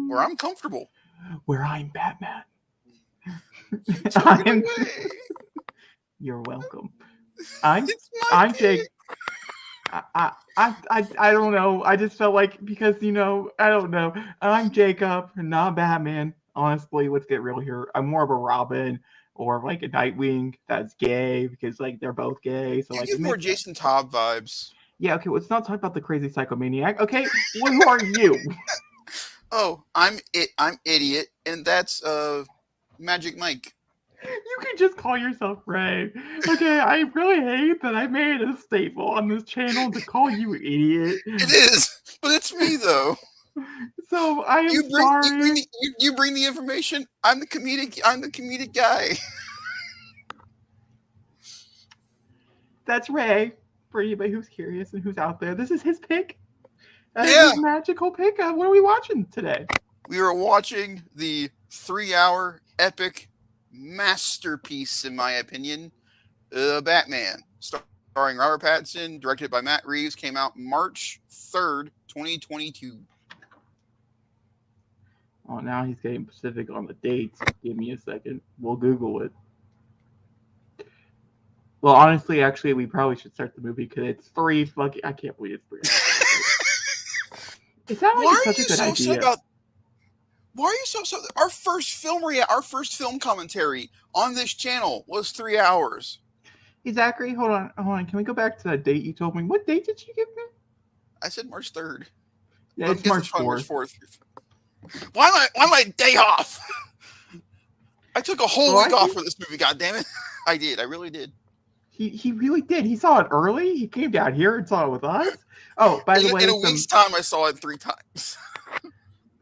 Where I'm comfortable. Where I'm Batman. You took it away. You're welcome. It's I'm my Jake. pick. I don't know. I just felt like because I don't know. I'm Jacob, not Batman. Honestly, let's get real here. I'm more of a Robin or like a Nightwing that's gay because like they're both gay. So You like it give more makes sense. Jason Todd vibes. Yeah, okay, let's not talk about the crazy psychomaniac. Okay, well, who are you? Oh, I'm idiot, and that's Magic Mike. You can just call yourself Ray. Okay, I really hate that I made a staple on this channel to call you idiot. It is, but it's me though. So I am You bring sorry. you bring the information. I'm the comedic guy. That's Ray. For anybody who's curious and who's out there, this is his pick. Yeah, His magical pick. What are we watching today? we are watching the 3-hour epic masterpiece, in my opinion, Batman, starring Robert Pattinson, directed by Matt Reeves, came out March 3rd, 2022. Oh, now he's getting specific on the dates. Give me a second. We'll Google it. Well, honestly, actually, we probably should start the movie because it's three fucking. I can't believe it's 3 hours. It sounds like it's such a good idea. Why are you so upset? Our first film commentary on this channel was 3 hours. Hey, Zachary, hold on. Can we go back to the date you told me? What date did you give me? I said March 3rd. Yeah, it's March 4th. Why am I day off? I took a whole week off for this movie. God damn it! I did. I really did. He really did. He saw it early. He came down here and saw it with us. Oh, by the way, in a week's time, I saw it 3 times.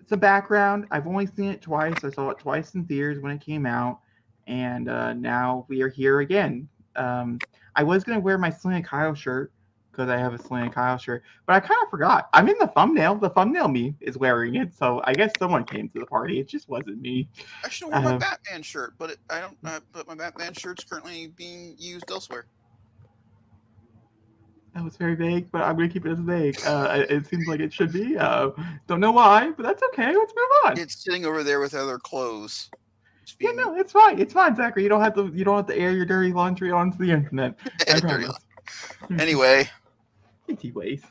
Some background. I've only seen it twice. I saw it twice in theaters when it came out, and now we are here again. I was gonna wear my Selena Kyle shirt because I have a Selena Kyle shirt, but I kind of forgot. I'm in the thumbnail. The thumbnail me is wearing it, so I guess someone came to the party. It just wasn't me. I should wear my Batman shirt, but I don't. But my Batman shirt's currently being used elsewhere. That was very vague, but I'm going to keep it as vague. It seems like it should be. Don't know why, but that's okay. Let's move on. It's sitting over there with other clothes. Yeah, no, it's fine. It's fine, Zachary. You don't have to air your dirty laundry onto the internet. I promise. Anyway. Anyways.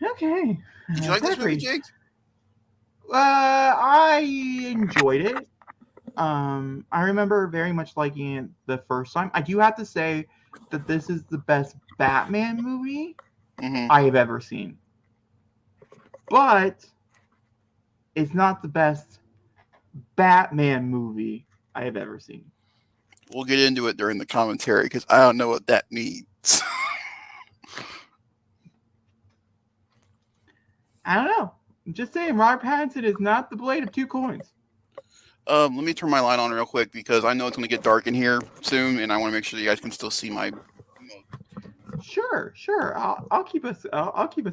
Okay. Did you like this movie, Jake? I enjoyed it. I remember very much liking it the first time. I do have to say that this is the best Batman movie I have ever seen. But it's not the best Batman movie I have ever seen. We'll get into it during the commentary because I don't know what that means. I don't know. I'm just saying, Robert Pattinson is not the blade of two coins. Let me turn my light on real quick because I know it's going to get dark in here soon, and I want to make sure you guys can still see my. Sure. I'll keep us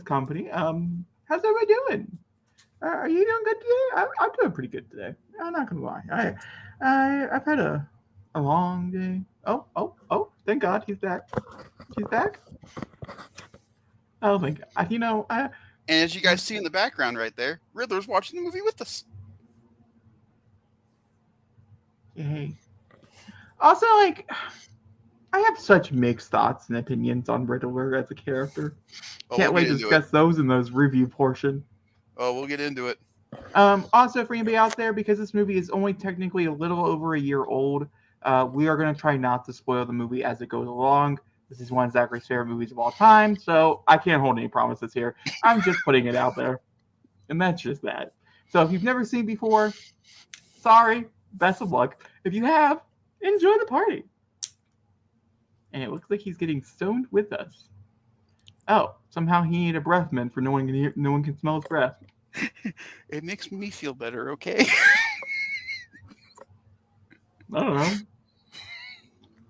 company. How's everybody doing? Are you doing good today? I'm doing pretty good today. I'm not gonna lie. I've had a long day. Oh! Thank God he's back. He's back. Oh my God! And as you guys see in the background right there, Riddler's watching the movie with us. Yay. Also, like, I have such mixed thoughts and opinions on Riddler as a character. Can't wait to discuss those in those review portion. Oh, we'll get into it. Also, for anybody out there, because this movie is only technically a little over a year old, we are going to try not to spoil the movie as it goes along. This is one of Zachary's favorite movies of all time, so I can't hold any promises here. I'm just putting it out there. And that's just that. So if you've never seen before, sorry. Best of luck. If you have, enjoy the party. And it looks like he's getting stoned with us. Oh, somehow he needed a breath mint for no one can smell his breath. It makes me feel better, okay? I don't know.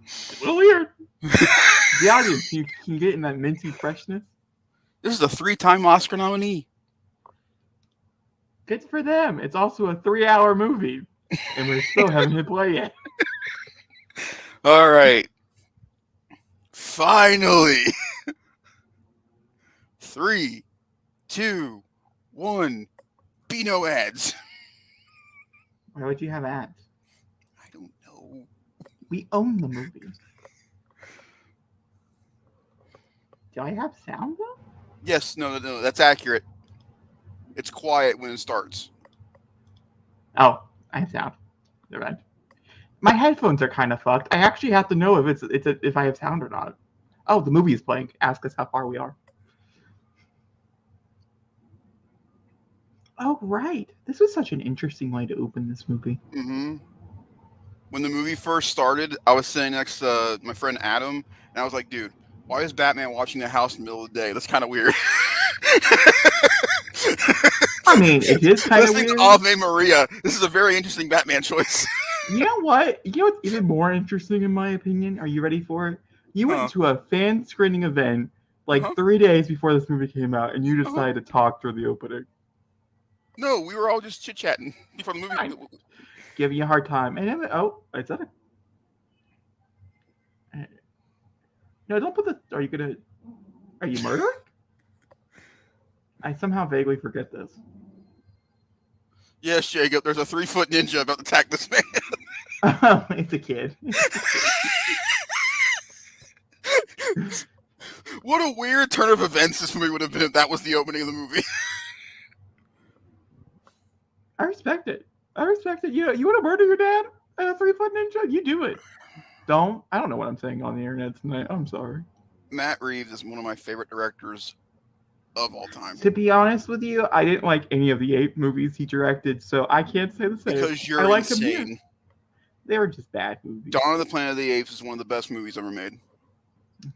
It's a little weird. The audience, you can get in that minty freshness. This is a 3-time Oscar nominee. Good for them. It's also a 3-hour movie. And we still haven't hit play yet. All right. Finally. 3, 2, 1. Be no ads. Why would you have ads? I don't know. We own the movie. Do I have sound though? Yes, no, that's accurate. It's quiet when it starts. Oh, I have sound. Never mind. My headphones are kind of fucked. I actually have to know if I have sound or not. Oh, the movie is playing. Ask us how far we are. Oh, right. This was such an interesting way to open this movie. Mm-hmm. When the movie first started, I was sitting next to my friend Adam, and I was like, dude, why is Batman watching the house in the middle of the day? That's kind of weird. I mean, it is kind of Listening weird. to Ave Maria, this is a very interesting Batman choice. You know what? You know what's even more interesting in my opinion? Are you ready for it? You went to a fan screening event like 3 days before this movie came out, and you decided to talk through the opening. No, we were all just chit-chatting before the movie. Giving you a hard time. And then, is that a... No, don't put the... Are you murdering? I somehow vaguely forget this. Yes, Jacob, there's a 3-foot ninja about to attack this man. Oh, it's a kid. What a weird turn of events this movie would have been if that was the opening of the movie. I respect it. You want to murder your dad at a 3-foot ninja? You do it. I don't know what I'm saying on the internet tonight. I'm sorry. Matt Reeves is one of my favorite directors of all time. To be honest with you, I didn't like any of the 8 movies he directed, so I can't say the same. Because you're insane. They were just bad movies. Dawn of the Planet of the Apes is one of the best movies ever made.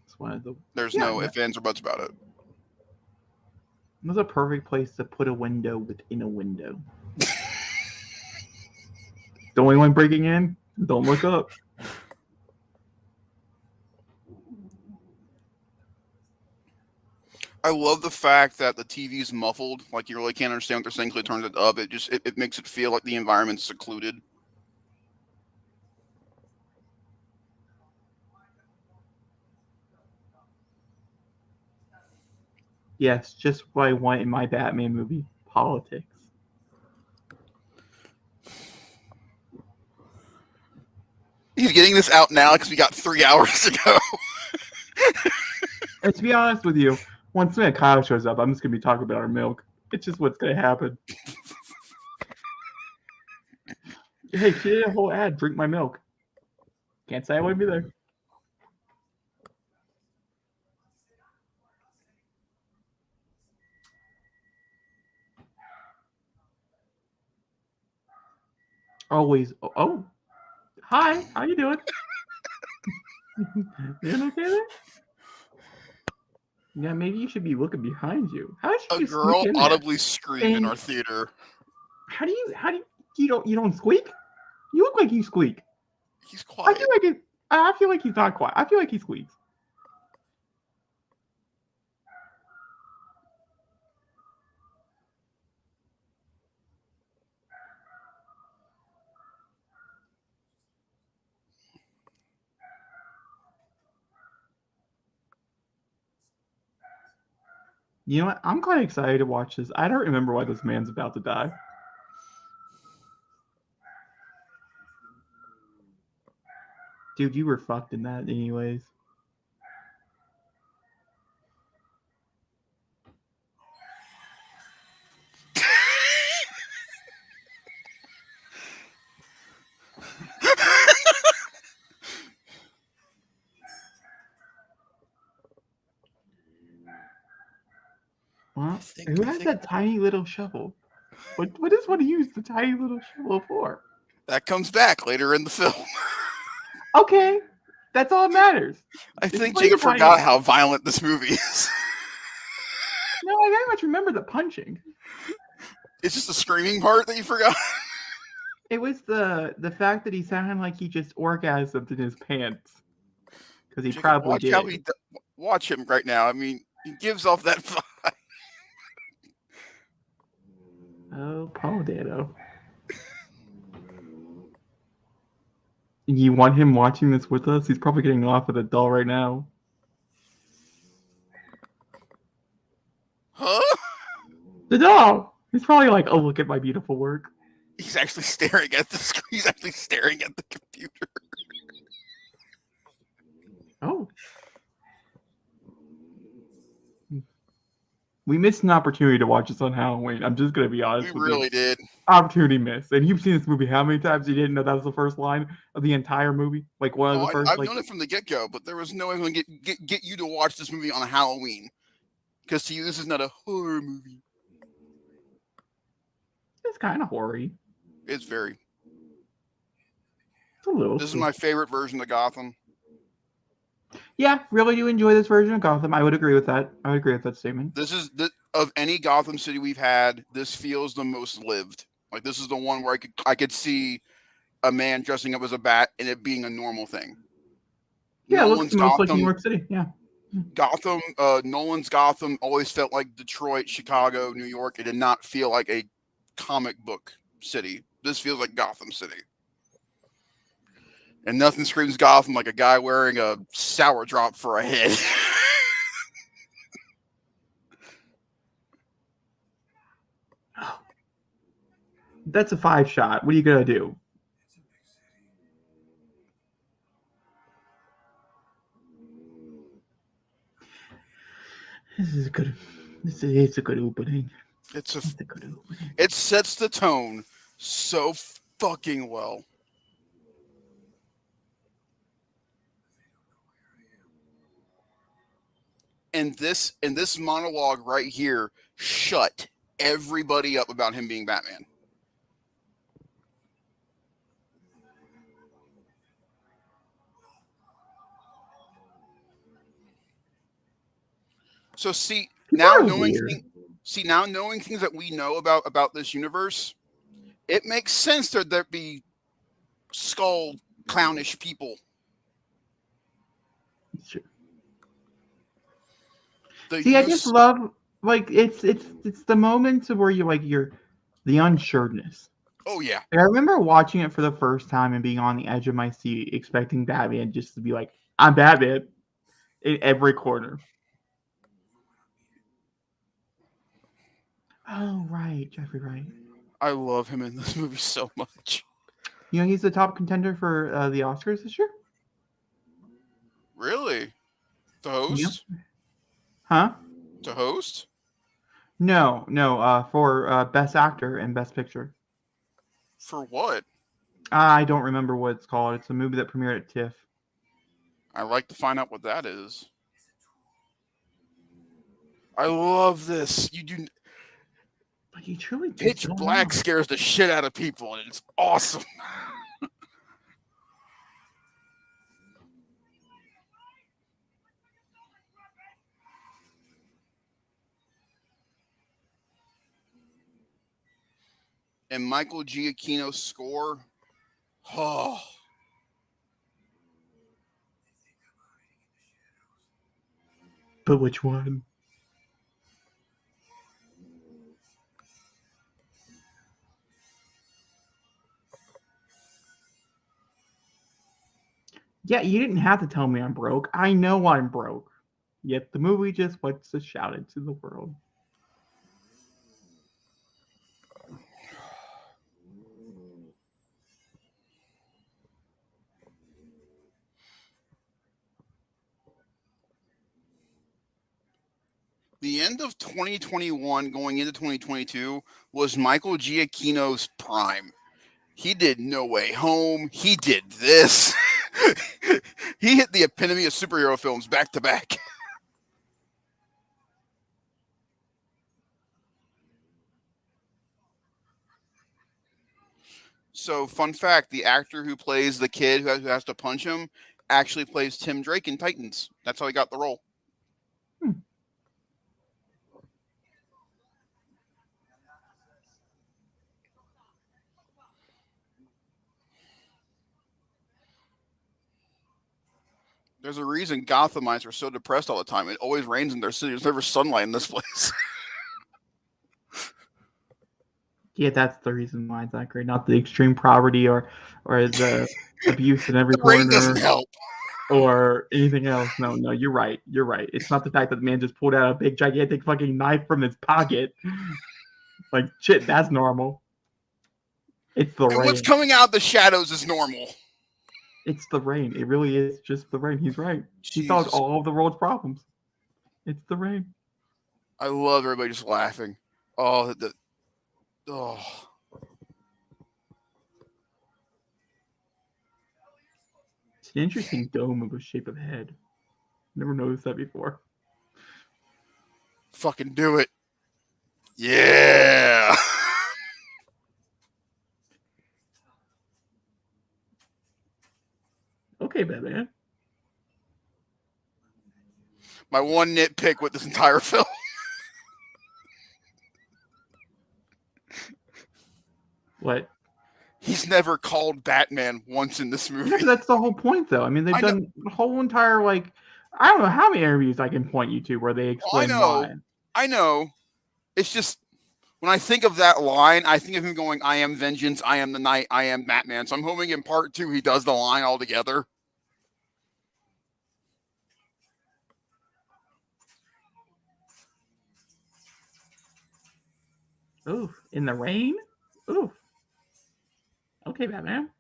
It's one of the... There's no ifs, ands, or buts about it. It was a perfect place to put a window within a window. The only one breaking in, don't look up. I love the fact that the TV's muffled, like you really can't understand what they're saying until it turns it up. It makes it feel like the environment's secluded. Yes, just what I want in my Batman movie, politics. He's getting this out now because we got 3 hours to go. And to be honest with you, once Kyle shows up, I'm just going to be talking about our milk. It's just what's going to happen. Hey, she did a whole ad, drink my milk. Can't say I wouldn't be there. Always. Oh. Hi, how you doing? Doing okay there? Yeah, maybe you should be looking behind you. How did you A girl audibly screamed in our theater. How do you don't squeak? You look like you squeak. He's quiet. I feel like he's not quiet. I feel like he squeaks. You know what? I'm quite excited to watch this. I don't remember why this man's about to die. Dude, you were fucked in that anyways. Well, who has that tiny little shovel? What does one use the tiny little shovel for? That comes back later in the film. Okay, that's all that matters. I think Jacob forgot how violent this movie is. No, I very much remember the punching. It's just the screaming part that you forgot. It was the fact that he sounded like he just orgasmed in his pants. Because he probably did. Watch him right now. I mean, he gives off that vibe. Oh, Paul Dano. You want him watching this with us? He's probably getting off with a doll right now. Huh? The dog. He's probably like, oh, look at my beautiful work. He's actually staring at the screen. He's actually staring at the computer. Oh. We missed an opportunity to watch this on Halloween. I'm just gonna be honest We with you. really did. Opportunity missed. And you've seen this movie how many times? You didn't know that was the first line of the entire movie? Like one of the first. I've known it from the get-go, but there was no way I'm going to get you to watch this movie on Halloween. Because to you, this is not a horror movie. It's kind of horror-y. It's very. It's a little. This is my favorite version of Gotham. Yeah, really do enjoy this version of Gotham. I would agree with that. I would agree with that statement. This is of any Gotham City we've had. This feels the most lived. Like this is the one where I could see a man dressing up as a bat and it being a normal thing. Yeah, it looks most like New York City. Yeah. Gotham, Nolan's Gotham always felt like Detroit, Chicago, New York. It did not feel like a comic book city. This feels like Gotham City. And nothing screams Gotham like a guy wearing a sour drop for a head. That's a 5-shot. What are you gonna do? This is a good. It's a good opening. It's a good opening. It sets the tone so fucking well. And this monologue right here shut everybody up about him being Batman. So now knowing things that we know about this universe, it makes sense that there be skull clownish people. Sure. I just love it's the moments where you're the unsureness. Oh yeah. I remember watching it for the first time and being on the edge of my seat, expecting Batman just to be like, "I'm Batman," in every corner. Oh right, Jeffrey Wright. I love him in this movie so much. You know he's the top contender for the Oscars this year. Really? The host? Yep. Huh? To host? No, for Best Actor and Best Picture. For what? I don't remember what it's called. It's a movie that premiered at TIFF. I'd like to find out what that is. I love this. You do. But you truly Pitch Black scares the shit out of people, and it's awesome. And Michael Giacchino's score. Oh. But which one? Yeah, you didn't have to tell me I'm broke. I know I'm broke. Yet the movie just wants to shout it to the world. The end of 2021 going into 2022 was Michael Giacchino's prime. He did No Way Home. He did this. He hit the epitome of superhero films back to back. So, fun fact, the actor who plays the kid who has to punch him actually plays Tim Drake in Titans. That's how he got the role. There's a reason Gothamites are so depressed all the time. It always rains in their city. There's never sunlight in this place. Yeah, that's the reason why it's not great. Not the extreme poverty or the abuse in every corner. Rain doesn't help. or anything else. No, you're right. You're right. It's not the fact that the man just pulled out a big, gigantic fucking knife from his pocket. Like, shit, that's normal. It's the And what's rain. coming out of the shadows is normal. It's the rain. It really is just the rain. He's right. He solved Jesus. all of the world's problems. It's the rain. I love everybody just laughing. Oh, oh. It's an interesting dome of a shape of head. Never noticed that before. Fucking do it. Yeah. Okay, Batman. My one nitpick with this entire film. What? He's never called Batman once in this movie. Yeah, that's the whole point, though. I mean, they've done the whole entire, like, I don't know how many interviews I can point you to where they explain why. I know. It's just, when I think of that line, I think of him going, I am vengeance, I am the night, I am Batman. So I'm hoping in part 2 he does the line all together. Ooh, in the rain? Ooh. Okay, Batman.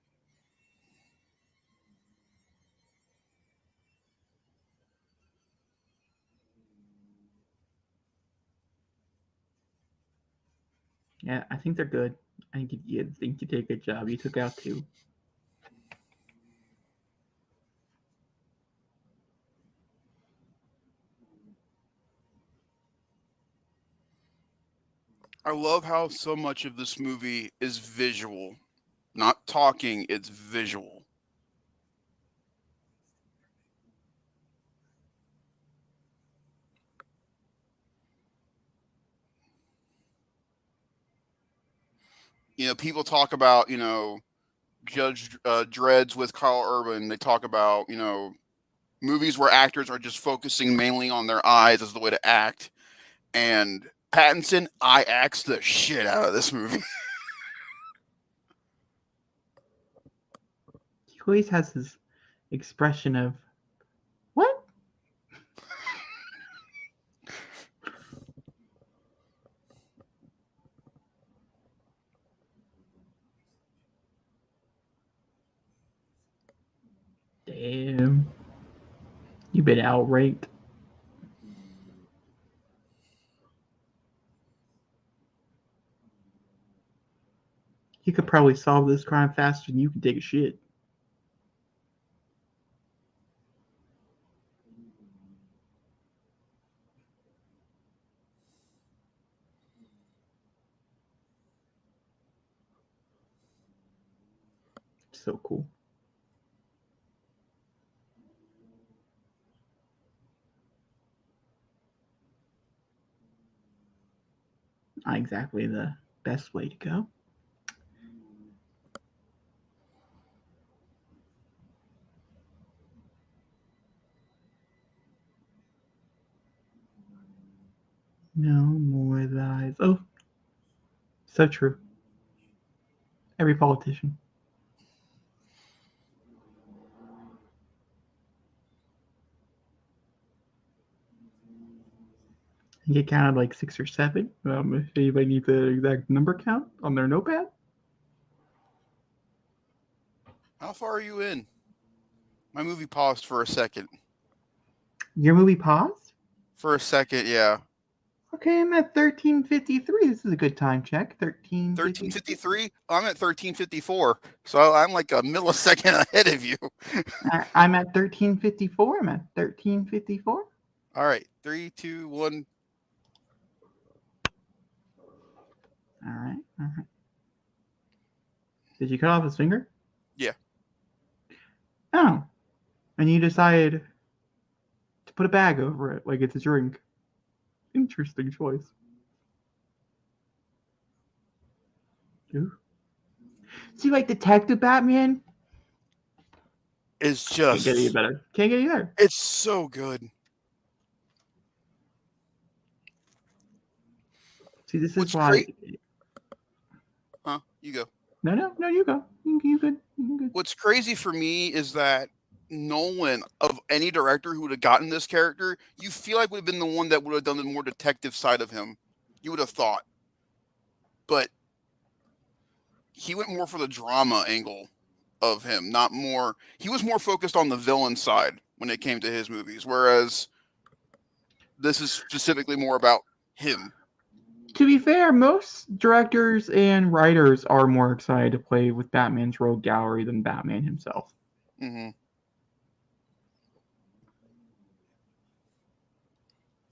Yeah, I think they're good. I think you did a good job. You took out 2. I love how so much of this movie is visual. Not talking, it's visual. People talk about, Judge Dredd's with Carl Urban. They talk about, movies where actors are just focusing mainly on their eyes as the way to act. And Pattinson, I acts the shit out of this movie. He always has his expression of, what? Damn. You've been outranked. You could probably solve this crime faster than you can take a shit. So cool. Not exactly the best way to go. No more lies. Oh, so true. Every politician. You get counted like 6 or 7. If anybody needs the exact number count on their notepad. How far are you in? My movie paused for a second. Your movie paused? For a second, yeah. Okay, I'm at 13:53. This is a good time check. 13:53? I'm at 13:54. So I'm like a millisecond ahead of you. I'm at 13:54. I'm at 13:54. All right. 3, 2, 1. All right. Did you cut off his finger? Yeah. Oh. And you decided to put a bag over it like it's a drink. Interesting choice. Ooh. See, like Detective Batman? It's just. Can't get any better. Can't get any better. It's so good. See, this is why. Huh? You go. No, you go. You good. What's crazy for me is that Nolan, of any director who would have gotten this character, you feel like would have been the one that would have done the more detective side of him. You would have thought. But he went more for the drama angle of him, not more. He was more focused on the villain side when it came to his movies, whereas this is specifically more about him. To be fair, most directors and writers are more excited to play with Batman's rogue gallery than Batman himself. Mm-hmm.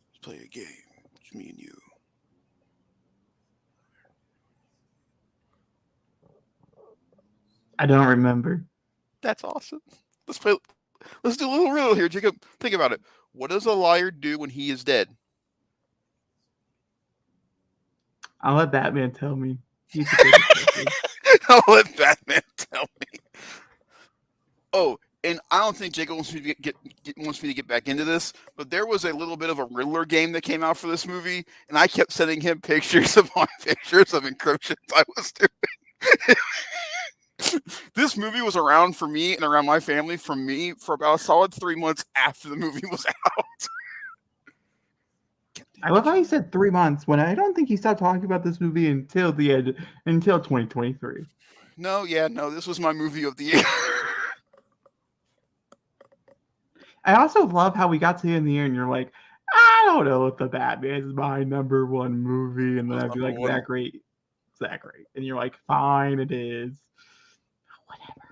Let's play a game. It's me and you. I don't remember. That's awesome. Let's play. Let's do a little riddle here, Jacob. Think about it. What does a liar do when he is dead? I'll let Batman tell me. He's the biggest. I'll let Batman tell me. Oh, and I don't think Jacob wants me to wants me to get back into this, but there was a little bit of a Riddler game that came out for this movie, and I kept sending him pictures of my pictures of encryptions I was doing. This movie was around for me and around my family for about a solid 3 months after the movie was out. I love how he said 3 months when I don't think he stopped talking about this movie until the end, until 2023. No, this was my movie of the year. I also love how we got to the end of the year and you're like, I don't know if the Batman is my number one movie, and then I'd be like, that great. And you're like, fine, it is. Whatever.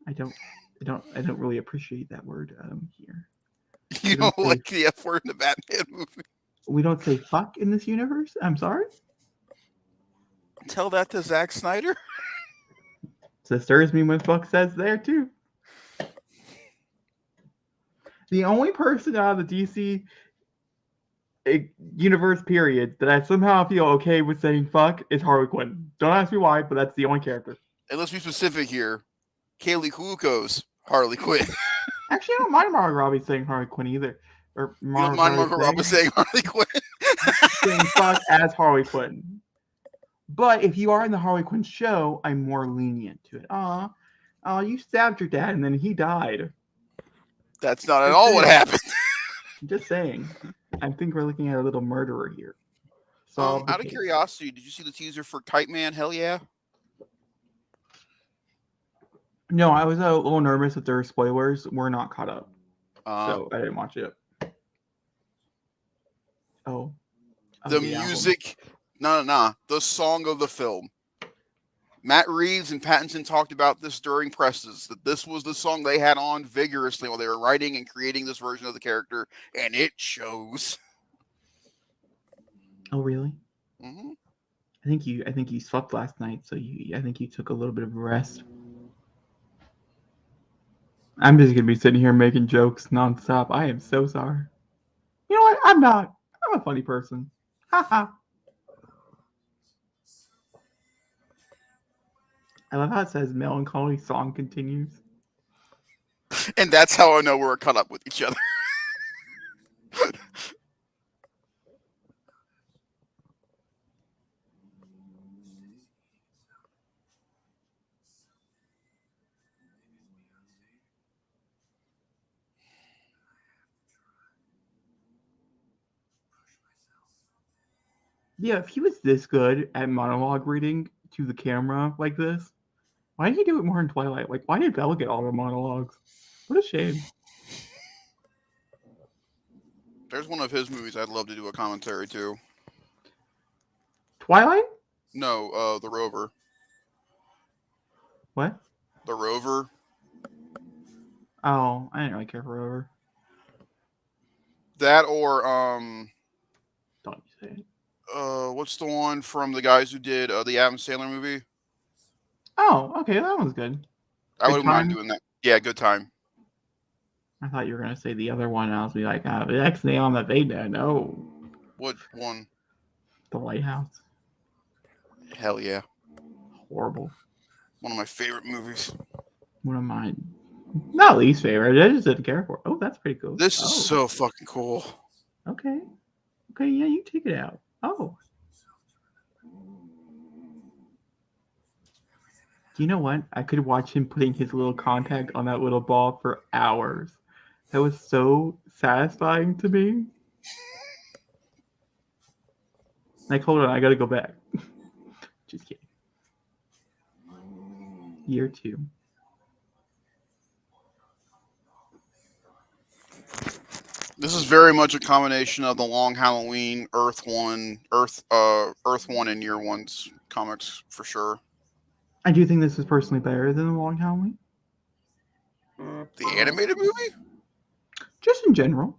I don't really appreciate that word here. You don't like the F word in the Batman movie? We don't say fuck in this universe? I'm sorry? Tell that to Zack Snyder. Disturbs me when fuck says there too. The only person out of the DC universe period that I somehow feel okay with saying fuck is Harley Quinn. Don't ask me why, but that's the only character. And let's be specific here. Kaylee Cuoco's Harley Quinn. Actually, I don't mind Margot Robbie saying Harley Quinn either. Or you don't mind Margot Robbie saying Harley Quinn? Saying fuck as Harley Quinn. But if you are in the Harley Quinn show, I'm more lenient to it. Aw, you stabbed your dad and then he died. That's not at all what happened. Just saying. I think we're looking at a little murderer here. Out of curiosity, did you see the teaser for Kite Man? Hell yeah. No, I was a little nervous that there were spoilers. We're not caught up. So I didn't watch it. The music. No. The song of the film. Matt Reeves and Pattinson talked about this during presses, that this was the song they had on vigorously while they were writing and creating this version of the character, and it shows. Oh, really? Mm-hmm. I think you slept last night, so I think you took a little bit of a rest. I'm just gonna be sitting here making jokes nonstop. I am so sorry. You know what? I'm not. I'm a funny person. Haha. I love how it says melancholy song continues. And that's how I know we're caught up with each other. Yeah, if he was this good at monologue reading to the camera like this, why did he do it more in Twilight? Like, why did Bella get all the monologues? What a shame. There's one of his movies I'd love to do a commentary to. Twilight? No, The Rover. What? The Rover. Oh, I didn't really care for Rover. That or Don't you say it. What's the one from the guys who did the Adam Sandler movie? Oh, okay, that one's good. I wouldn't mind doing that. Yeah, Good Time. I thought you were gonna say the other one, and I was be like, the next name on the Veda. No. What one? The Lighthouse. Hell yeah. Horrible. One of my favorite movies. One of mine. Not least favorite. I just didn't care for it. Oh, that's pretty cool. This is Oh, so fucking cool. okay. Okay, yeah, you take it out. Oh. Do you know what? I could watch him putting his little contact on that little ball for hours. That was so satisfying to me. Like, hold on, I gotta go back. Just kidding. Year 2. This is very much a combination of the Long Halloween, Earth 1 and Year 1's comics for sure. I do think this is personally better than The Long Halloween. The animated movie? Just in general.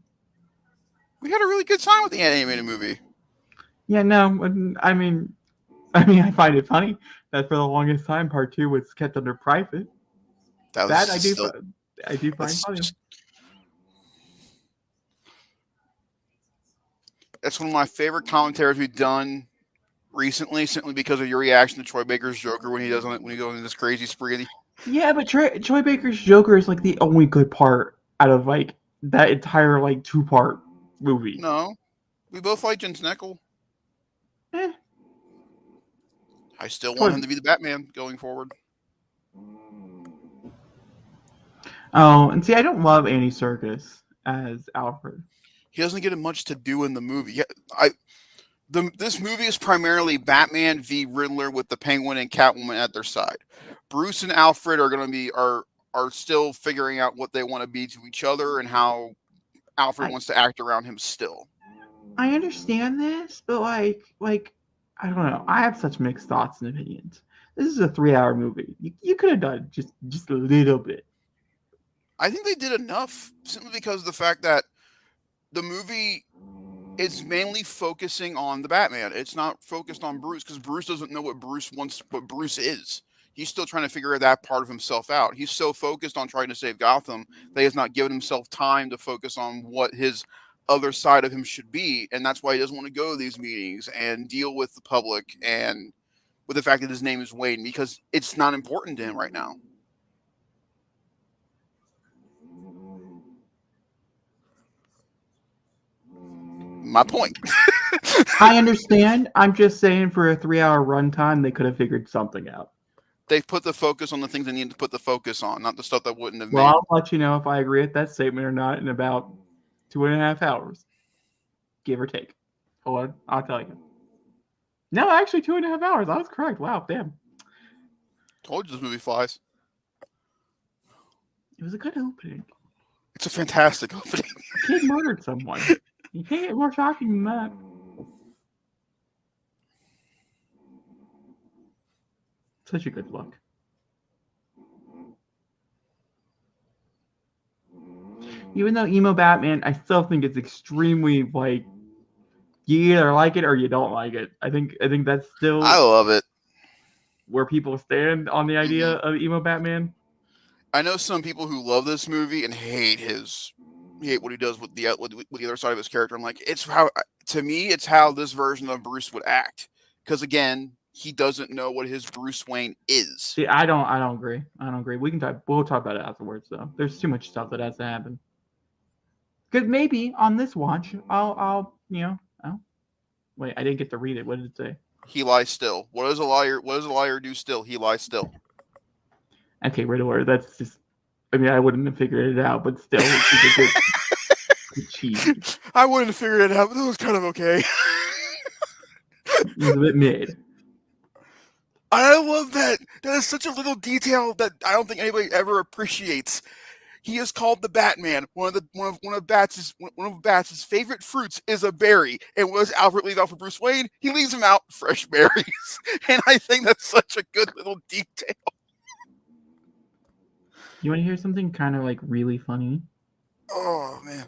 We had a really good time with the animated movie. Yeah, no, I mean, I find it funny that for the longest time, Part 2 was kept under private. That I do find funny. That's one of my favorite commentaries we've done recently, simply because of your reaction to Troy Baker's Joker when he goes in this crazy spree. Yeah, but Troy Baker's Joker is like the only good part out of like that entire like 2-part movie. No, we both like Jensen Ackles. Eh. I still want him to be the Batman going forward. Oh, and see, I don't love Andy Serkis as Alfred. He doesn't get much to do in the movie. This movie is primarily Batman v Riddler with the Penguin and Catwoman at their side. Bruce and Alfred are going to be are still figuring out what they want to be to each other and how Alfred wants to act around him still. I understand this, but like I don't know. I have such mixed thoughts and opinions. This is a 3-hour movie. You could have done just a little bit. I think they did enough simply because of the fact that the movie is mainly focusing on the Batman. It's not focused on Bruce because Bruce doesn't know what Bruce is. He's still trying to figure that part of himself out. He's so focused on trying to save Gotham that he has not given himself time to focus on what his other side of him should be. And that's why he doesn't want to go to these meetings and deal with the public and with the fact that his name is Wayne, because it's not important to him right now. My point. I understand. I'm just saying for a 3-hour runtime, they could have figured something out. They've put the focus on the things they need to put the focus on, not the stuff that wouldn't have made. Well, I'll let you know if I agree with that statement or not in about 2.5 hours. Give or take. Hold on, I'll tell you. No, actually 2.5 hours. I was correct. Wow, damn. Told you this movie flies. It was a good opening. It's a fantastic opening. A kid murdered someone. You can't get more shocking than that. Such a good look. Even though emo Batman, I still think it's extremely like you either like it or you don't like it. I think that's still I love it. Where people stand on the idea of emo Batman. I know some people who love this movie and hate what he does with the other side of his character. I'm like, it's how this version of Bruce would act. Because again, he doesn't know what his Bruce Wayne is. See, I don't agree. We'll talk about it afterwards though. There's too much stuff that has to happen. Because maybe on this watch, I'll wait, I didn't get to read it. What did it say? He lies still. What does a liar do still? He lies still. Okay, Riddler, that's just I wouldn't have figured it out, but still it's a good cheesy. I wouldn't have figured it out, but it was kind of okay. It was a bit mid. I love that. That is such a little detail that I don't think anybody ever appreciates. He is called the Batman. One of Bats' favorite fruits is a berry. And what does Alfred leave out for Bruce Wayne? He leaves him out fresh berries. And I think that's such a good little detail. You want to hear something kind of like really funny? Oh man.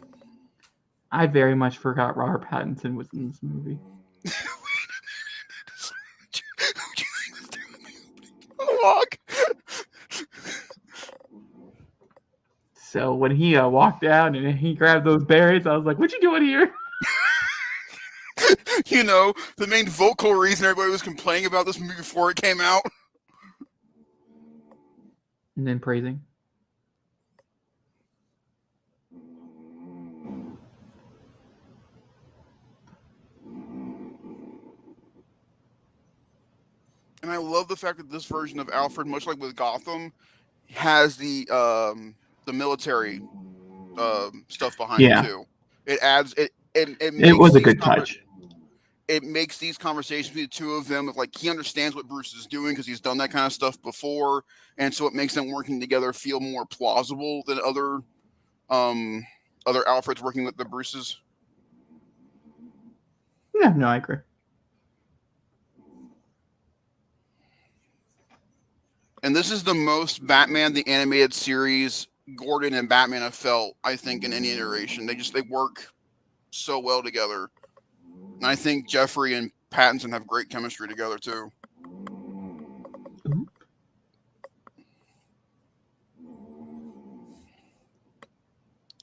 I very much forgot Robert Pattinson was in this movie. So when he walked out and he grabbed those berries, I was like, "What you doing here?" You know, the main vocal reason everybody was complaining about this movie before it came out. And then praising. And I love the fact that this version of Alfred, much like with Gotham, has the military stuff behind it Yeah, too. It adds it it makes was a these good touch. it makes these conversations between the two of them of like he understands what Bruce is doing because he's done that kind of stuff before, and so it makes them working together feel more plausible than um other Alfreds working with the Bruces. Yeah, no, I agree. And this is the most Batman the animated series Gordon and Batman have felt, I think, in any iteration. They work so well together. And I think Jeffrey and Pattinson have great chemistry together too. Mhm.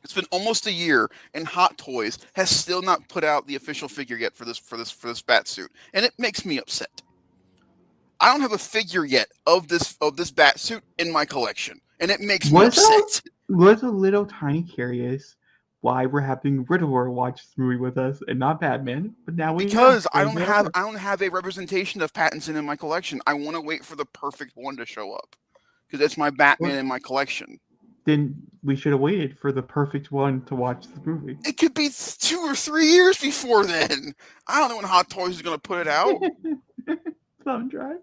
It's been almost a year, and Hot Toys has still not put out the official figure yet for this bat suit, and it makes me upset. I don't have a figure yet of this bat suit in my collection, and it makes me upset. Was a little tiny curious why we're having Riddler watch this movie with us and not Batman, but now we know. Because There's the answer. I don't have a representation of Pattinson in my collection. I want to wait for the perfect one to show up because it's my Batman Well, in my collection. then we should have waited for the perfect one to watch the movie. It could be 2 or 3 years before then. I don't know when Hot Toys is going to put it out. Thumb drive.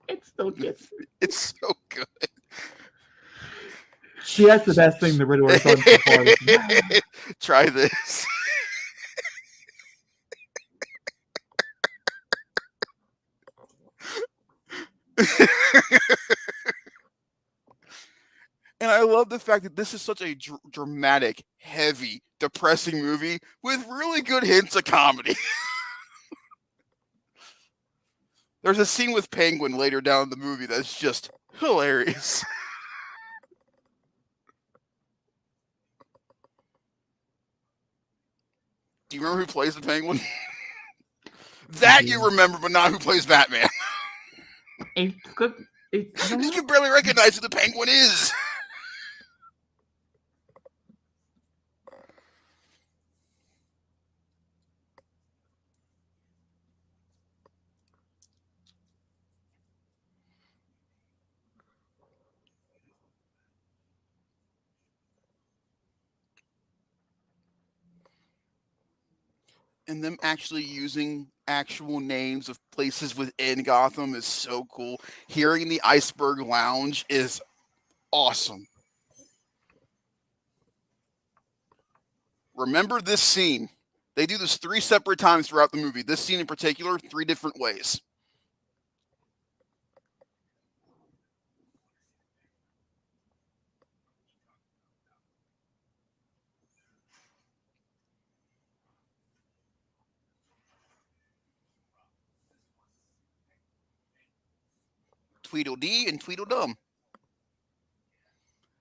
It still gets me. It's so good. See, that's the best thing the Riddler has done so far. Try this. And I love the fact that this is such a dramatic, heavy, depressing movie with really good hints of comedy. There's a scene with Penguin later down in the movie that's just hilarious. Do you remember who plays the Penguin? That you remember, but not who plays Batman. It's good. You can barely recognize who the Penguin is. And them actually using actual names of places within Gotham is so cool. Hearing the Iceberg Lounge is awesome. Remember this scene. They do this 3 separate times throughout the movie. This scene in particular, 3 different ways. Tweedledee and Tweedledum.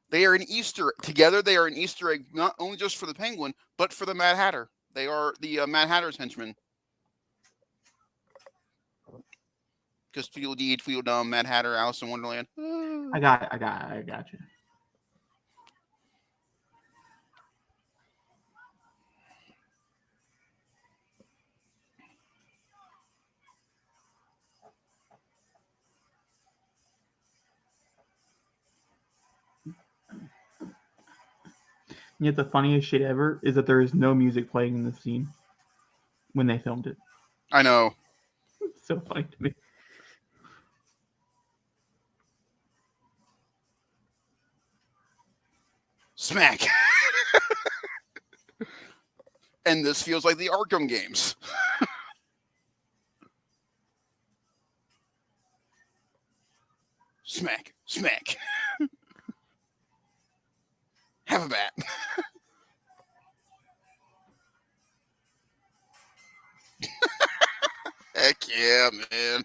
They are an Easter together. They are an Easter egg not only just for the Penguin, but for the Mad Hatter. They are the Mad Hatter's henchmen. Because Tweedledee, Tweedledum, Mad Hatter, Alice in Wonderland. I got you. Yet the funniest shit ever is that there is no music playing in the scene when they filmed it. I know. It's so funny to me. Smack. And this feels like the Arkham games. Smack. Smack. Have a bat. Heck yeah, man.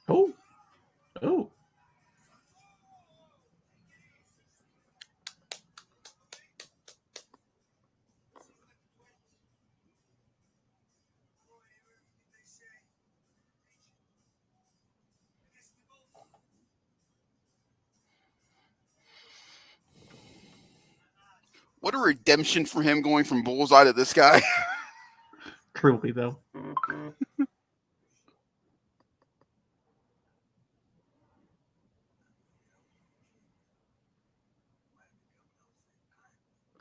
Oh. What a redemption for him going from Bullseye to this guy. Truly, though.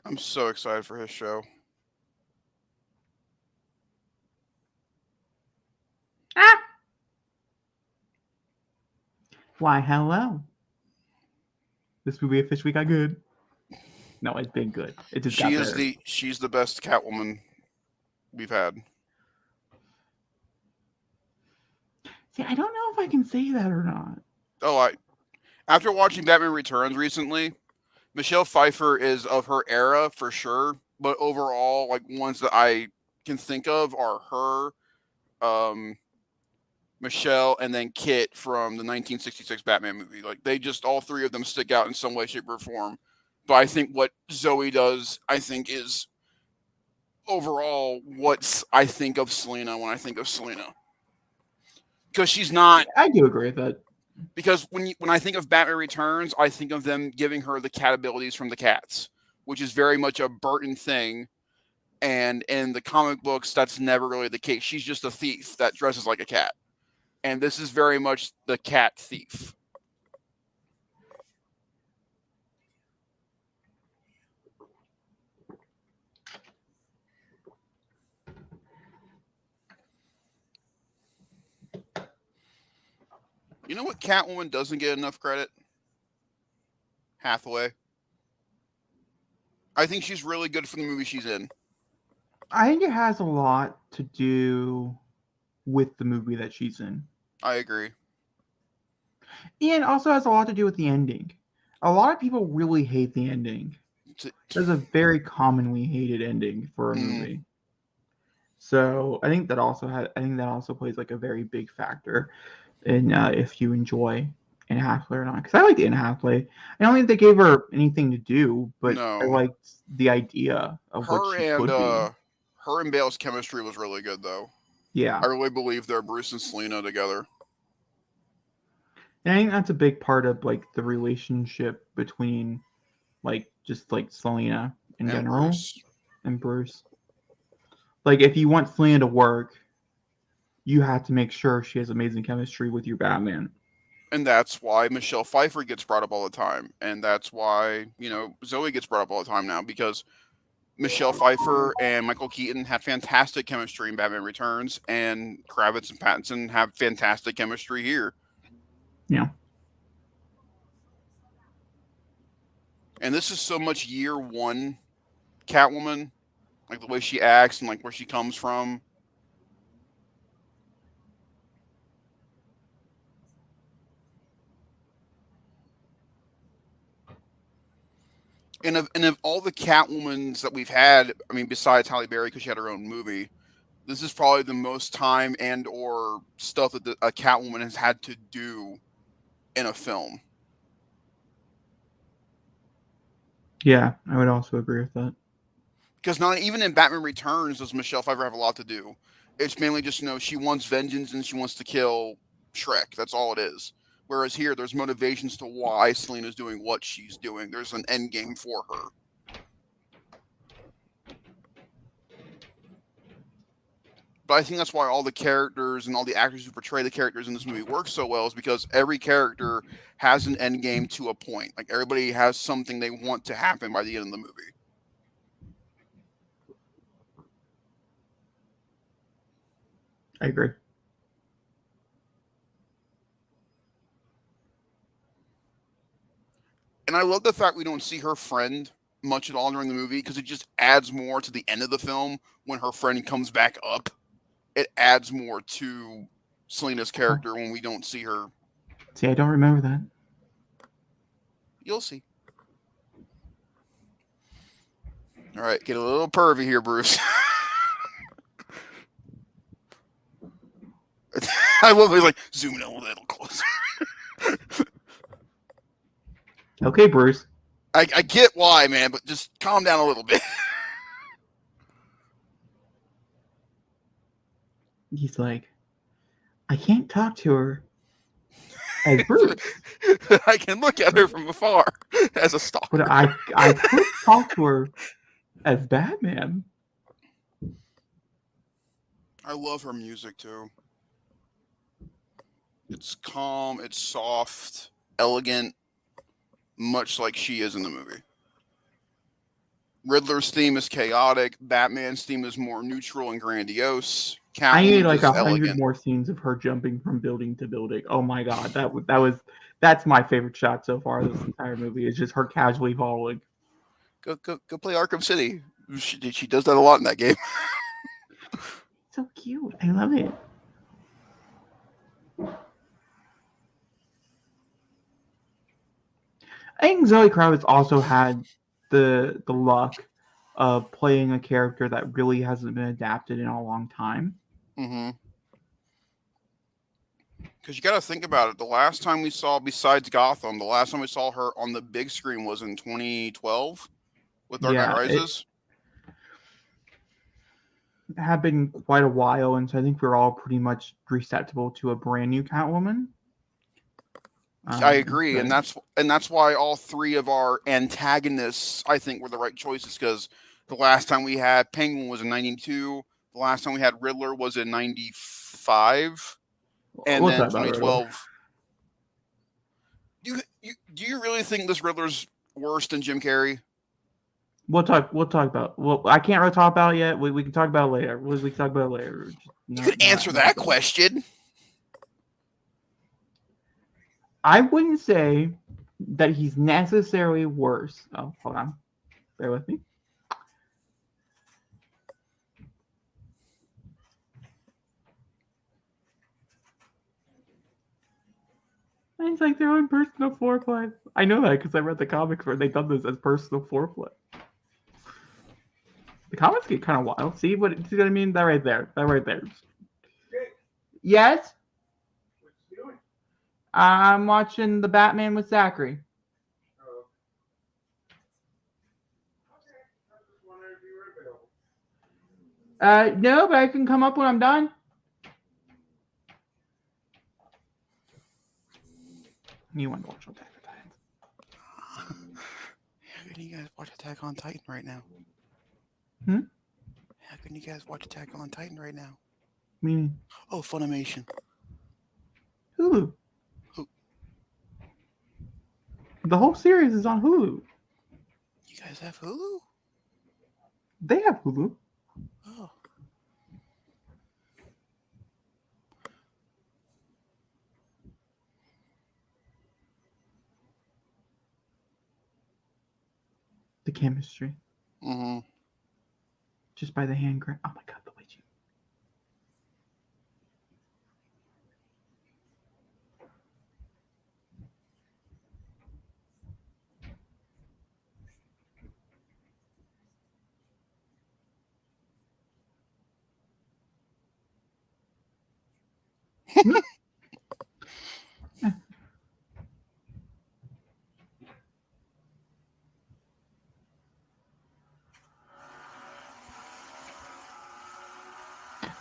I'm so excited for his show. Ah! Why, hello. This movie officially got good. No, it's been good. It just got better. She's the best Catwoman we've had. See, I don't know if I can say that or not. Oh, after watching Batman Returns recently, Michelle Pfeiffer is of her era for sure, but overall, like ones that I can think of are her, Michelle, and then Kit from the 1966 Batman movie. Like they just all three of them stick out in some way, shape, or form. But I think what Zoe does, I think, is overall what I think of Selena when I think of Selena. Because she's not. I do agree with that. Because when I think of Batman Returns, I think of them giving her the cat abilities from the cats, which is very much a Burton thing. And in the comic books, that's never really the case. She's just a thief that dresses like a cat. And this is very much the cat thief. You know what Catwoman doesn't get enough credit? Hathaway. I think she's really good for the movie she's in. I think it has a lot to do with the movie that she's in. I agree. And also has a lot to do with the ending. A lot of people really hate the ending. There's a very commonly hated ending for a movie. So I think that also plays like a very big factor in if you enjoy Anne Hathaway or not. Because I liked Anne Hathaway. I don't think they gave her anything to do, but No. I liked the idea of what she could be. Her and Bale's chemistry was really good, though. Yeah, I really believe they're Bruce and Selena together. and I think that's a big part of like the relationship between like just like Selena in general and Bruce. Like if you want Selena to work, you have to make sure she has amazing chemistry with your Batman. And that's why Michelle Pfeiffer gets brought up all the time. And that's why, Zoe gets brought up all the time now because Michelle Pfeiffer and Michael Keaton had fantastic chemistry in Batman Returns, and Kravitz and Pattinson have fantastic chemistry here. Yeah. And this is so much year one Catwoman, like the way she acts and like where she comes from. And of all the Catwomans that we've had, I mean, besides Halle Berry because she had her own movie, this is probably the most time and or stuff that a Catwoman has had to do in a film. Yeah, I would also agree with that. Because not even in Batman Returns does Michelle Pfeiffer have a lot to do. It's mainly just she wants vengeance and she wants to kill Shrek. That's all it is. Whereas here, there's motivations to why Selena's doing what she's doing. There's an end game for her. But I think that's why all the characters and all the actors who portray the characters in this movie work so well is because every character has an end game to a point. Like everybody has something they want to happen by the end of the movie. I agree. And I love the fact we don't see her friend much at all during the movie because it just adds more to the end of the film when her friend comes back up. It adds more to Selena's character when we don't see her. See, I don't remember that. You'll see. All right, get a little pervy here, Bruce. I love it. He's like, zoom in a little closer. Okay, Bruce. I get why, man, but just calm down a little bit. He's like, I can't talk to her as Bruce. I can look at her from afar as a stalker. But I could talk to her as Batman. I love her music too. It's calm, it's soft, elegant, much like she is in the movie. Riddler's theme is chaotic. Batman's theme is more neutral and grandiose. I need Catwoman's like is 100 elegant. more scenes of her jumping from building to building. Oh my god, that's my favorite shot so far. This entire movie is just her casually falling. Go play Arkham City. She does that a lot in that game. So cute. I love it. I think Zoe Kravitz also had the luck of playing a character that really hasn't been adapted in a long time. Mm-hmm. Because you got to think about it. The last time we saw, besides Gotham, the last time we saw her on the big screen was in 2012 with Dark Knight Yeah, Rises. it had been quite a while, and so I think we're all pretty much receptible to a brand new Catwoman. I agree, and that's why all three of our antagonists, I think, were the right choices. Because the last time we had Penguin was in '92. The last time we had Riddler was in '95, and we'll then talk about 2012. Do you really think this Riddler's worse than Jim Carrey? We'll talk about. Well, I can't really talk about it yet. We can talk about it later. We can talk about it later. You could answer that question. I wouldn't say that he's necessarily worse. Oh, hold on. Bear with me. It's like their own personal foreplay. I know that because I read the comics where they've done this as personal foreplay. The comics get kind of wild. See what I mean? That right there. Yes? What you doing? I'm watching The Batman with Zachary. Oh. Okay. I was just wondering if you were available. No, but I can come up when I'm done. You want to watch Attack on Titan? How can you guys watch Attack on Titan right now? How can you guys watch Attack on Titan right now? Meaning? Oh, Funimation. Hulu. The whole series is on Hulu. You guys have Hulu? They have Hulu. Oh. The chemistry. Mm-hmm. Just by the hand grab. Oh my god, the way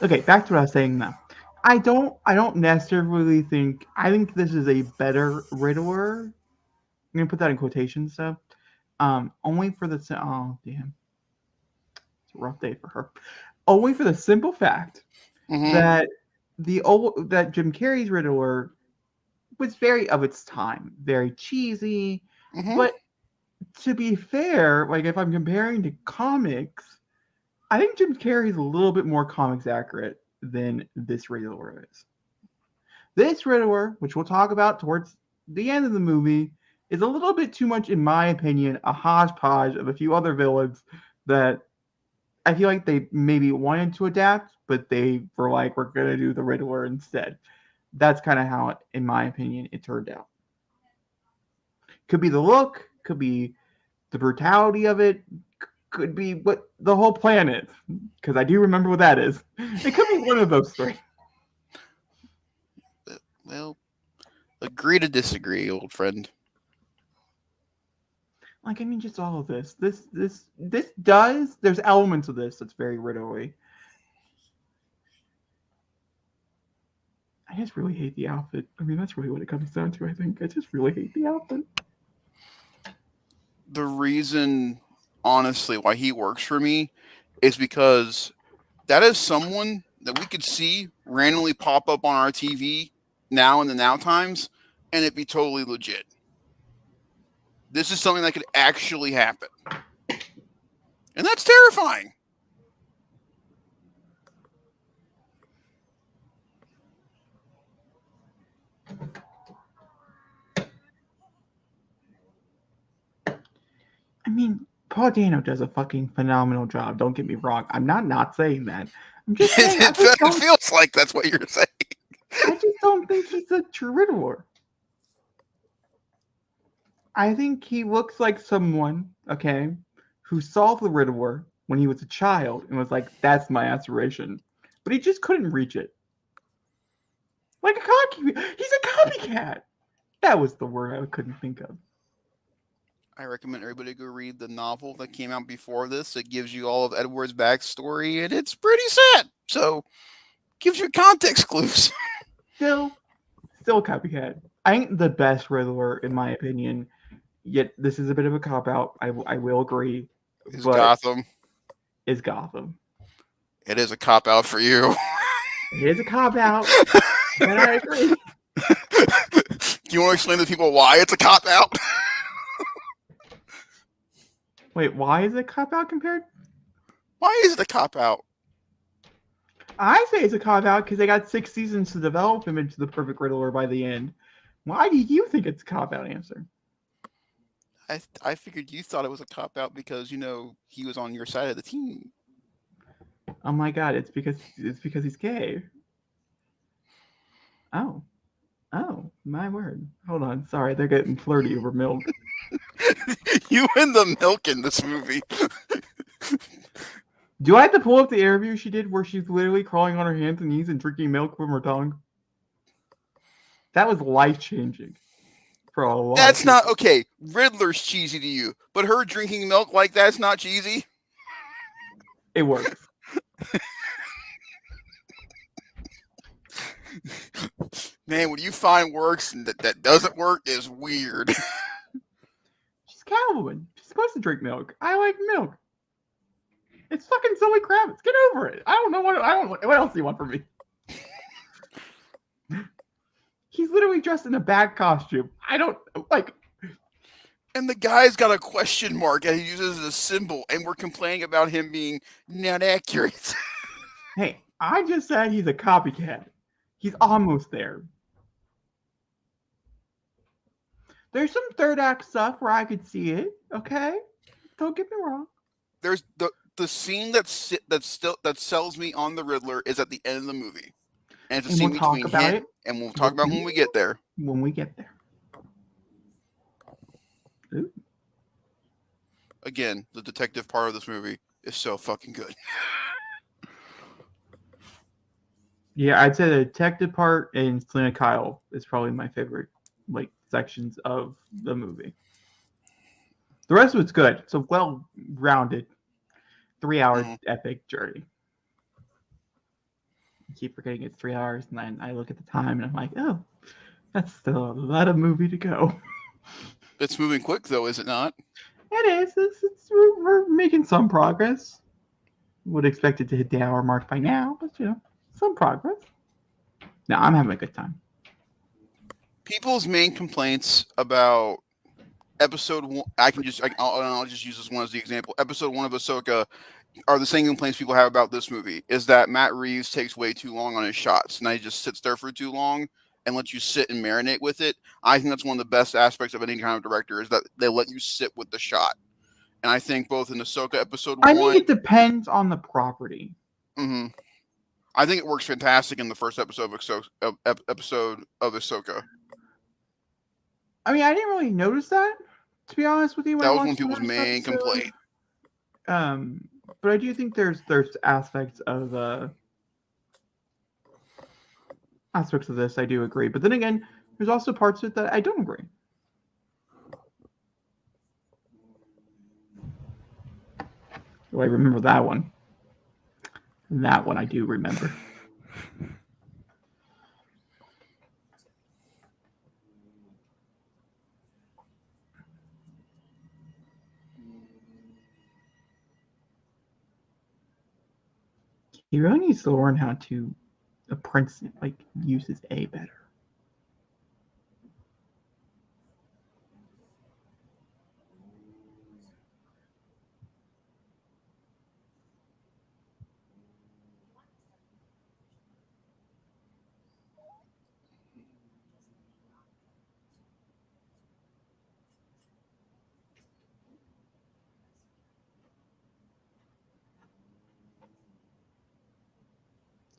Okay, back to what I was saying now. I don't necessarily think. I think this is a better Riddler. I'm gonna put that in quotations, though. Only for the oh damn, it's a rough day for her. Only for the simple fact that that Jim Carrey's Riddler was very of its time, very cheesy. But to be fair, like if I'm comparing to comics, I think Jim Carrey's a little bit more comics accurate than this Riddler is. This Riddler, which we'll talk about towards the end of the movie, is a little bit too much, in my opinion, a hodgepodge of a few other villains that I feel like they maybe wanted to adapt, but they were like, we're going to do the Riddler instead. That's kind of how, in my opinion, it turned out. Could be the look, could be the brutality of it, could be what the whole plan is, because I do remember what that is. It could be one of those three. Well, agree to disagree, old friend. Like, I mean, just all of this. This does. There's elements of this that's very Riddler-y. I just really hate the outfit. I mean, that's really what it comes down to, I think. I just really hate the outfit. The reason, honestly, why he works for me is because that is someone that we could see randomly pop up on our TV now in the now times, and it'd be totally legit. This is something that could actually happen. And that's terrifying. I mean, Paul Dano does a fucking phenomenal job. Don't get me wrong. I'm not saying that. I'm just saying It feels like that's what you're saying. I just don't think he's a true Riddler. I think he looks like someone, okay, who saw the Riddler when he was a child and was like, "That's my aspiration," but he just couldn't reach it. Like he's a copycat. That was the word I couldn't think of. I recommend everybody go read the novel that came out before this. It gives you all of Edward's backstory, and it's pretty sad. So, gives you context clues. Still a copycat. I ain't the best Riddler in my opinion. Yet this is a bit of a cop out. I will agree. Is But Gotham? is Gotham? It is a cop out for you. It is a cop out, and I agree. Do you want to explain to people why it's a cop out? Wait, why is it cop out compared? Why is it a cop out? I say it's a cop out because they got 6 seasons to develop him into the perfect Riddler by the end. Why do you think it's a cop out answer? I figured you thought it was a cop out because he was on your side of the team. Oh my god, it's because he's gay. Oh, my word. Hold on, sorry, they're getting flirty over milk. You and the milk in this movie. Do I have to pull up the interview she did where she's literally crawling on her hands and knees and drinking milk from her tongue? That was life-changing for a lot. That's not okay. Riddler's cheesy to you, but her drinking milk like that's not cheesy. It works. Man, what you find works and that doesn't work is weird. She's Catwoman. She's supposed to drink milk. I like milk. It's fucking Zoe Kravitz. Get over it. What else do you want from me? He's literally dressed in a bad costume. I don't like. And the guy's got a question mark and he uses as a symbol, and we're complaining about him being not accurate. Hey, I just said he's a copycat. He's almost there. There's some third act stuff where I could see it. Okay, don't get me wrong. There's the scene that sells me on the Riddler is at the end of the movie, and it's a scene between him, and we'll talk about when we get there. When we get there. Ooh. Again, the detective part of this movie is so fucking good. Yeah, I'd say the detective part and Selena Kyle is probably my favorite sections of the movie. The rest of it's good. It's a well-rounded 3-hour epic journey. I keep forgetting it's 3 hours, and then I look at the time and I'm like, oh, that's still a lot of movie to go. It's moving quick though, is it not? It is. We're making some progress. Would expect it to hit the hour mark by now, but some progress. No, I'm having a good time. People's main complaints about episode 1, I'll just use this one as the example. Episode 1 of Ahsoka are the same complaints people have about this movie, is that Matt Reeves takes way too long on his shots, and he just sits there for too long and lets you sit and marinate with it. I think that's one of the best aspects of any kind of director, is that they let you sit with the shot. And I think both in Ahsoka episode 1... I think it depends on the property. Mm-hmm. I think it works fantastic in the first episode of Ahsoka. I mean, I didn't really notice that, to be honest with you. That was one of people's main complaint. But I do think there's aspects of this I do agree. But then again, there's also parts of it that I don't agree. Do I remember that one? That one I do remember. He really needs to learn how to use his A better.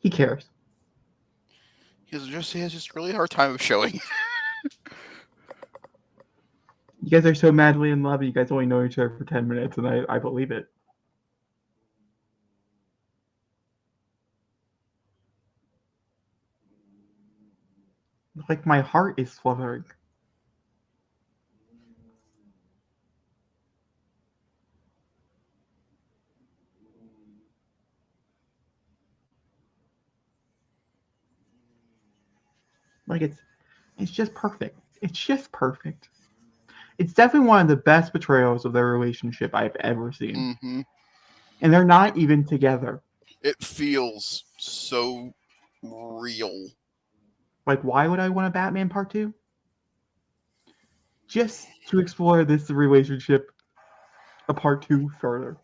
He cares. He has just really hard time of showing. You guys are so madly in love. You guys only know each other for 10 minutes, and I believe it. Like my heart is fluttering. Like it's just perfect. It's just perfect. It's definitely one of the best portrayals of their relationship I've ever seen. Mm-hmm. And they're not even together. It feels so real. Like, why would I want a Batman Part 2? Just to explore this relationship a Part 2 further.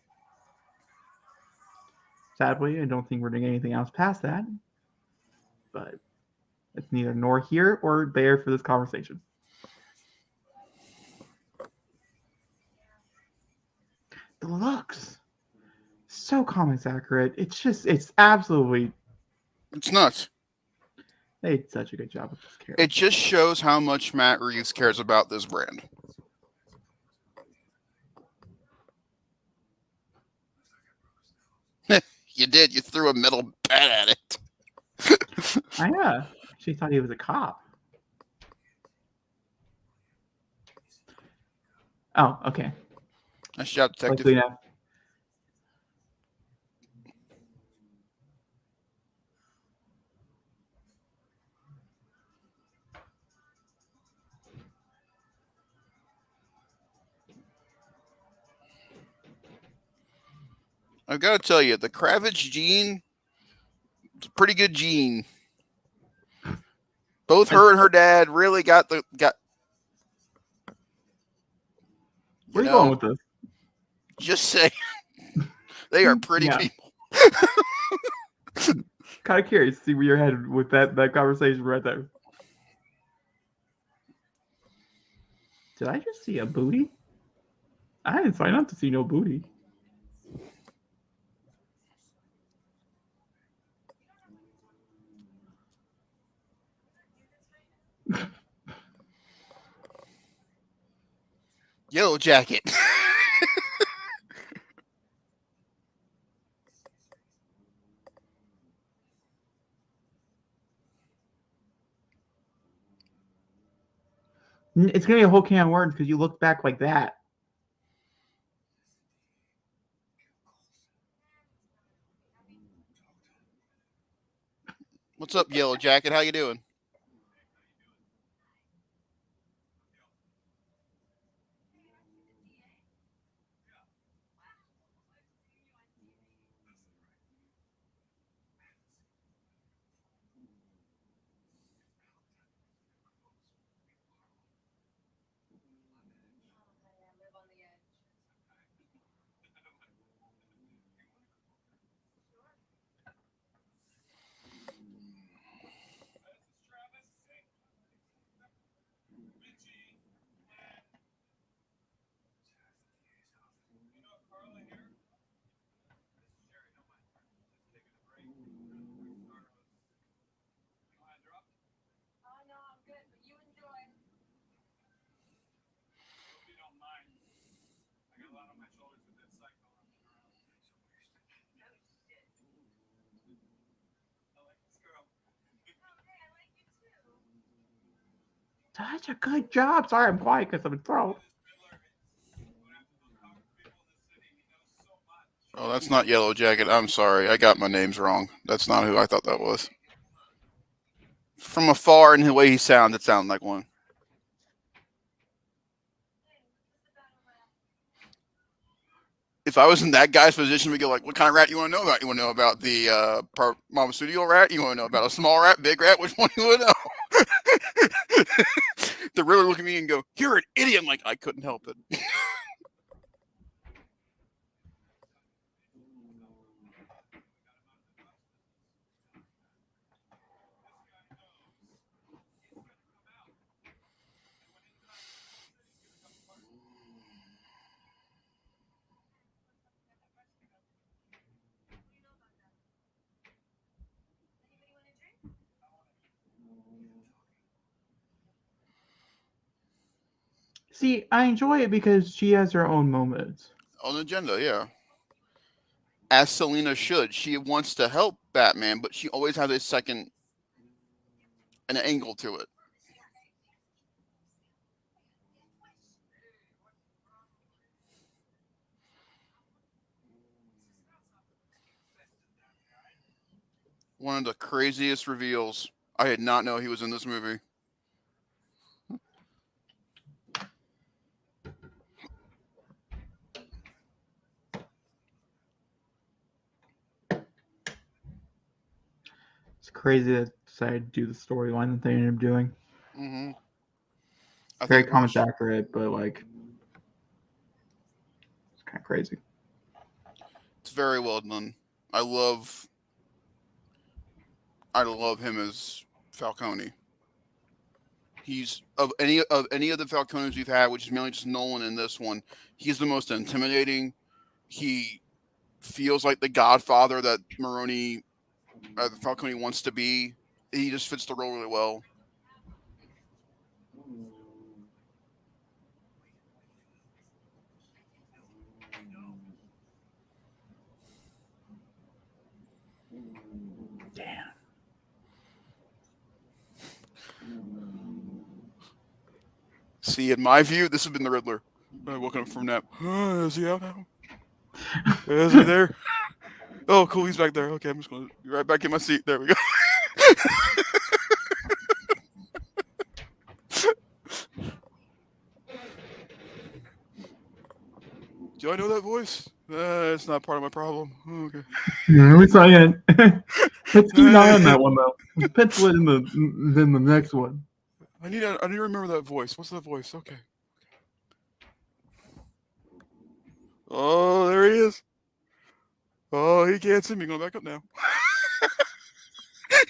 Sadly, I don't think we're doing anything else past that. But it's neither nor here or there for this conversation. The looks. So comics accurate. It's absolutely. It's nuts. They did such a good job with this character. It just shows how much Matt Reeves cares about this brand. You did. You threw a metal bat at it. I actually thought he was a cop. Oh, okay. Nice job, detective. Luckily enough. I've got to tell you, the Kravitz gene, it's a pretty good gene. Both her and her dad really got. Where are you going with this? Just say they are pretty Yeah. people. Kind of curious to see where you're headed with that conversation right there. Did I just see a booty? I didn't sign up to see no booty. Yellow Jacket. It's gonna be a whole can of worms because you look back like that. What's up, Yellow Jacket? How you doing? Such a good job. Sorry, I'm quiet because I'm enthralled. Oh, that's not Yellow Jacket. I'm sorry. I got my names wrong. That's not who I thought that was. From afar and the way he sounds, it sounded like one. If I was in that guy's position, we go like, what kind of rat you want to know about? You want to know about the pharmaceutical rat? You want to know about a small rat, big rat? Which one you want to know? They're really looking at me and go, you're an idiot. I'm like, I couldn't help it. See, I enjoy it because she has her own moments. On the agenda, yeah. As Selena should. She wants to help Batman, but she always has an angle to it. One of the craziest reveals. I did not know he was in this movie. It's crazy that they decided to do the storyline that they ended up doing. Mm-hmm. Very comics accurate, but like it's kind of crazy. It's very well done. I love him as Falcone. He's of any of the Falcones we've had, which is mainly just Nolan in this one. He's the most intimidating. He feels like the Godfather that Falcone wants to be. He just fits the role really well. Damn. See, in my view, this has been the Riddler. I woke up from nap. Is he out now? Is he there? Oh, cool. He's back there. Okay, I'm just going to be right back in my seat. There we go. Do I know that voice? It's not part of my problem. Oh, okay. Yeah, it's not yet. Let's keep an eye on that one though. Let's pencil it in the next one. I need to remember that voice. What's that voice? Okay. Oh, there he is. Oh, he can't see me. Going back up now.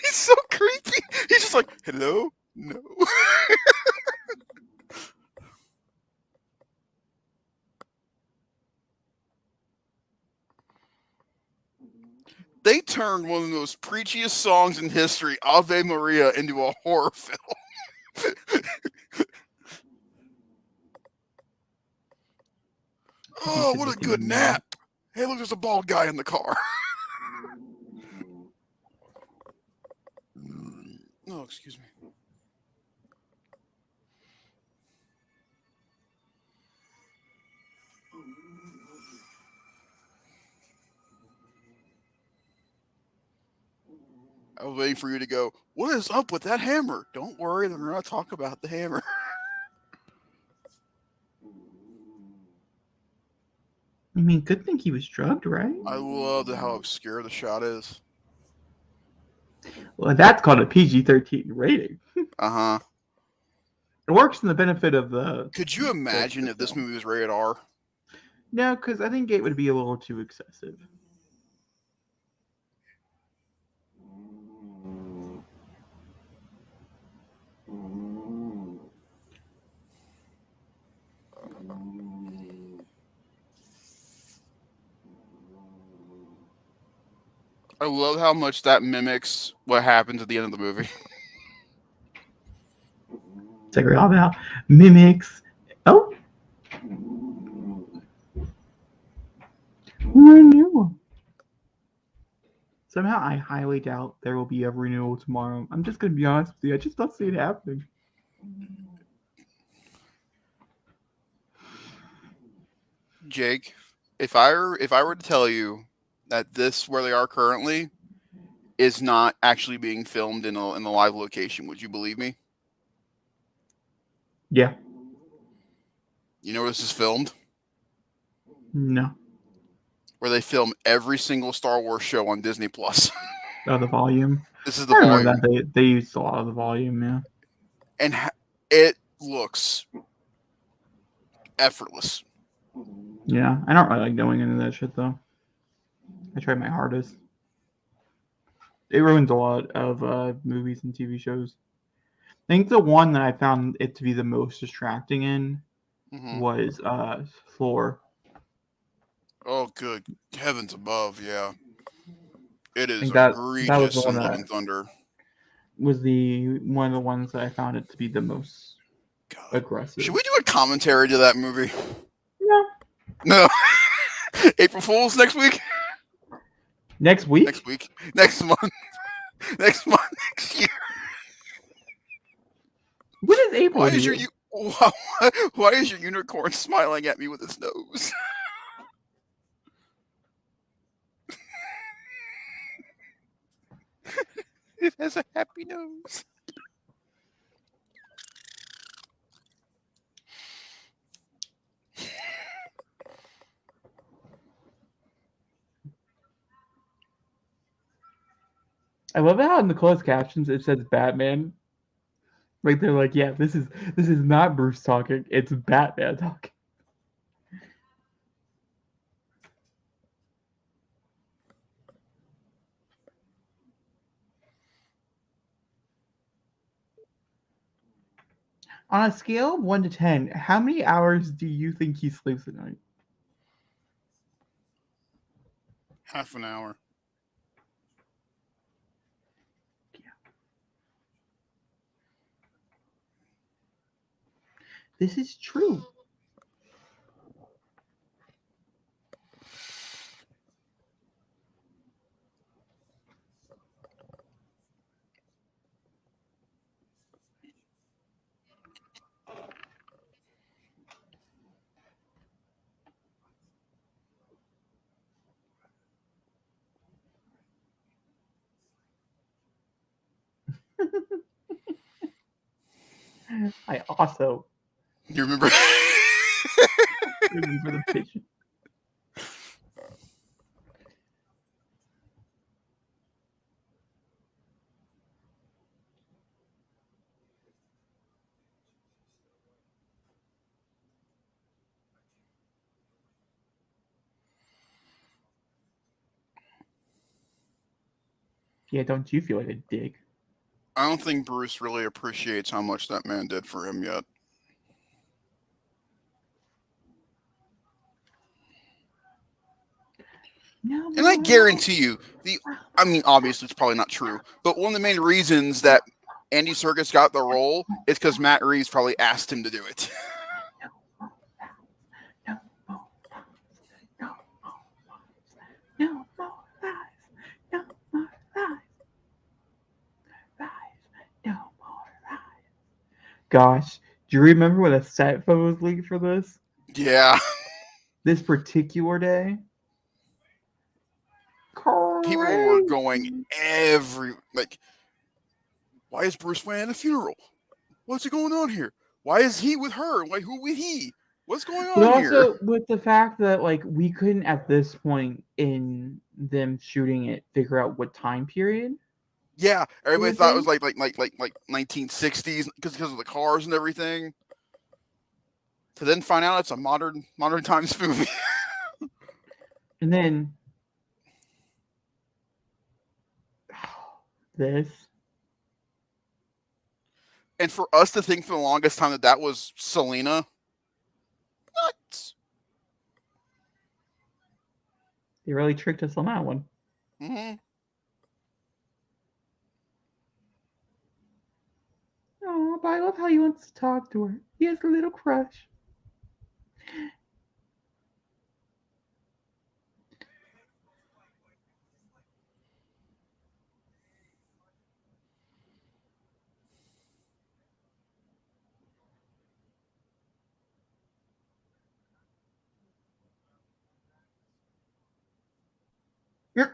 He's so creepy. He's just like, hello? No. They turned one of the most preachiest songs in history, Ave Maria, into a horror film. Oh, what a good nap. Hey, look, there's a bald guy in the car. Oh, excuse me. I was waiting for you to go, what is up with that hammer? Don't worry, they're going to talk about the hammer. I mean, good thing he was drugged, right? I love how obscure the shot is. Well, that's called a PG-13 rating. Uh-huh. It works in the benefit of the... Could you imagine if this movie was rated R? No, because I think it would be a little too excessive. I love how much that mimics what happens at the end of the movie. It's like all about mimics. Oh. Renewal. Somehow I highly doubt there will be a renewal tomorrow. I'm just going to be honest with you. I just don't see it happening. Jake, if I were to tell you that this, where they are currently, is not actually being filmed in a live location, would you believe me? Yeah. You know where this is filmed? No. Where they film every single Star Wars show on Disney Plus. Oh, the volume. This is the I volume. remember that they used a lot of the volume, yeah. And it looks effortless. Yeah, I don't really like going into that shit though. I tried my hardest. It ruins a lot of movies and TV shows. I think the one that I found it to be the most distracting in was Floor. Oh, good heavens above, yeah. It is that egregious was in Love and Thunder. Was one of the ones that I found it to be the most God. aggressive. Should we do a commentary to that movie? No. No. April Fools next week? Next week? Next week? Next month? Next month? Next year? When is April? Why is your why is your unicorn smiling at me with its nose? It has a happy nose. I love how in the closed captions it says Batman. Like they're like, yeah, this is not Bruce talking, it's Batman talking. On a scale of 1 to 10, how many hours do you think he sleeps a night? Half an hour. This is true. I also You remember? remember the pigeon. Yeah, don't you feel like a dick? I don't think Bruce really appreciates how much that man did for him yet. No, And I guarantee you, I mean, obviously it's probably not true, but one of the main reasons that Andy Serkis got the role is because Matt Reeves probably asked him to do it. No more lies. No more lies. Lies. No more lies. Gosh, do you remember when a set photo was leaked for this? Yeah. This particular day? People were going why is Bruce Wayne at a funeral? What's going on here? Why is he with her? Like, who with he? What's going But on here? also with the fact that like we couldn't at this point in them shooting it figure out what time period. Yeah, everybody would thought it be? was like 1960s because of the cars and everything. To then find out it's a modern times movie. And then this. And for us to think for the longest time that was Selena, nuts. They really tricked us on that one. Mm-hmm. Oh, but I love how he wants to talk to her. He has a little crush. Yeah.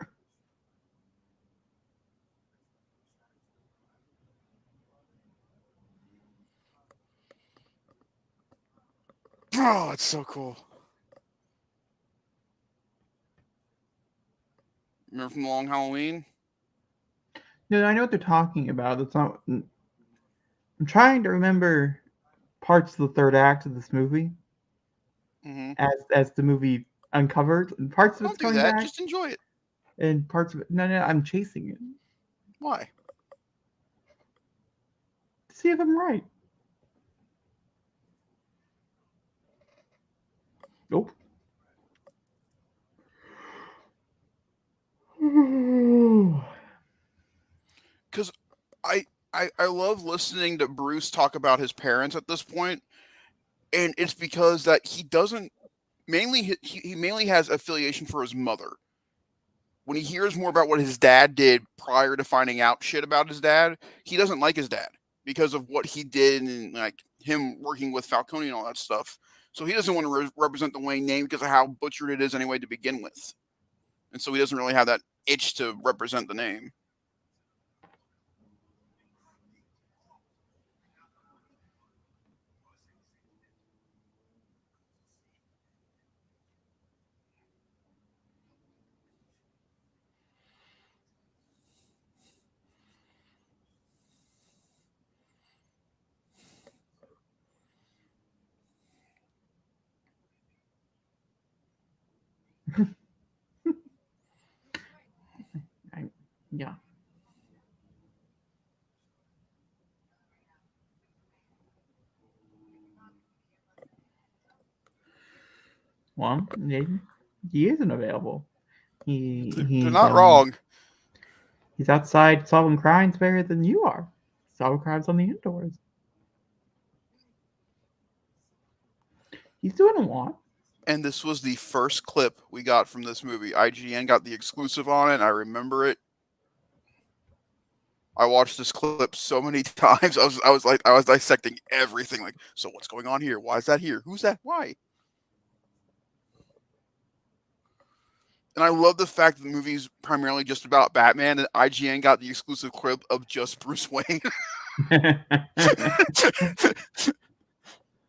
Oh, it's so cool. Remember from the Long Halloween? No, I know what they're talking about. It's not. I'm trying to remember parts of the third act of this movie Mm-hmm. as the movie uncovered, and parts of it's Don't do coming that. back, Just enjoy it. and parts of it. No, I'm chasing it Why? to see if I'm right. Nope. Because I I love listening to Bruce talk about his parents at this point, and it's because that he doesn't mainly he mainly has affiliation for his mother. When he hears more about what his dad did prior to finding out shit about his dad, he doesn't like his dad because of what he did and like him working with Falcone and all that stuff. So he doesn't want to represent the Wayne name because of how butchered it is anyway to begin with, and so he doesn't really have that itch to represent the name. Yeah. Well, he isn't available. They're not wrong. He's outside solving crimes better than you are. Solving crimes on the indoors. He's doing a lot. And this was the first clip we got from this movie. IGN got the exclusive on it. I remember it. I watched this clip so many times. I was dissecting everything. Like, so what's going on here? Why is that here? Who's that? Why? And I love the fact that the movie's primarily just about Batman, and IGN got the exclusive clip of just Bruce Wayne.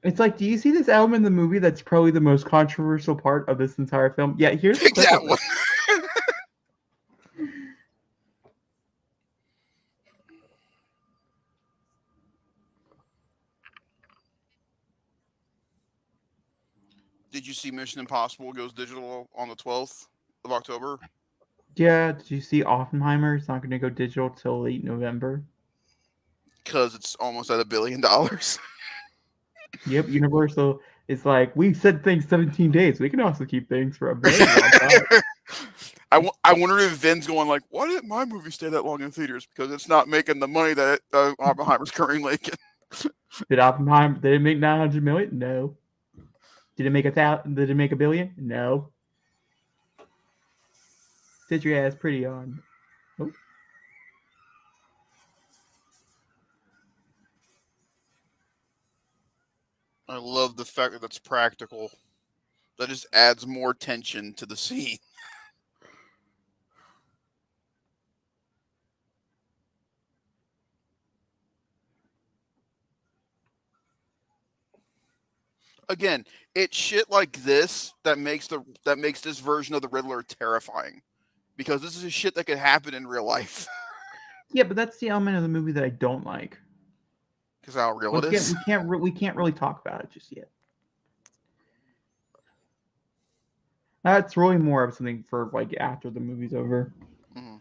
It's like, do you see this element in the movie that's probably the most controversial part of this entire film? Yeah, here's the clip that of one. Did you see Mission Impossible goes digital on the 12th of October? Yeah, did you see Oppenheimer? It's not going to go digital till late November. Because it's almost at $1 billion. Yep, Universal is like, we said things 17 days. We can also keep things for a very long time. I wonder if Vin's going like, why didn't my movie stay that long in theaters? Because it's not making the money that Oppenheimer's currently making. Did Oppenheimer, did it make 900 million? No. Did it make $1 billion? No. Sit your ass pretty on. Oh. I love the fact that that's practical. That just adds more tension to the scene. Again, it's shit like this that makes this version of the Riddler terrifying. Because this is shit that could happen in real life. Yeah, but that's the element of the movie that I don't like. Because how real it is. We can't really talk about it just yet. That's really more of something for like after the movie's over. Mm-hmm.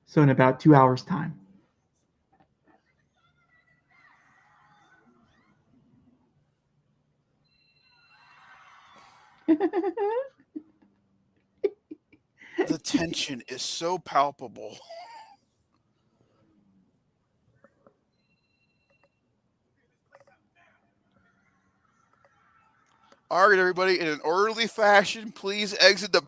So in about 2 hours' time. The tension is so palpable. All right, everybody, in an orderly fashion, please exit the...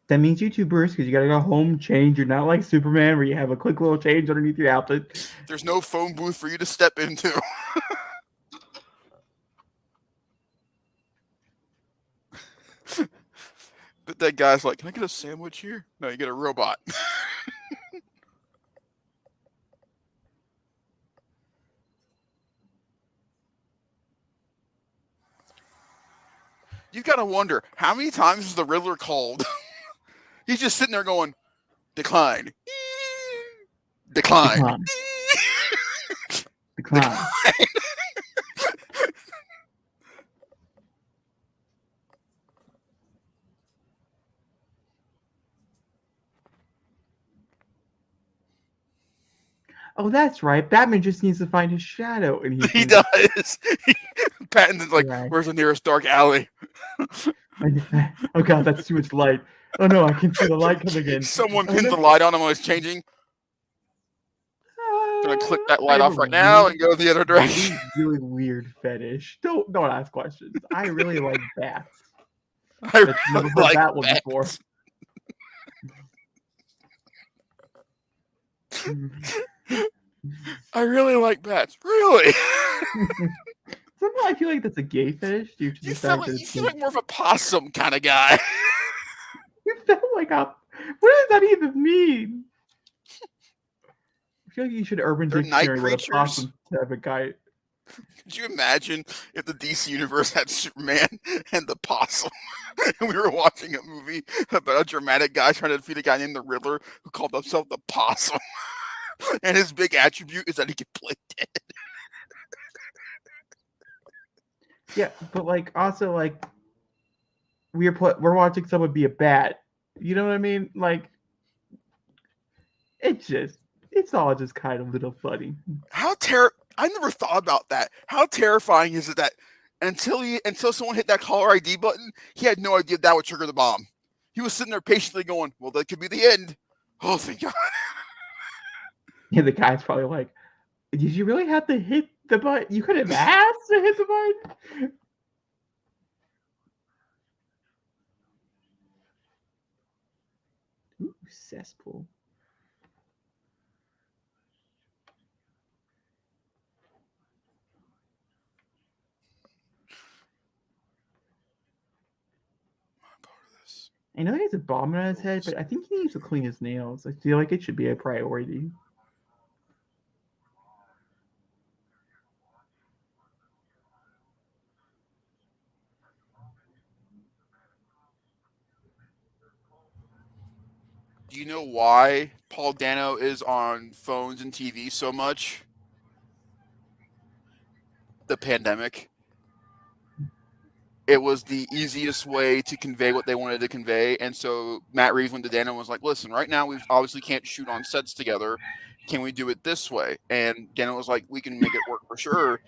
That means you too, Bruce, because you gotta go home, change. You're not like Superman where you have a quick little change underneath your outfit. There's no phone booth for you to step into. But that guy's like, can I get a sandwich here? No, you get a robot. You gotta wonder, how many times is the Riddler called? He's just sitting there going, decline. Decline. Decline. Oh, that's right. Batman just needs to find his shadow, and he does. Pattinson's like, Right. where's the nearest dark alley? Oh god, that's too much light. Oh no, I can see the light coming in. Someone Oh, pins the that's- light on him when it's changing. Gonna click that I light have off a right now and go the other really, direction. really weird fetish. Don't ask questions. I really like bats. I But really never heard like that one bats. before. I really like bats. Really? Somehow I feel like that's a gay fetish due to the You fact feel that it's like more of a possum kind of guy. you felt like a. What does that even mean? I feel like you should Urban They're night Dictionary with a creatures. possum type of guy. Could you imagine if the DC universe had Superman and the possum, and we were watching a movie about a dramatic guy trying to defeat a guy named the Riddler who called himself the Possum, and his big attribute is that he can play dead. Yeah, but like also like we're watching someone be a bat. You know what I mean? Like it's all just kind of a little funny. I never thought about that. How terrifying is it that until someone hit that caller ID button, he had no idea that would trigger the bomb. He was sitting there patiently going, "Well, that could be the end." Oh, thank God. Yeah, the guy's probably like, "Did you really have to hit the button? You could have asked to hit the button." Ooh, cesspool. I know he has a bomb on his head, but I think he needs to clean his nails. I feel like it should be a priority. Do you know why Paul Dano is on phones and TV so much? The pandemic. It was the easiest way to convey what they wanted to convey. And so Matt Reeves went to Dano and was like, "Listen, right now we obviously can't shoot on sets together. Can we do it this way?" And Dano was like, "We can make it work for sure."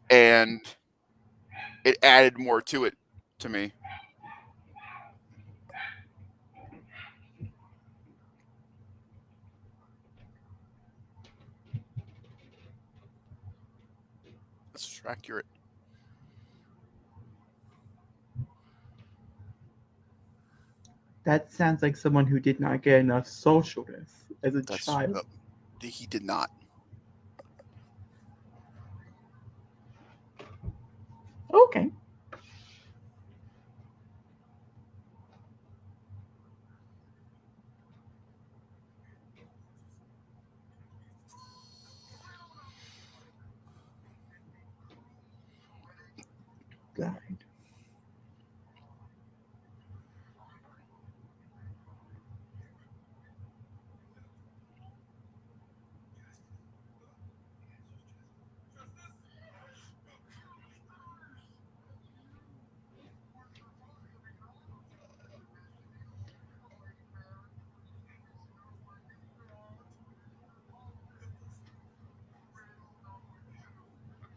And it added more to it to me. That's accurate. That sounds like someone who did not get enough socialness as a child. He did not. Okay. God.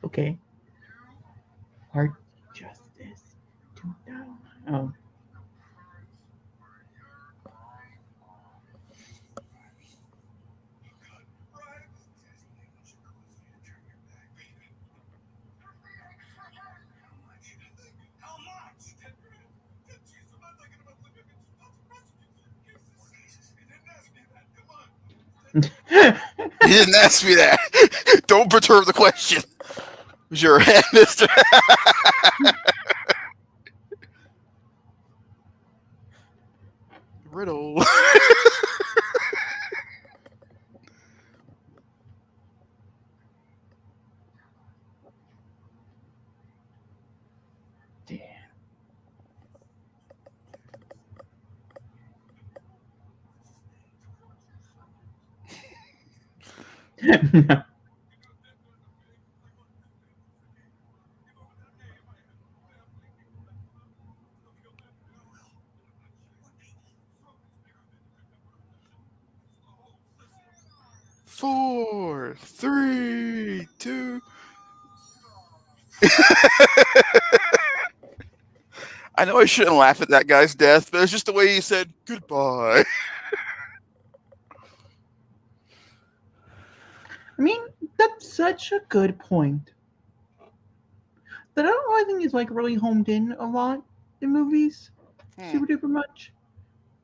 Okay. Hard justice. Oh. You didn't ask me that. Don't perturb the question. Sure, Mr. Riddle. Damn. 4, 3, 2. I know I shouldn't laugh at that guy's death, but it's just the way he said goodbye. I mean, that's such a good point. That I don't really think is like really homed in a lot in movies, super duper much.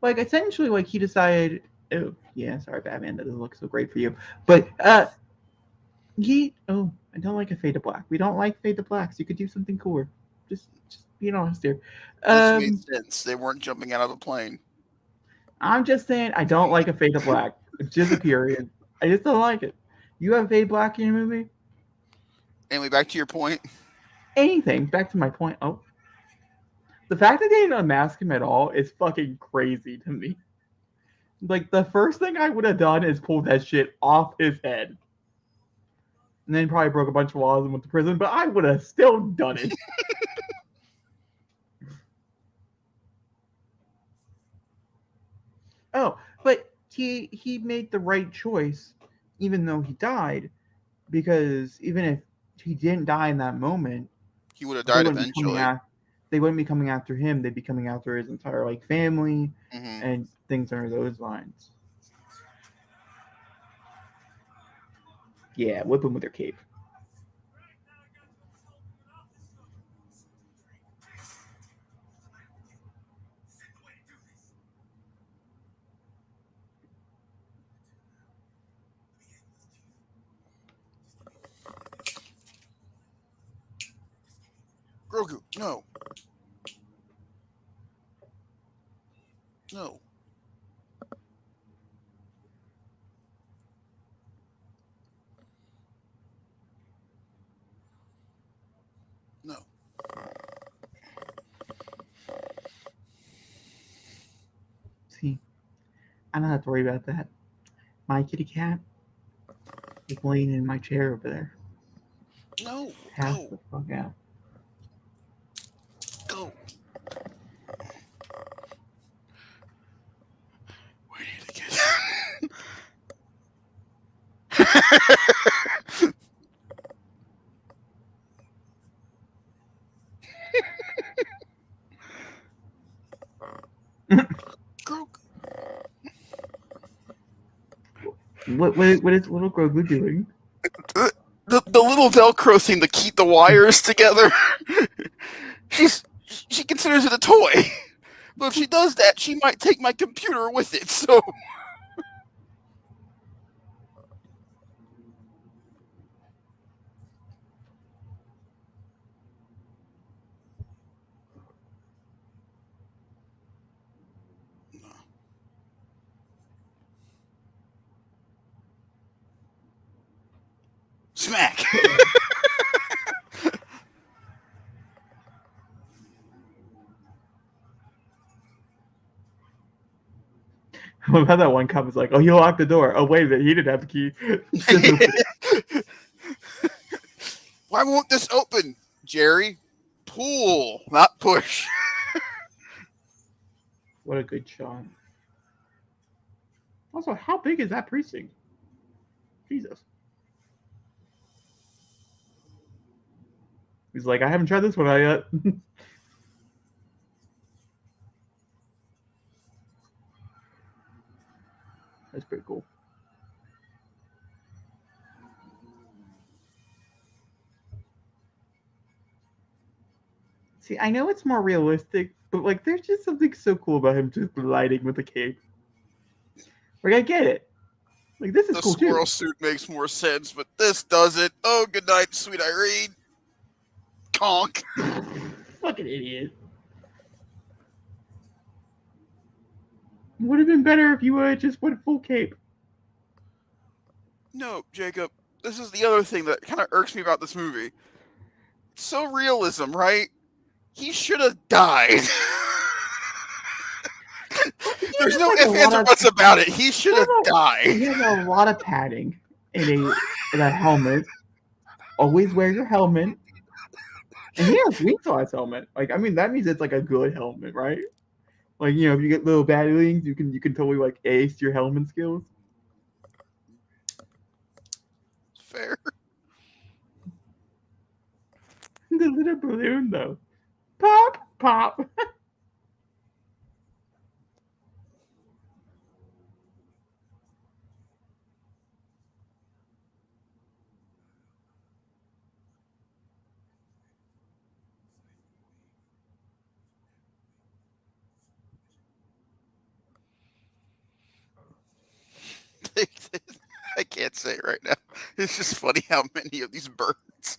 Like essentially, like he decided. Oh yeah, sorry, Batman. That doesn't look so great for you. But he. Oh, I don't like a fade to black. We don't like fade to blacks. You could do something cooler. Just being honest here. This made sense. They weren't jumping out of a plane. I'm just saying I don't like a fade to black. Just a period. I just don't like it. You have fade black in your movie? Anyway, back to your point. Anything. Back to my point. Oh. The fact that they didn't unmask him at all is fucking crazy to me. Like, the first thing I would have done is pull that shit off his head. And then probably broke a bunch of laws and went to prison, but I would have still done it. Oh, but he made the right choice, even though he died, because even if he didn't die in that moment, he would have died eventually. They wouldn't be coming after him. They'd be coming after his entire like family and things under those lines. Yeah, whip him with their cape. Grogu, no. No. No. See, I don't have to worry about that. My kitty cat is laying in my chair over there. No. Pass the fuck out. Go. We need to get. What is little Grogu doing? The little Velcro thing to keep the wires together. She considers it a toy, but if she does that, she might take my computer with it. So. Smack. What about that one cop is like, oh, you locked the door. Oh, wait a minute, he didn't have the key. Why won't this open, Jerry? Pull, not push. What a good shot. Also, how big is that precinct? Jesus. He's like, I haven't tried this one out yet. That's pretty cool. See, I know it's more realistic, but like, there's just something so cool about him just gliding with a cape. Like, I get it. Like, this is cool too. The swirl suit makes more sense, but this doesn't. Oh, good night, sweet Irene. Conk. Fucking idiot. Would have been better if you would have just went full cape. No, Jacob. This is the other thing that kind of irks me about this movie. It's so realism, right? He should have died. There's no ifs, ands, or buts about it. He should have died. He has a lot of padding in a helmet. Always wear your helmet. And he has wings on his helmet. Like, I mean, that means it's like a good helmet, right? Like, you know, if you get little bad wings, you can totally like ace your helmet skills. Fair. The little balloon though. Pop! Pop. I can't say it right now. It's just funny how many of these birds.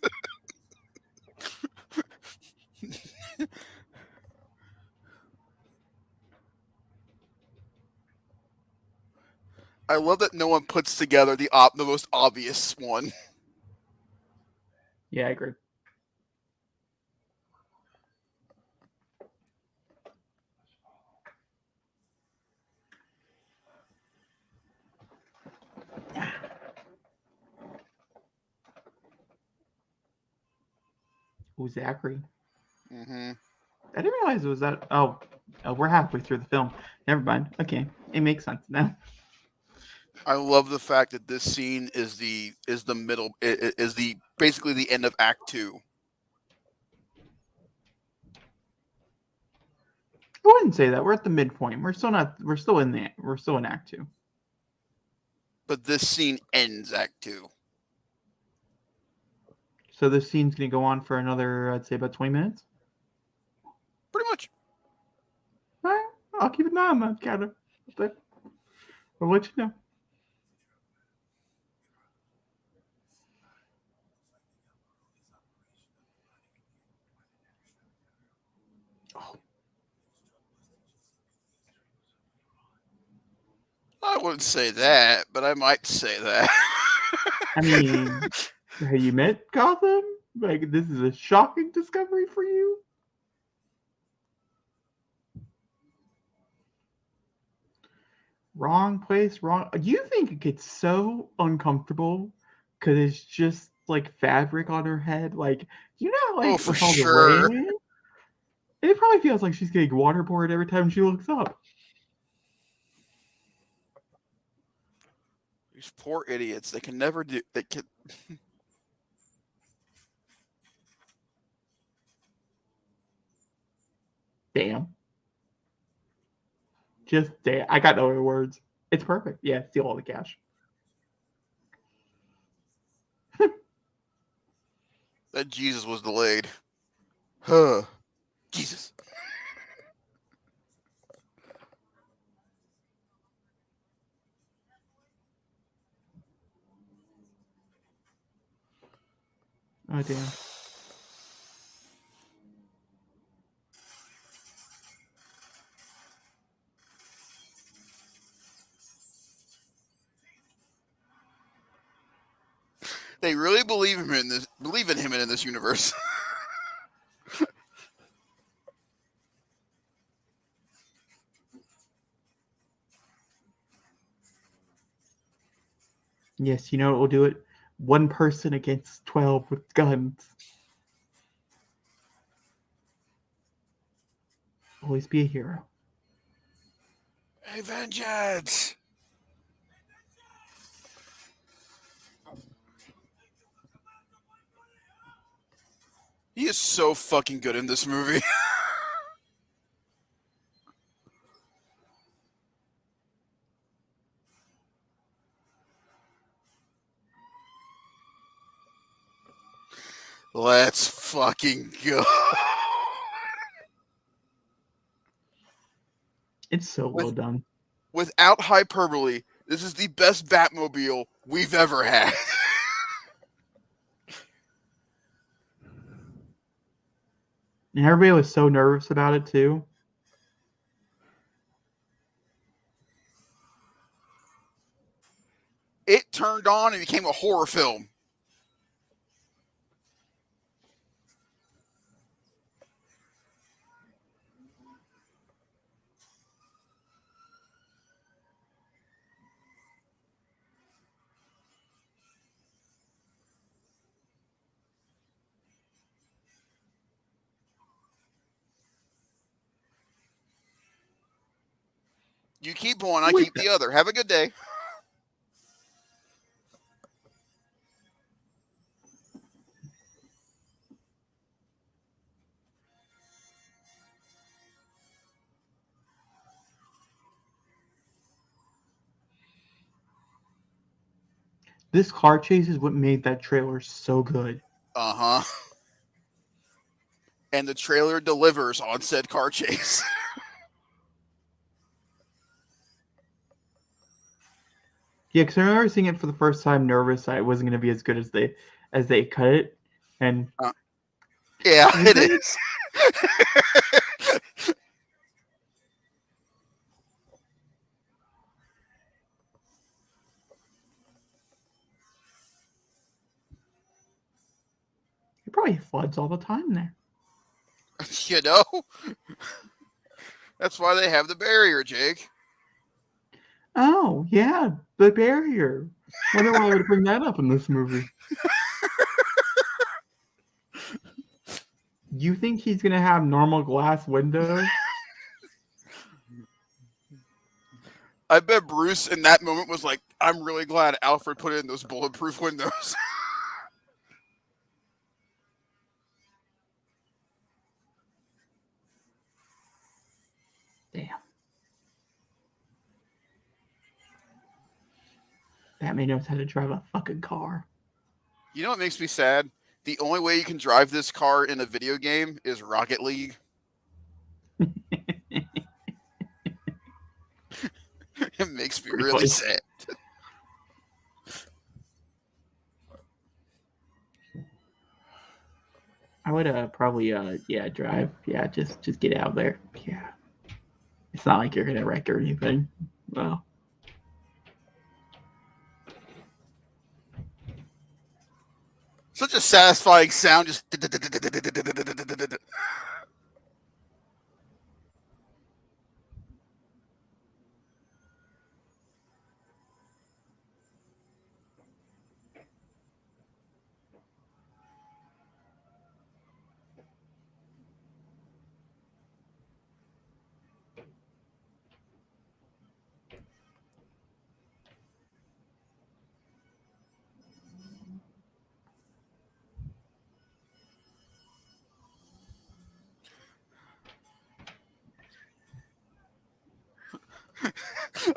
I love that no one puts together the most obvious one. Yeah, I agree. Ooh, Zachary. Mm-hmm. I didn't realize it was that. Oh, we're halfway through the film. Never mind. Okay, it makes sense now. I love the fact that this scene is the middle is the basically the end of Act 2. I wouldn't say that. We're at the midpoint. We're still not. We're still in the. We're still in Act 2. But this scene ends Act 2. So this scene's gonna go on for another, I'd say, about 20 minutes. Pretty much. All right, I'll keep an eye on that counter. I'll let you know. I wouldn't say that, but I might say that. I mean, have you met Gotham? Like, this is a shocking discovery for you. Wrong place, wrong. You think it gets so uncomfortable because it's just like fabric on her head? Like, you know, Oh, like for with all the sure. rain, it probably feels like she's getting waterboarded every time she looks up. These poor idiots. They can never do. They can. Damn. Just damn. I got no other words. It's perfect. Yeah, steal all the cash. That Jesus was delayed. Huh. Jesus. Oh damn. They really believe him in this. Believe in him in this universe. Yes, you know what will do it? One person against 12 with guns. Always be a hero. Hey, vengeance! He is so fucking good in this movie. Let's fucking go. It's so well done. Without hyperbole, this is the best Batmobile we've ever had. And everybody was so nervous about it too. It turned on and became a horror film. You keep one, I keep the other. Have a good day. This car chase is what made that trailer so good. Uh-huh. And the trailer delivers on said car chase. Yeah, because I remember seeing it for the first time, nervous that it wasn't going to be as good as they cut it, and Yeah, it is. it probably floods all the time there. You know? That's why they have the barrier, Jake. Oh yeah, the barrier. Wonder why I would bring that up in this movie. You think he's gonna have normal glass windows? I bet Bruce in that moment was like, I'm really glad Alfred put in those bulletproof windows. Damn. Batman knows how to drive a fucking car. You know what makes me sad? The only way you can drive this car in a video game is Rocket League. It makes me really sad. I would probably drive. Yeah, just get out there. Yeah. It's not like you're gonna wreck or anything. Well. Such a satisfying sound, just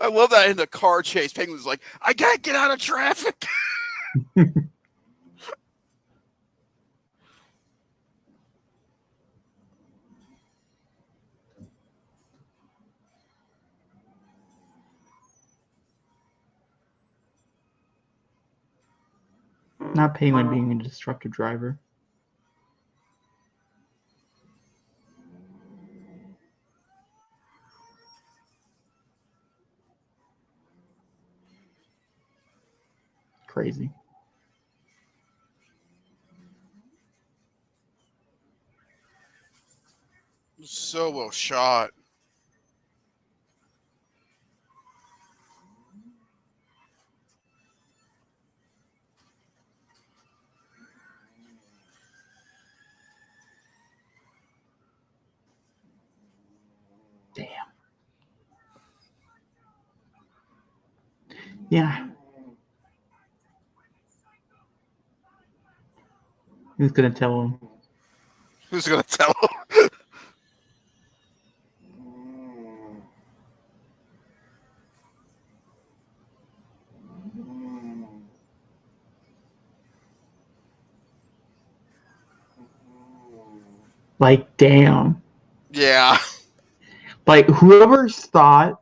I love that in the car chase. Penguin's like, I can't get out of traffic. Not Penguin being a disruptive driver. Crazy. So well shot. Damn. Yeah. Who's gonna tell him? Who's gonna tell him? Like, damn. Yeah. Like, whoever's thought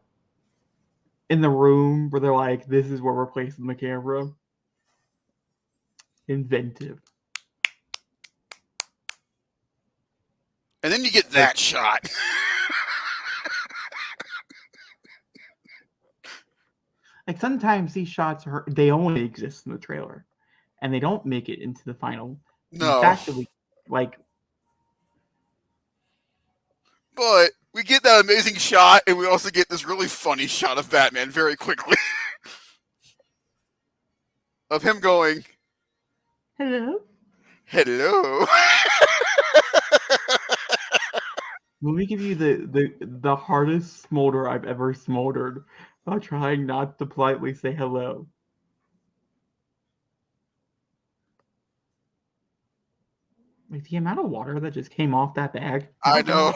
in the room where they're like, this is where we're placing the camera. Inventive. And then you get that shot. Like, sometimes these shots they only exist in the trailer. And they don't make it into the final. No. In fact, like, but we get that amazing shot, and we also get this really funny shot of Batman very quickly. Of him going, hello. Hello. Let me give you the hardest smolder I've ever smoldered while trying not to politely say hello. Like, the amount of water that just came off that bag. I know.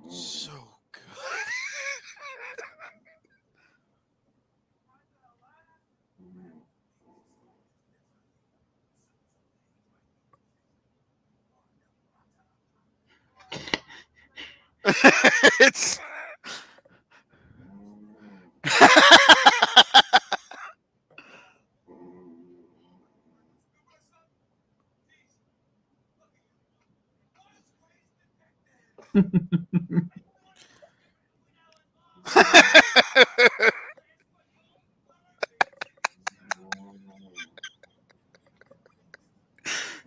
So good. It's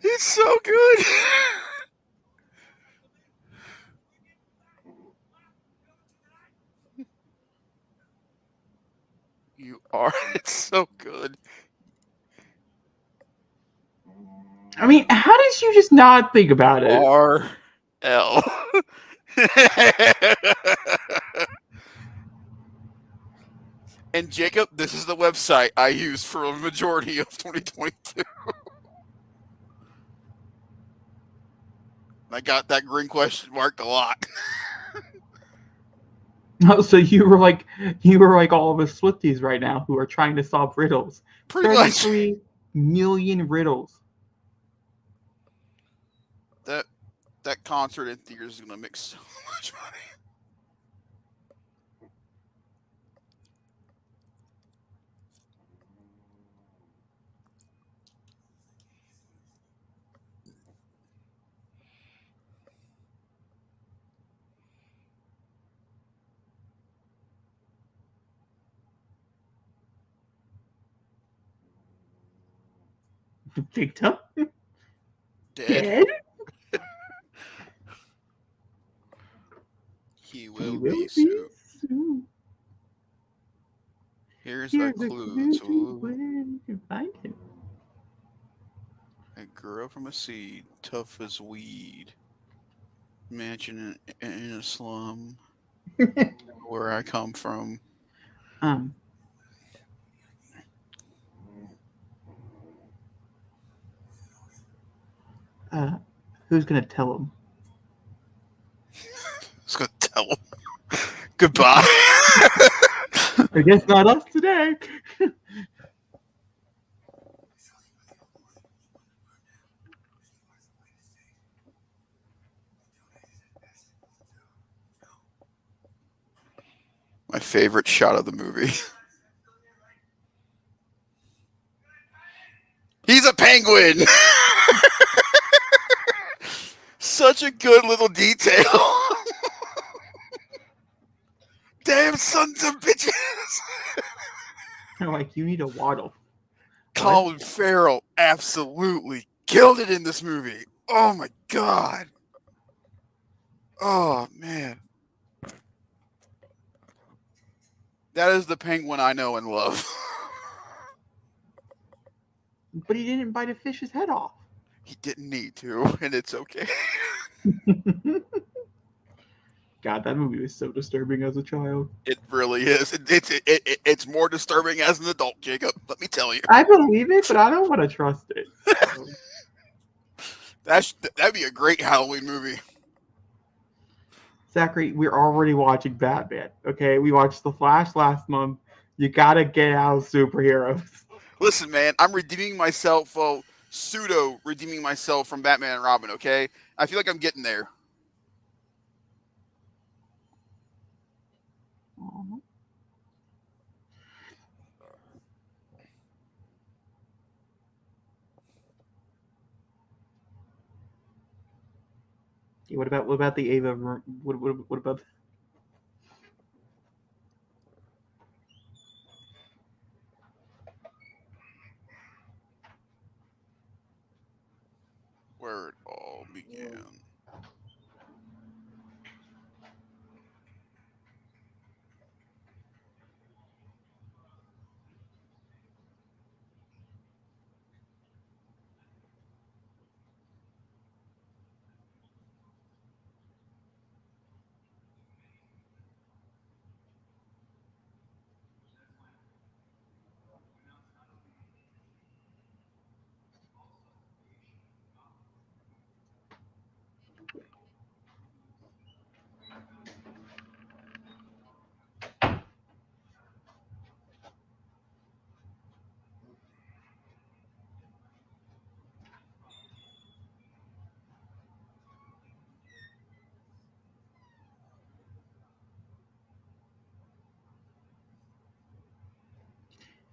it's so good. You are. It's so good. I mean, how did you just not think about it? RL. And Jacob, this is the website I used for a majority of 2022. I got that green question mark a lot. Oh, so you were like all of us Swifties right now who are trying to solve riddles. Pretty much. 33 million riddles. That concert in theaters is gonna make so much money. Victim? Dead. He He will will be be soon. soon. Here's Here's a clue to where you can find him. I grew up from a seed, tough as weed. Mansion in a slum, where I come from. Who's gonna tell him? Just gonna tell him goodbye. I guess not us today. My favorite shot of the movie. He's a penguin. Such a good little detail. Damn sons of bitches. They're like, you need a waddle. Colin Farrell absolutely killed it in this movie. Oh my god. Oh man. That is the penguin I know and love. But he didn't bite a fish's head off. He didn't need to, and it's okay. God, that movie was so disturbing as a child. It really is. It's more disturbing as an adult, Jacob. Let me tell you. I believe it, but I don't want to trust it. That'd be a great Halloween movie. Zachary, we're already watching Batman. Okay, we watched The Flash last month. You gotta get out of superheroes. Listen, man, I'm redeeming myself. Well, pseudo redeeming myself from Batman and Robin. Okay, I feel like I'm getting there. What about the Ava? What about? Where it all began.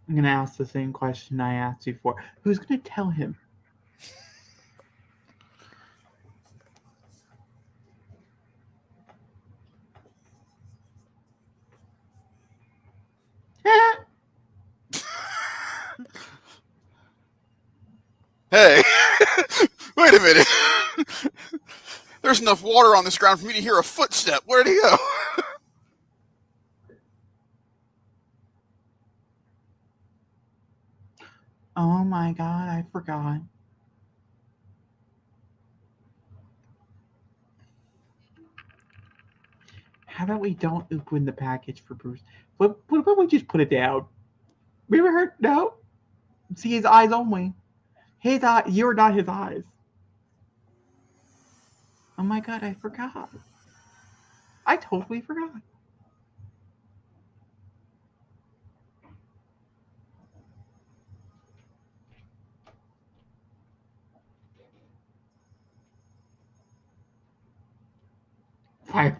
I'm gonna ask the same question I asked before. Who's gonna tell him? Hey, wait a minute. There's enough water on this ground for me to hear a footstep. Where did he go? Oh my god, I forgot. How about we don't open the package for Bruce? What about we just put it down? We ever heard? No. See his eyes only. His eye. You're not his eyes. Oh my god, I forgot. I totally forgot. Fire.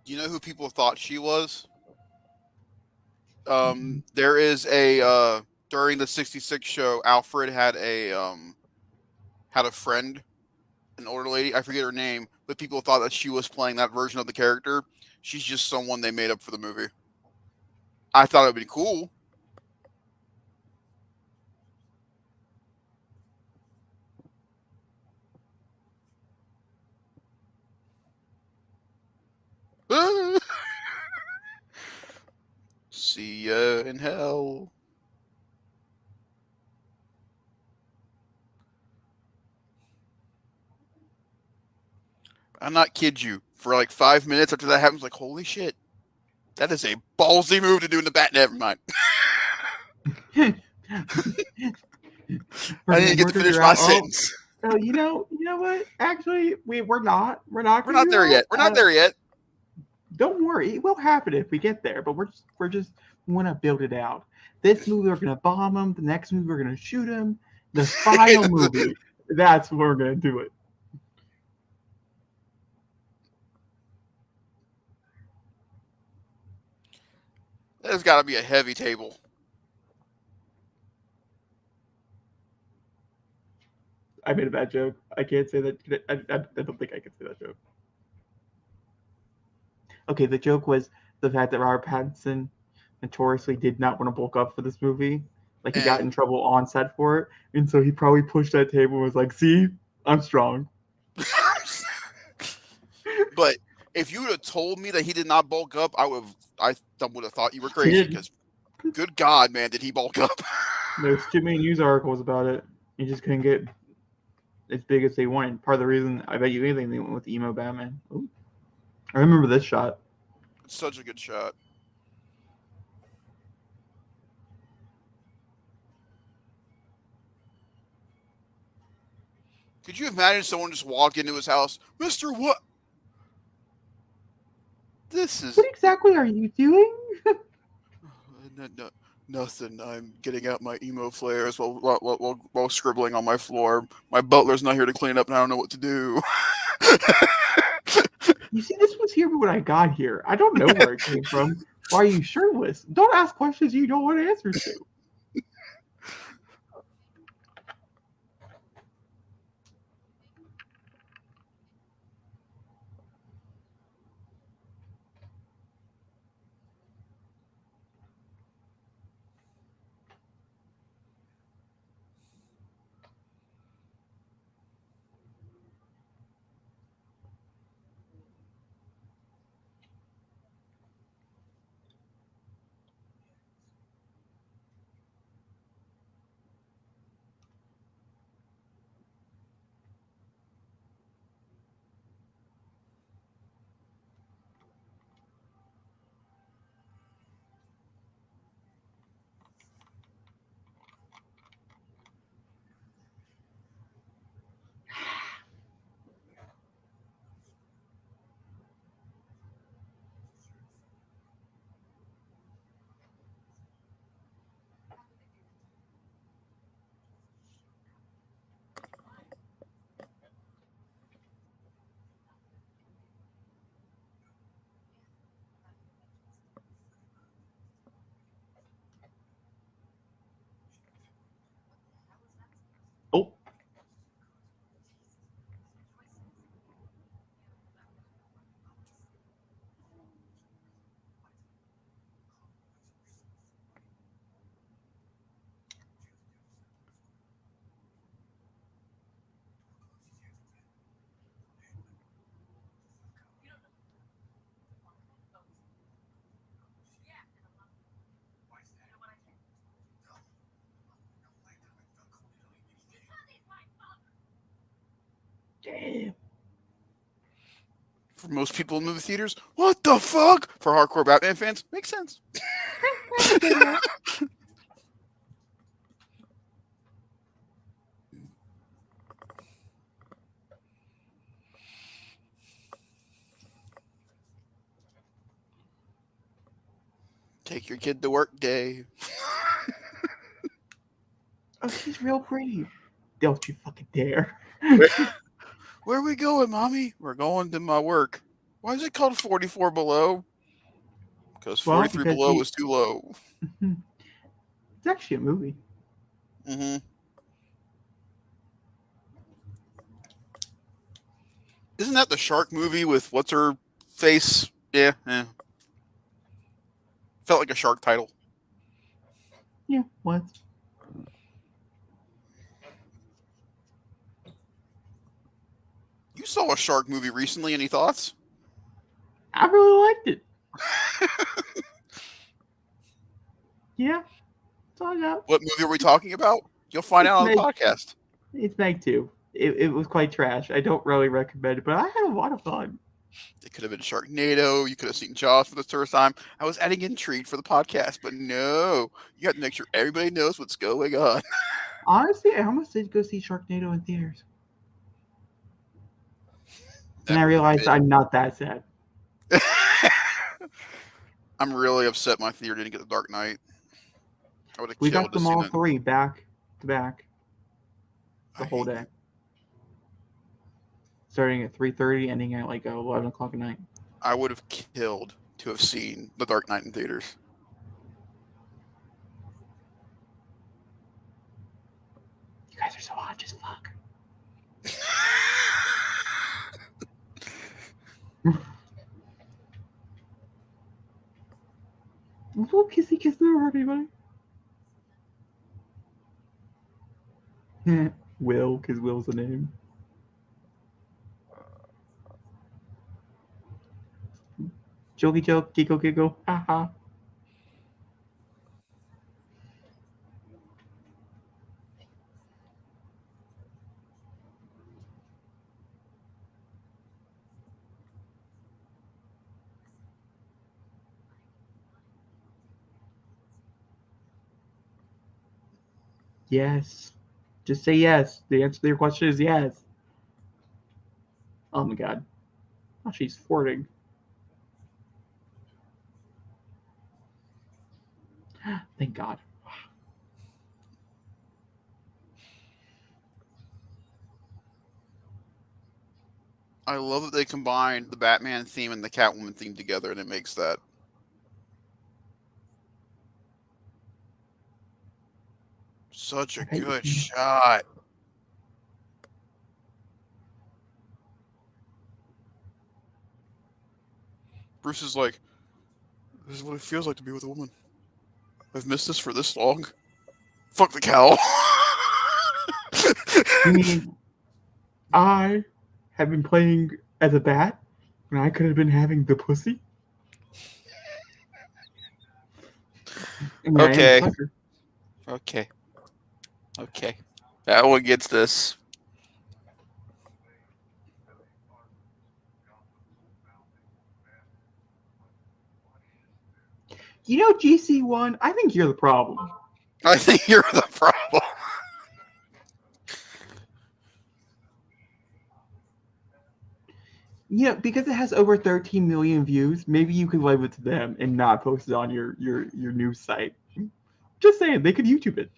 Do you know who people thought she was? There is a during the '66 show, Alfred had a friend, an older lady. I forget her name, but people thought that she was playing that version of the character. She's just someone they made up for the movie. I thought it would be cool. See ya in hell. I'm not kid you. For like 5 minutes after that happens, like, holy shit. That is a ballsy move to do in the bat. Never mind. We're I gonna didn't get to murder finish your my out. sentence. Oh, you know what? Actually, we're not. We're not. We're not there yet. We're not there yet. Don't worry, it will happen if we get there. But we're just want to build it out. This movie we're gonna bomb him. The next movie we're gonna shoot him. The final movie, that's where we're gonna do it. There's got to be a heavy table. I made a bad joke. I can't say that. I don't think I can say that joke. Okay, the joke was the fact that Robert Pattinson notoriously did not want to bulk up for this movie. Like he got in trouble on set for it, and so he probably pushed that table and was like, "See, I'm strong." But if you would have told me that he did not bulk up, I would have thought you were crazy. Because, good God, man, did he bulk up? There's too many news articles about it. He just couldn't get as big as they wanted. Part of the reason I bet you anything they went with emo Batman. Ooh. I remember this shot. It's such a good shot. Could you imagine someone just walk into his house, Mr. What? This is What exactly are you doing? no. Nothing. I'm getting out my emo flares while scribbling on my floor. My butler's not here to clean up, and I don't know what to do. You see, this was here when I got here. I don't know where it came from. Why are you shirtless? Don't ask questions you don't want answers to. Oh. Damn. For most people in movie theaters, what the fuck? For hardcore Batman fans, makes sense. Take your kid to work day. Oh, she's real pretty. Don't you fucking dare. Where are we going, Mommy? We're going to my work. Why is it called 44 below? Because 43 below was too low. It's actually a movie. Mm-hmm. Isn't that the shark movie with what's her face? Yeah. Felt like a shark title. Yeah, what? You saw a shark movie recently. Any thoughts? I really liked it. Yeah, that's all I got. What movie are we talking about? You'll find out on the podcast. It's Meg 2. It was quite trash. I don't really recommend it, but I had a lot of fun. It could have been Sharknado. You could have seen Jaws for the first time. I was adding intrigue for the podcast, but no. You have to make sure everybody knows what's going on. Honestly, I almost did go see Sharknado in theaters. And I That realized bit. I'm not that sad. I'm really upset my theater didn't get The Dark Knight. I would have We killed got to them see all it. 3 back to back the I whole hate day. you. Starting at 3:30, ending at like 11 o'clock at night. I would have killed to have seen The Dark Knight in theaters. You guys are so hot, just fuck. Little kissy kiss never hurt anybody. Will, because Will's the name. Jokey joke, giggle giggle, haha. Yes. Just say yes. The answer to your question is yes. Oh my god. Oh, she's flirting. Thank God. I love that they combine the Batman theme and the Catwoman theme together, and it makes that. Such a good shot. Bruce is like, this is what it feels like to be with a woman. I've missed this for this long. Fuck the cow. You mean I have been playing as a bat when I could have been having the pussy? I mean, Okay. I am the fucker. Okay. That one gets this. You know, GC1, I think you're the problem. I think you're the problem. You know, because it has over 13 million views, maybe you could leave it to them and not post it on your news site. Just saying, they could YouTube it.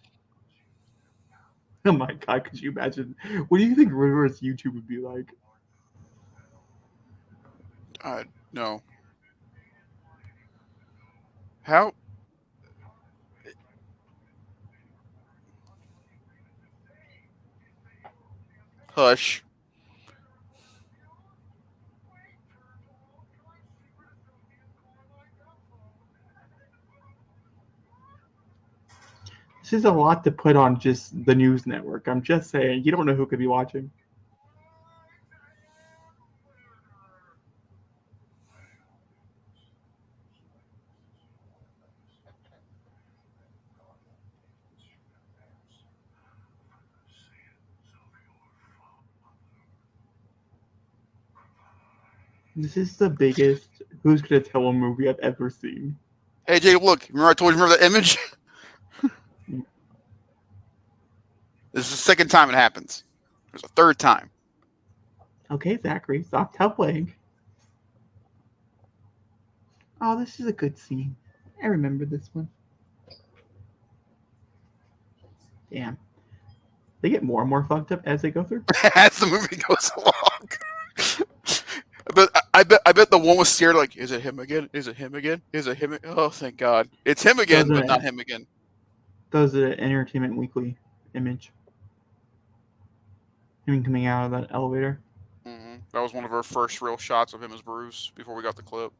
Oh my God, could you imagine? What do you think River's YouTube would be like? No. How? Hush. This is a lot to put on just the news network. I'm just saying, you don't know who could be watching. This is the biggest Who's Gonna Tell a movie I've ever seen. Hey, Jay, look. Remember I told you, remember that image? This is the second time it happens. There's a third time. Okay, Zachary, stop playing. Oh, this is a good scene. I remember this one. Damn. They get more and more fucked up as they go through. As the movie goes along. I bet the one was scared. Like, is it him again? Is it him again? Is it him? Oh, thank God, it's him again, but not him again. That was an Entertainment Weekly image. Him coming out of that elevator. Mm-hmm. That was one of our first real shots of him as Bruce before we got the clip.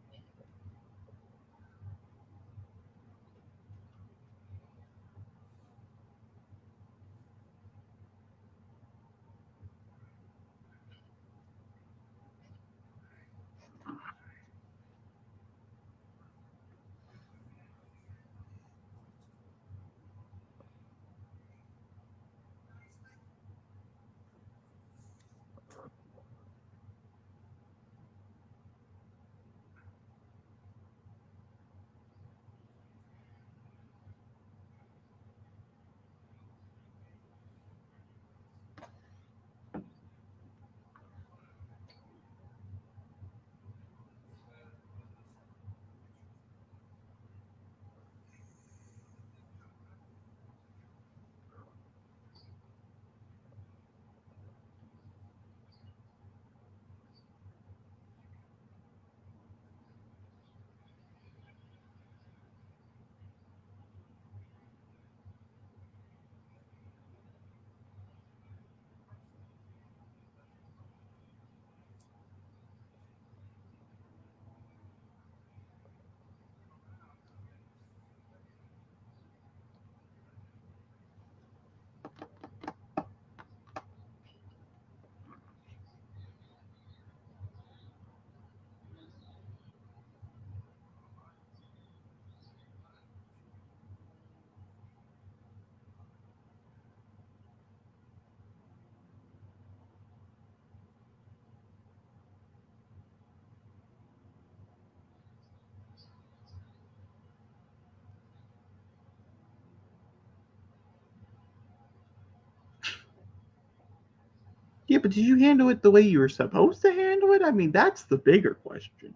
Yeah, but did you handle it the way you were supposed to handle it? I mean, that's the bigger question.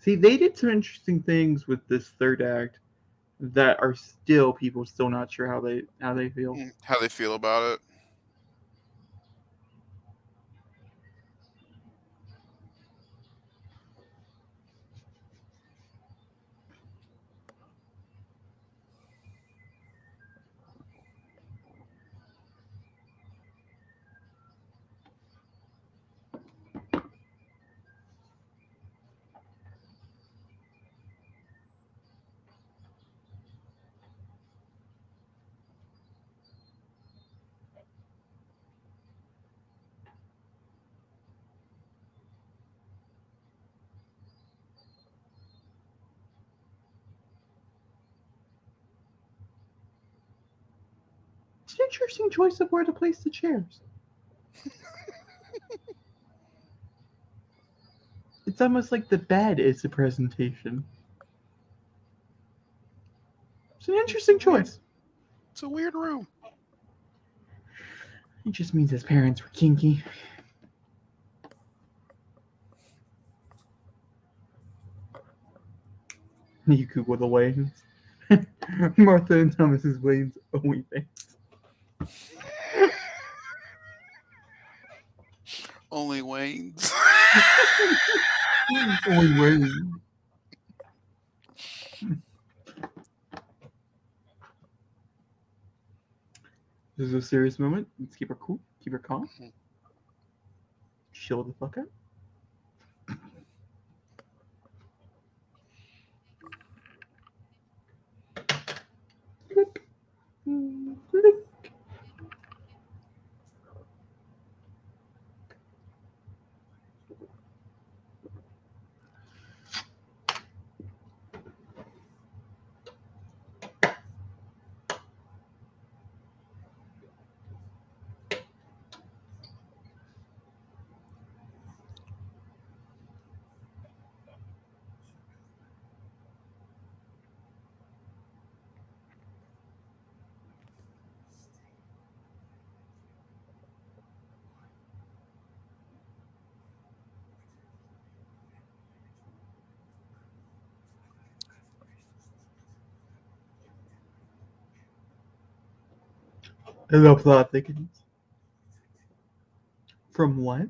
See, they did some interesting things with this third act that are still people still not sure how they feel. How they feel about it. It's an interesting choice of where to place the chairs. It's almost like the bed is the presentation. It's an interesting choice. It's a weird room. It just means his parents were kinky. You Google the Waynes. Martha and Thomas's Wayne's OnlyFans. Only Wayne's. Only Wayne. This is a serious moment. Let's keep her cool. Keep her calm. Chill the fuck out. Click. Click. I love plot thickens. From what?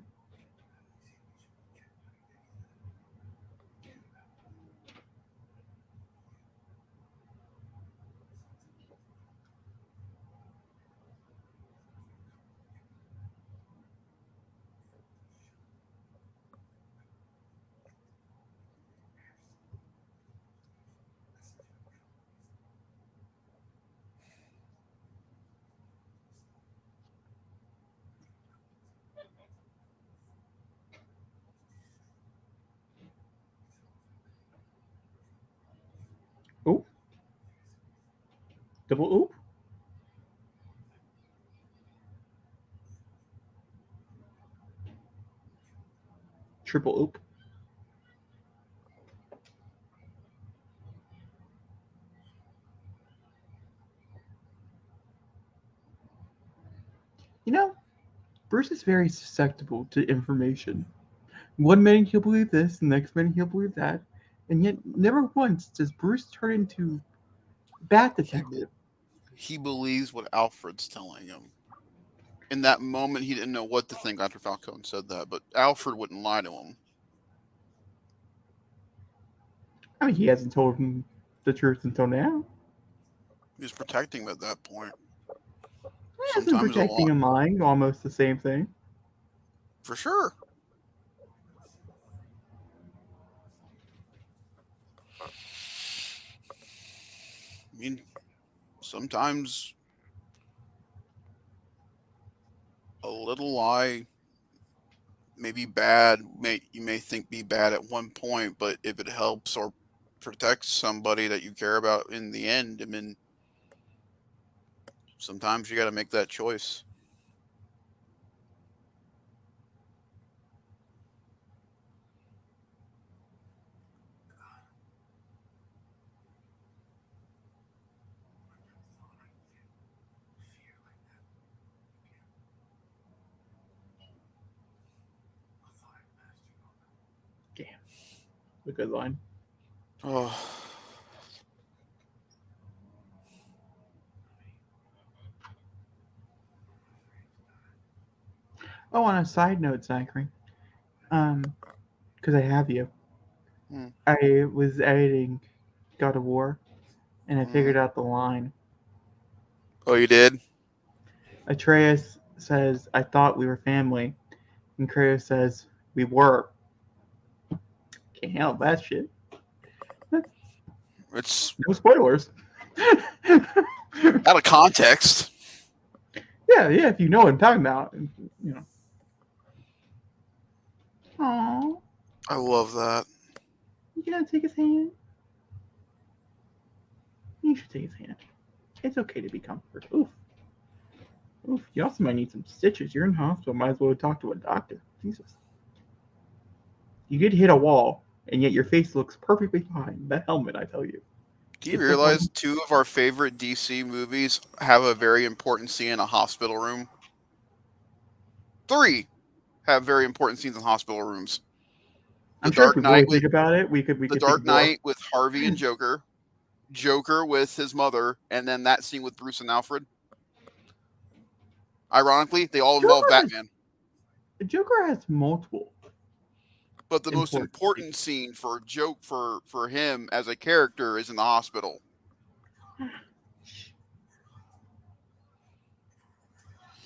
Oh. Double oop. Triple oop. You know, Bruce is very susceptible to information. One minute he'll believe this, the next minute he'll believe that, and yet never once does Bruce turn into Bat Detective. He believes what Alfred's telling him. In that moment, he didn't know what to think after Falcone said that, but Alfred wouldn't lie to him. I mean, he hasn't told him the truth until now. He was protecting him at that point. He has been Sometimes a protecting lot. and lying, almost the same thing. For sure. I mean, sometimes a little lie may be bad, you may think be bad at one point, but if it helps or protects somebody that you care about in the end, I mean, sometimes you got to make that choice. Damn. A good line. Oh. Oh, on a side note, Zachary, because I have you, Hmm. I was editing God of War, and I figured Hmm. out the line. Oh, you did? Atreus says, "I thought we were family," and Kratos says, "We were." Can't help that shit. It's No spoilers. out of context. Yeah, if you know what I'm talking about, you know. Aww, I love that. you gonna take his hand? You should take his hand. It's okay to be comforted. Oof. Oof. You also might need some stitches. You're in hospital. Might as well talk to a doctor. Jesus. You did hit a wall, and yet your face looks perfectly fine. That helmet, I tell you. Do you It's like realize 2 of our favorite DC movies have a very important scene in a hospital room? 3 have very important scenes in hospital rooms. I'm sure if we really think about it, we could The think Dark of more. Knight with Harvey and Joker, Joker with his mother, and then that scene with Bruce and Alfred. Ironically, they all involve Batman. Joker has multiple. But the most Important important scene for for him as a character is in the hospital.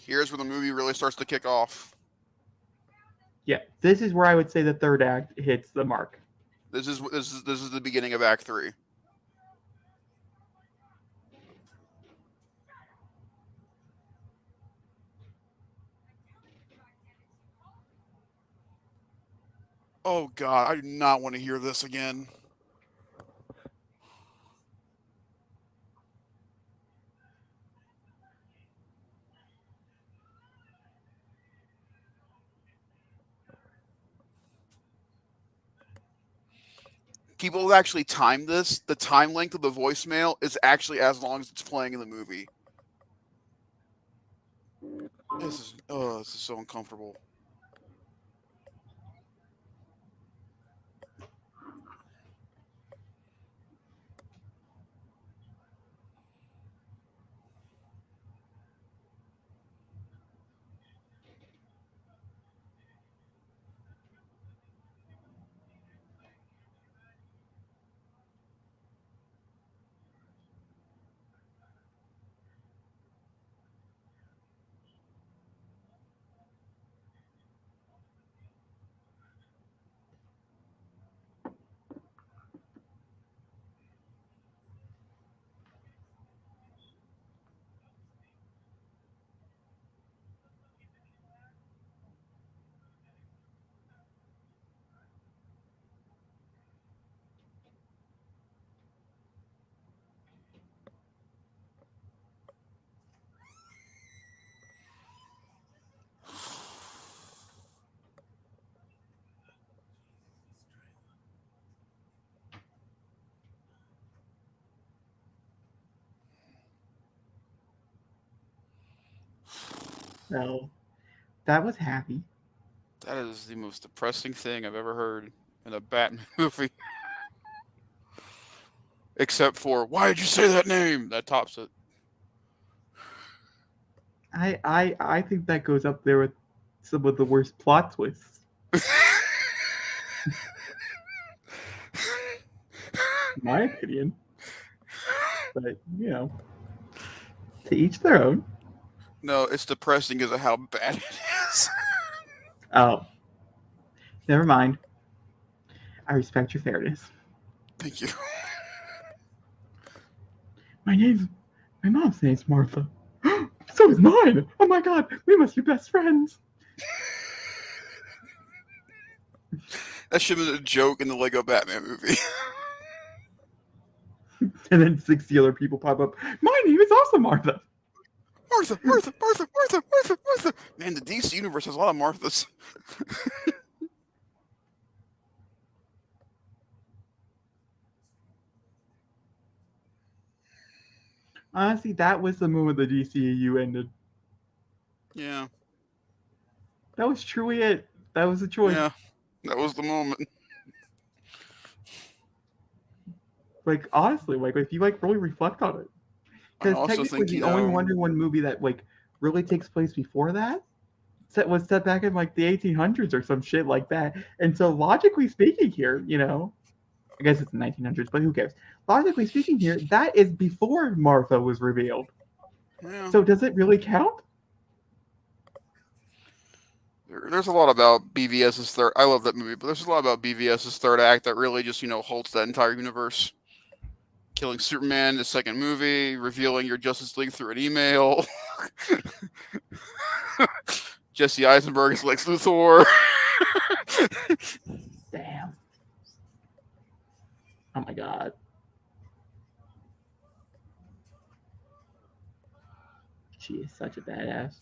Here's where the movie really starts to kick off. Yeah, this is where I would say the third act hits the mark. This is the beginning of Act 3. Oh God, I do not want to hear this again. People have actually timed this. The time length of the voicemail is actually as long as it's playing in the movie. This is so uncomfortable. So that was happy. That is the most depressing thing I've ever heard in a Batman movie. Except for, why did you say that name? That tops it. I think that goes up there with some of the worst plot twists. In my opinion. But you know, to each their own. No, it's depressing because of how bad it is. Oh, never mind. I respect your fairness. Thank you. My mom's name's Martha. So is mine. Oh my god, we must be best friends. That should have been a joke in the Lego Batman movie. And then 60 other people pop up. My name is also Martha. Martha, Martha, Martha, Martha, Martha, Martha. Man, the DC universe has a lot of Marthas. Honestly, that was the moment the DCEU ended. Yeah, That was truly it. That was the choice. yeah, that was the moment. Like honestly, like if you like really reflect on it, I because also technically think, the only Wonder Woman movie that like really takes place before that was set back in like the 1800s or some shit like that. And so logically speaking here, I guess it's the 1900s, but who cares? Logically speaking here, that is before Martha was revealed. yeah, So does it really count? there's a lot about BVS's third. I love that movie, but there's a lot about BVS's third act that really just halts that entire universe. Killing Superman, the second movie, revealing your Justice League through an email. Jesse Eisenberg is Lex Luthor. Damn. Oh my god. She is such a badass.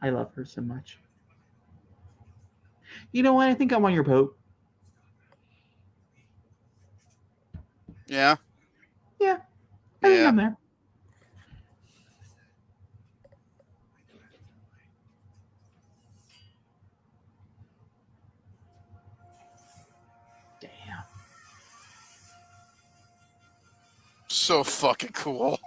I love her so much. You know what? I think I'm on your boat. Yeah. Yeah, I think Yeah. I'm there. Damn. So fucking cool.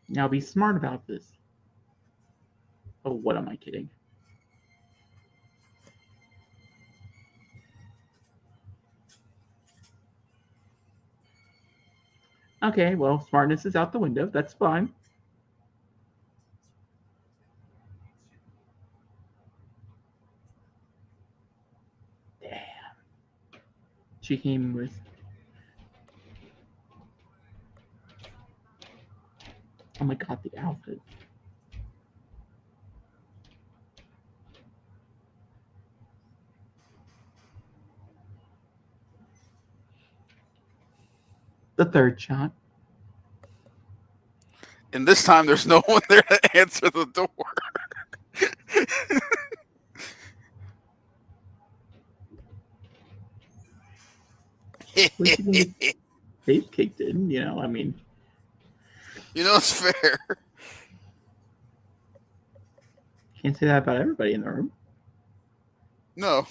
Now be smart about this. Oh, what am I kidding? Okay, well, smartness is out the window. That's fine. Damn. She came with. Oh my god, the outfit. The third shot. And this time there's no one there to answer the door. Which you can get face kicked in, I mean. It's fair. Can't say that about everybody in the room. No.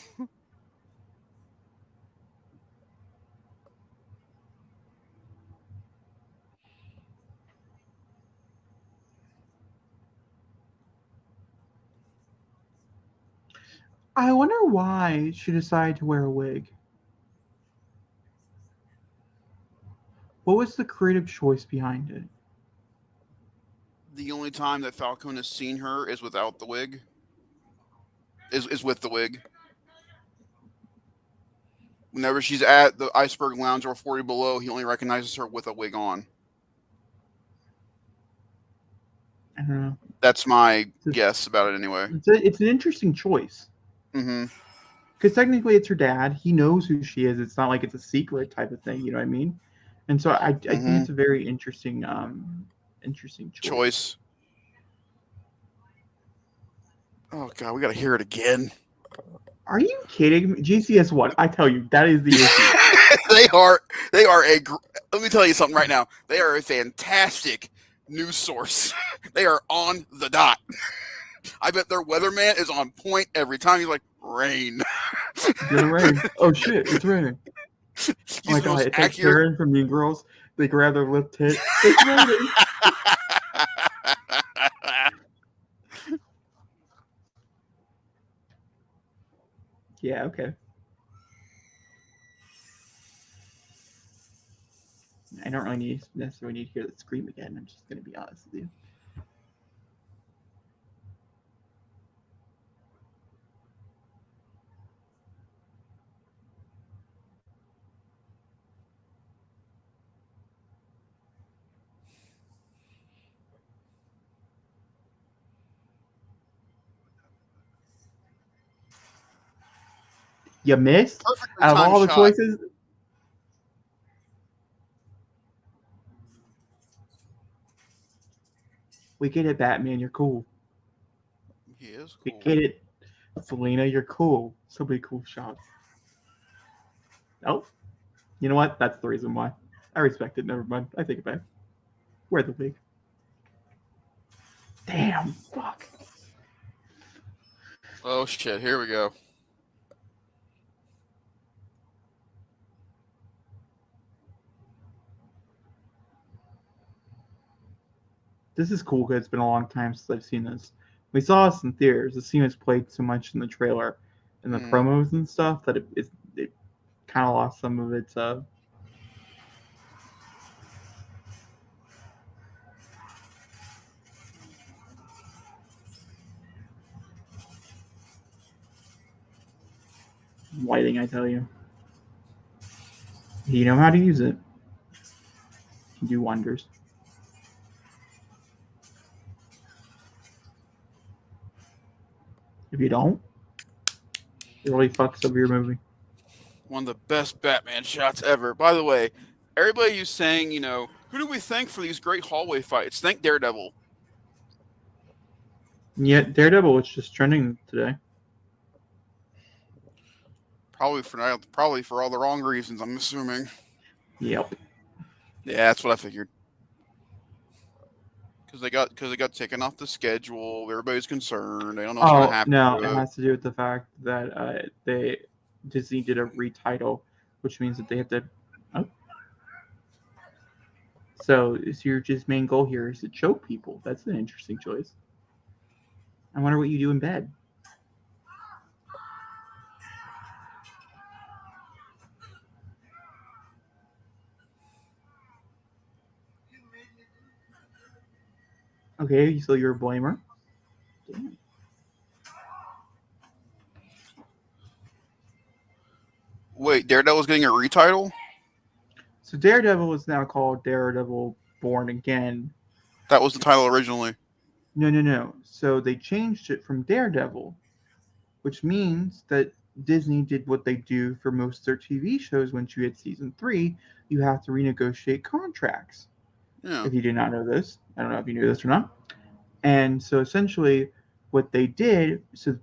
I wonder why she decided to wear a wig. What was the creative choice behind it? The only time that Falcone has seen her is without the wig. Is with the wig. Whenever she's at the Iceberg Lounge or 40 Below, he only recognizes her with a wig on. I don't know. That's my guess about it anyway. It's an interesting choice. Mm-hmm. Because technically it's her dad. He knows who she is. It's not like it's a secret type of thing. You know what I mean? And so I think it's a very interesting choice. Oh god, we gotta hear it again. Are you kidding me? GCS1, I tell you, that is the issue. They are let me tell you something right now. They are a fantastic news source. They are on the dot. I bet their weatherman is on point every time. He's like, rain. It's gonna rain. Oh shit, it's raining. Oh my god, it's like Karen from Mean Girls. They grab their lip tit. It's raining. Yeah, okay. I don't really necessarily need to hear the scream again. I'm just going to be honest with you. You missed? Perfectly Out of all the shot. choices? We get it, Batman. You're cool. He is cool. We get it. Selena, you're cool. So many cool shots. Oh, you know what? That's the reason why. I respect it. Never mind. I take it back. Wear the wig. Damn, fuck. Oh shit! Here we go. This is cool because it's been a long time since I've seen this. We saw this in theaters. The scene was played so much in the trailer and the promos and stuff that it kind of lost some of its lighting, I tell you. You know how to use it. You can do wonders. If you don't, it really fucks up your movie. One of the best Batman shots ever. By the way, everybody who's saying, who do we thank for these great hallway fights? Thank Daredevil. And yet Daredevil was just trending today. Probably for all the wrong reasons, I'm assuming. Yep. Yeah, that's what I figured. Because they got taken off the schedule. Everybody's concerned. They don't know what's going to happen. No, it has to do with the fact that Disney did a retitle, which means that they have to. Oh. So your just main goal here is to choke people. That's an interesting choice. I wonder what you do in bed. Okay, so you're a blamer. Damn. Wait, Daredevil's getting a retitle? So Daredevil is now called Daredevil Born Again. That was the title originally. No. So they changed it from Daredevil, which means that Disney did what they do for most of their TV shows. Once you hit season 3, you have to renegotiate contracts. Yeah. If you did not know this, I don't know if you knew this or not. And so essentially what they did, so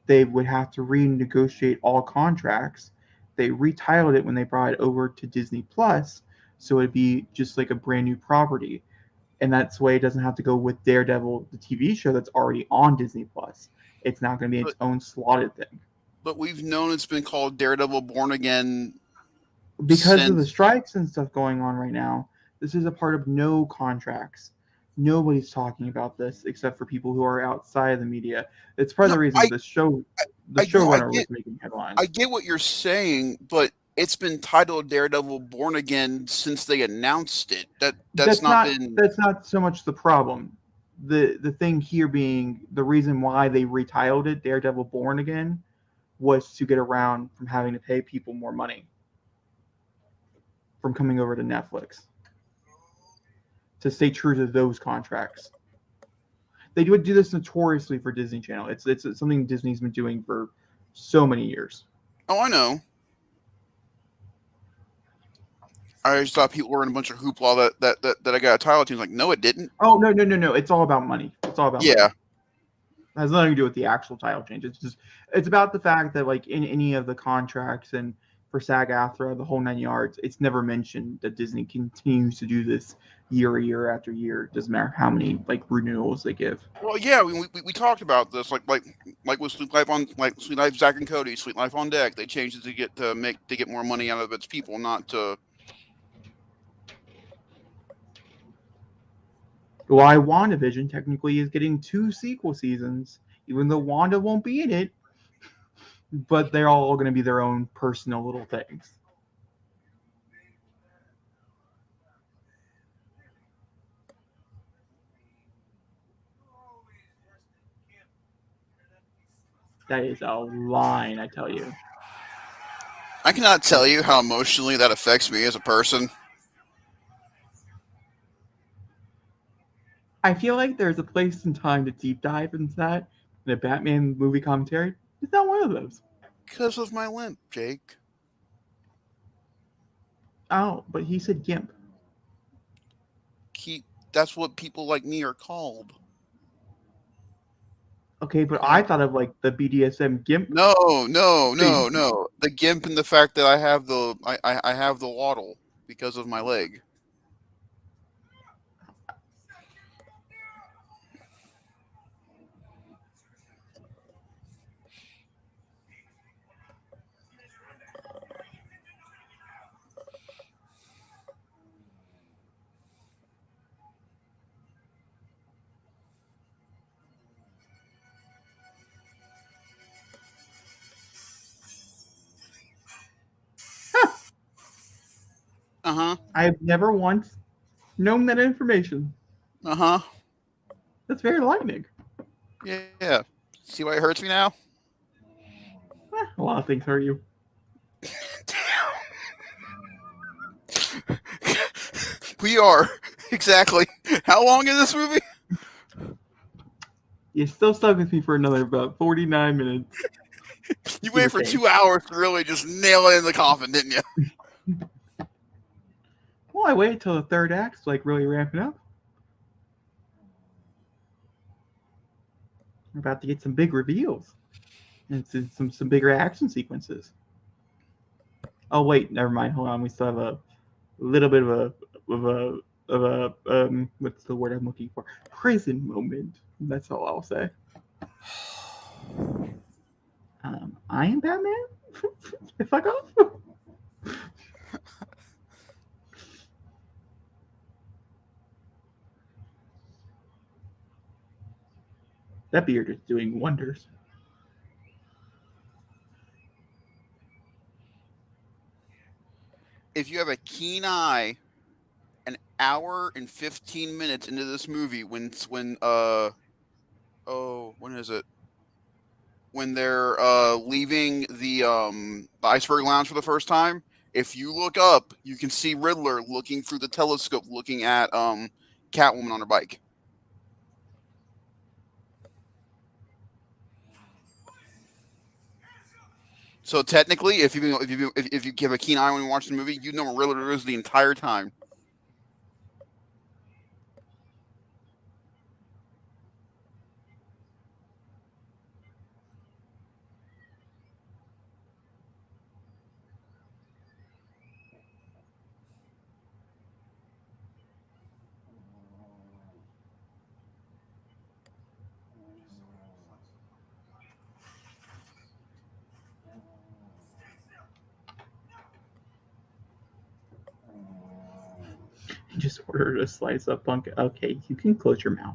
they would have to renegotiate all contracts. They retitled it when they brought it over to Disney Plus, so it'd be just like a brand new property. And that's why it doesn't have to go with Daredevil, the TV show that's already on Disney Plus. It's not going to be its own slotted thing. But we've known it's been called Daredevil Born Again because of the strikes and stuff going on right now. This is a part of no contracts. Nobody's talking about this except for people who are outside of the media. It's part of the reason the showrunner was making headlines. I get what you're saying, but it's been titled Daredevil Born Again since they announced it. That's not so much the problem. The thing here being the reason why they retitled it Daredevil Born Again was to get around from having to pay people more money from coming over to Netflix, to stay true to those contracts. They would do this notoriously for Disney Channel. It's something Disney's been doing for so many years. Oh, I know. I just thought people were in a bunch of hoopla that I got a title to. Like, no, it didn't. Oh, no. It's all about money. It's all about money. Yeah. It has nothing to do with the actual title change. It's about the fact that like in any of the contracts and for SAG-AFTRA, the whole 9 yards, it's never mentioned that Disney continues to do this year after year. It doesn't matter how many like renewals they give. Well, yeah, we talked about this like with Sweet Life Zach and Cody, Sweet Life on Deck. They changed it to get more money out of its people, not to. Why WandaVision technically is getting 2 sequel seasons, even though Wanda won't be in it, but they're all going to be their own personal little things. That is a line, I tell you. I cannot tell you how emotionally that affects me as a person. I feel like there's a place and time to deep dive into that in a Batman movie commentary. It's not one of those. Because of my limp, Jake. Oh, but he said gimp. That's what people like me are called. Okay, but I thought of like the BDSM gimp. No. The gimp and the fact that I have the waddle because of my leg. Uh-huh. I've never once known that information. Uh-huh. That's very enlightening. Yeah. See why it hurts me now? A lot of things hurt you. Damn. We are. Exactly. How long is this movie? You're still stuck with me for another about 49 minutes. You waited for 2 hours to really just nail it in the coffin, didn't you? Well, I waited till the third act to like really ramp it up. We're about to get some big reveals and some bigger action sequences. Oh wait, never mind. Hold on, we still have a little bit of a what's the word I'm looking for? Prison moment. That's all I'll say. I am Batman. Fuck off. That beard is doing wonders. If you have a keen eye, an hour and 15 minutes into this movie, when when is it? When they're leaving the iceberg lounge for the first time, if you look up, you can see Riddler looking through the telescope, looking at Catwoman on her bike. So technically, if you have a keen eye when you watch the movie, you know where Riddler is the entire time. He just ordered a slice of pumpkin. Okay, you can close your mouth.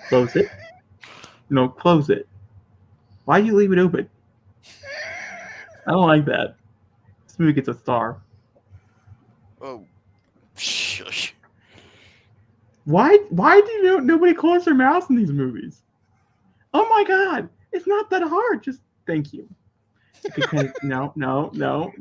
Close it. No, close it. Why do you leave it open? I don't like that. This movie gets a star. Oh, shush. Why do nobody close their mouths in these movies? Oh my god, it's not that hard. Just thank you. Because no, don't.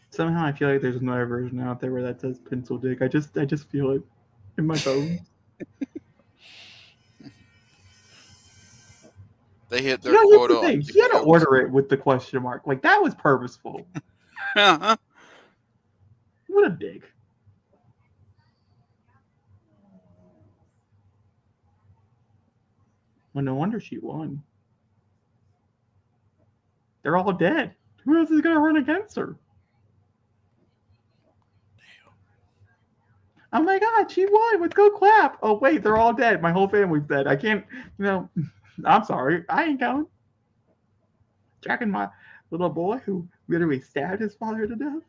Somehow I feel like there's another version out there where that says pencil dick. I just feel it in my bones. They hit their Here's quota. the thing. He had to order it with the question mark. Like, that was purposeful. Uh-huh. What a dick. Well, no wonder she won. They're all dead. Who else is going to run against her? Oh my god, she won. Let's go clap. Oh, wait, they're all dead. My whole family's dead. I can't, I'm sorry. I ain't going. Jacking my little boy who literally stabbed his father to death.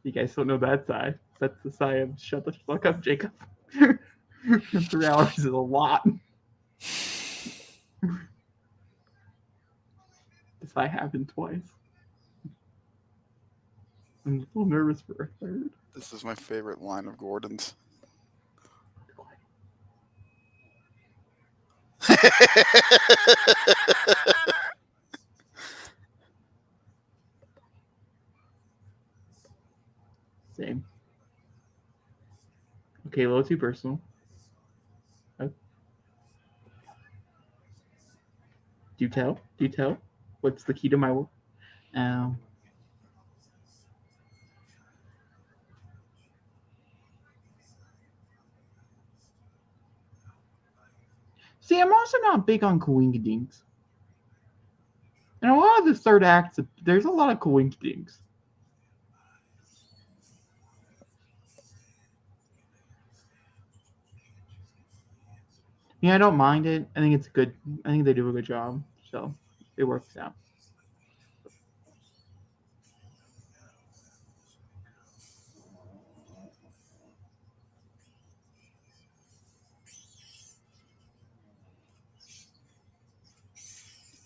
You guys don't know that sigh. That's the sigh of shut the fuck up, Jacob. 3 hours is a lot. This sigh happened twice. I'm a little nervous for a third. This is my favorite line of Gordon's. Same. Okay, a little too personal. Oh. Do tell. What's the key to my work? See, I'm also not big on coinkydinks. And a lot of the third acts, there's a lot of coinkydinks. Yeah, I don't mind it. I think it's good. I think they do a good job. So it works out.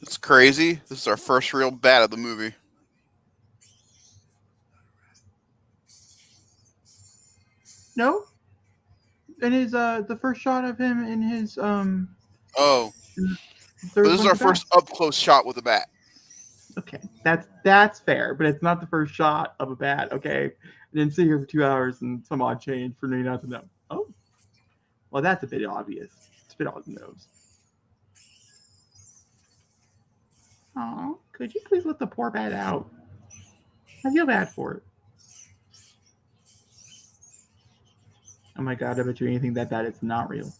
It's crazy. This is our first real bat of the movie. No, and his the first shot of him in his Oh, there but was a this is bunch our of bats. first up close shot with a bat. Okay, that's fair, but it's not the first shot of a bat. Okay, I didn't sit here for 2 hours and some odd change for me not to know. Oh, well, that's a bit obvious. It's a bit on the nose. Oh, could you please let the poor bat out? I feel bad for it. Oh my god, I bet you anything that is not real.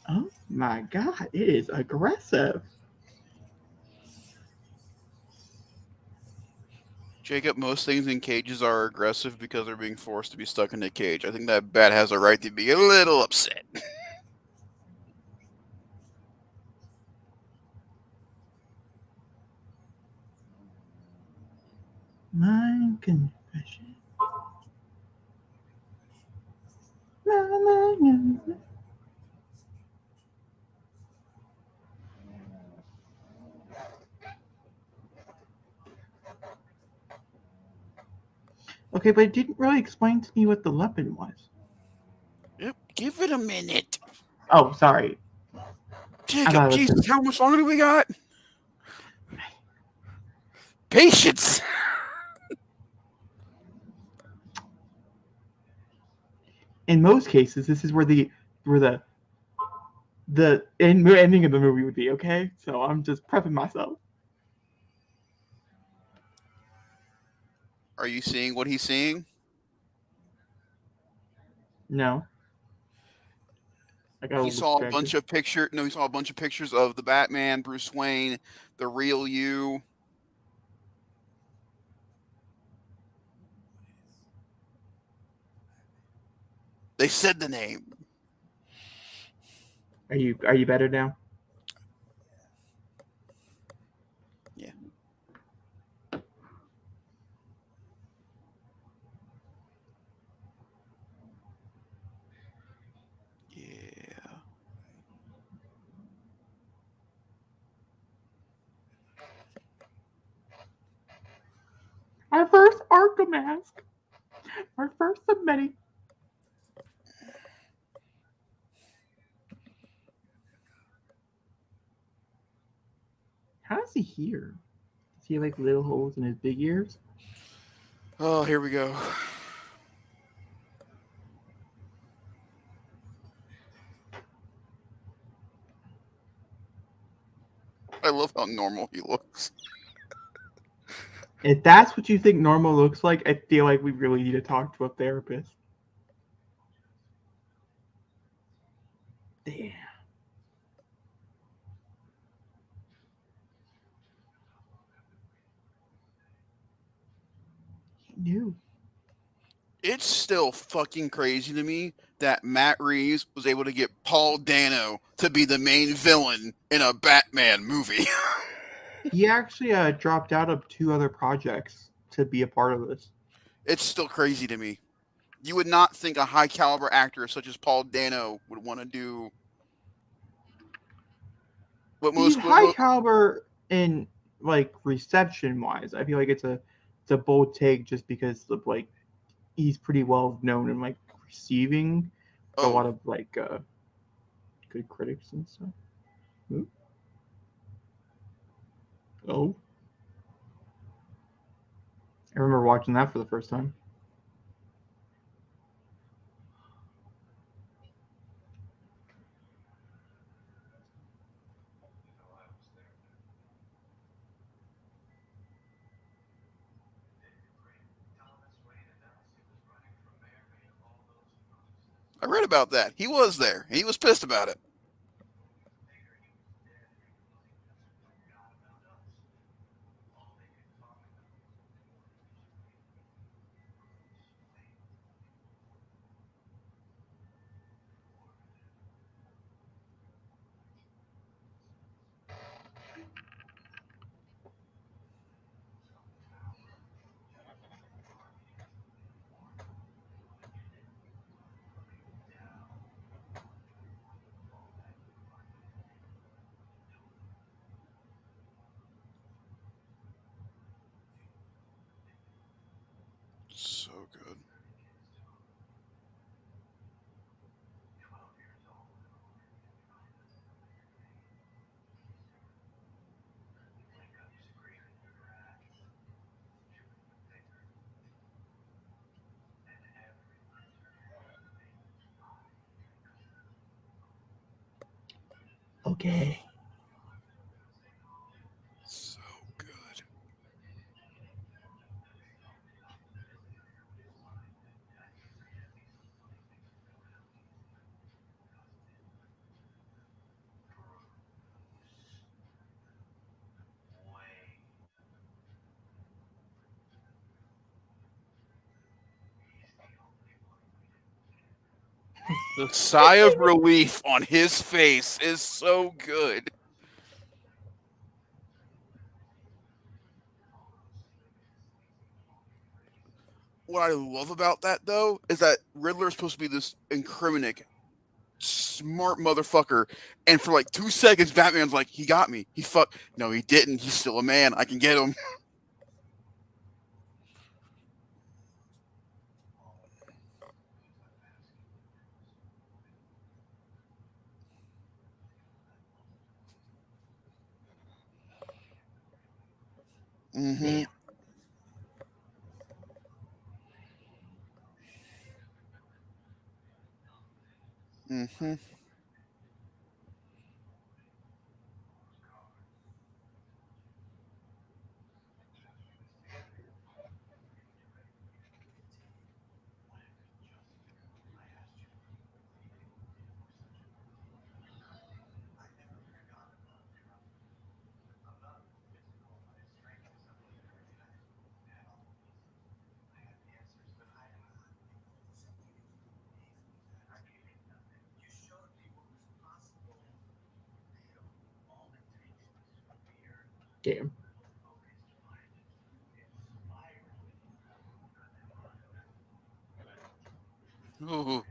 Oh my god, it is aggressive. Jacob, most things in cages are aggressive because they're being forced to be stuck in a cage. I think that bat has a right to be a little upset. My confession. My. Okay, but it didn't really explain to me what the weapon was. Yep, give it a minute. Oh, sorry. Jacob, Jesus, how much longer do we got? Patience. In most cases, this is where the ending of the movie would be. Okay, so I'm just prepping myself. Are you seeing what he's seeing? No. He saw a bunch of pictures. No, he saw a bunch of pictures of the Batman, Bruce Wayne, the real you. They said the name. Are you better now? Yeah. Yeah. Our first Arkham mask. Our first of many. How does he hear? Does he have like little holes in his big ears? Oh, here we go. I love how normal he looks. If that's what you think normal looks like, I feel like we really need to talk to a therapist. Damn. He knew. It's still fucking crazy to me that Matt Reeves was able to get Paul Dano to be the main villain in a Batman movie. He actually dropped out of 2 other projects to be a part of this. It's still crazy to me. You would not think a high caliber actor such as Paul Dano would want to do what He's most. high caliber in like reception wise. I feel like it's a bold take just because of like he's pretty well known in like receiving a lot of like good critics and stuff. Ooh. Oh. I remember watching that for the first time. I read about that. He was there. He was pissed about it. Okay. So good. The sigh of relief on his face is so good. What I love about that, though, is that Riddler is supposed to be this incriminating, smart motherfucker, and for like 2 seconds, Batman's like, "He got me. He fucked." No, he didn't. He's still a man. I can get him. Mm-hmm. Mm-hmm. Damn. Ooh.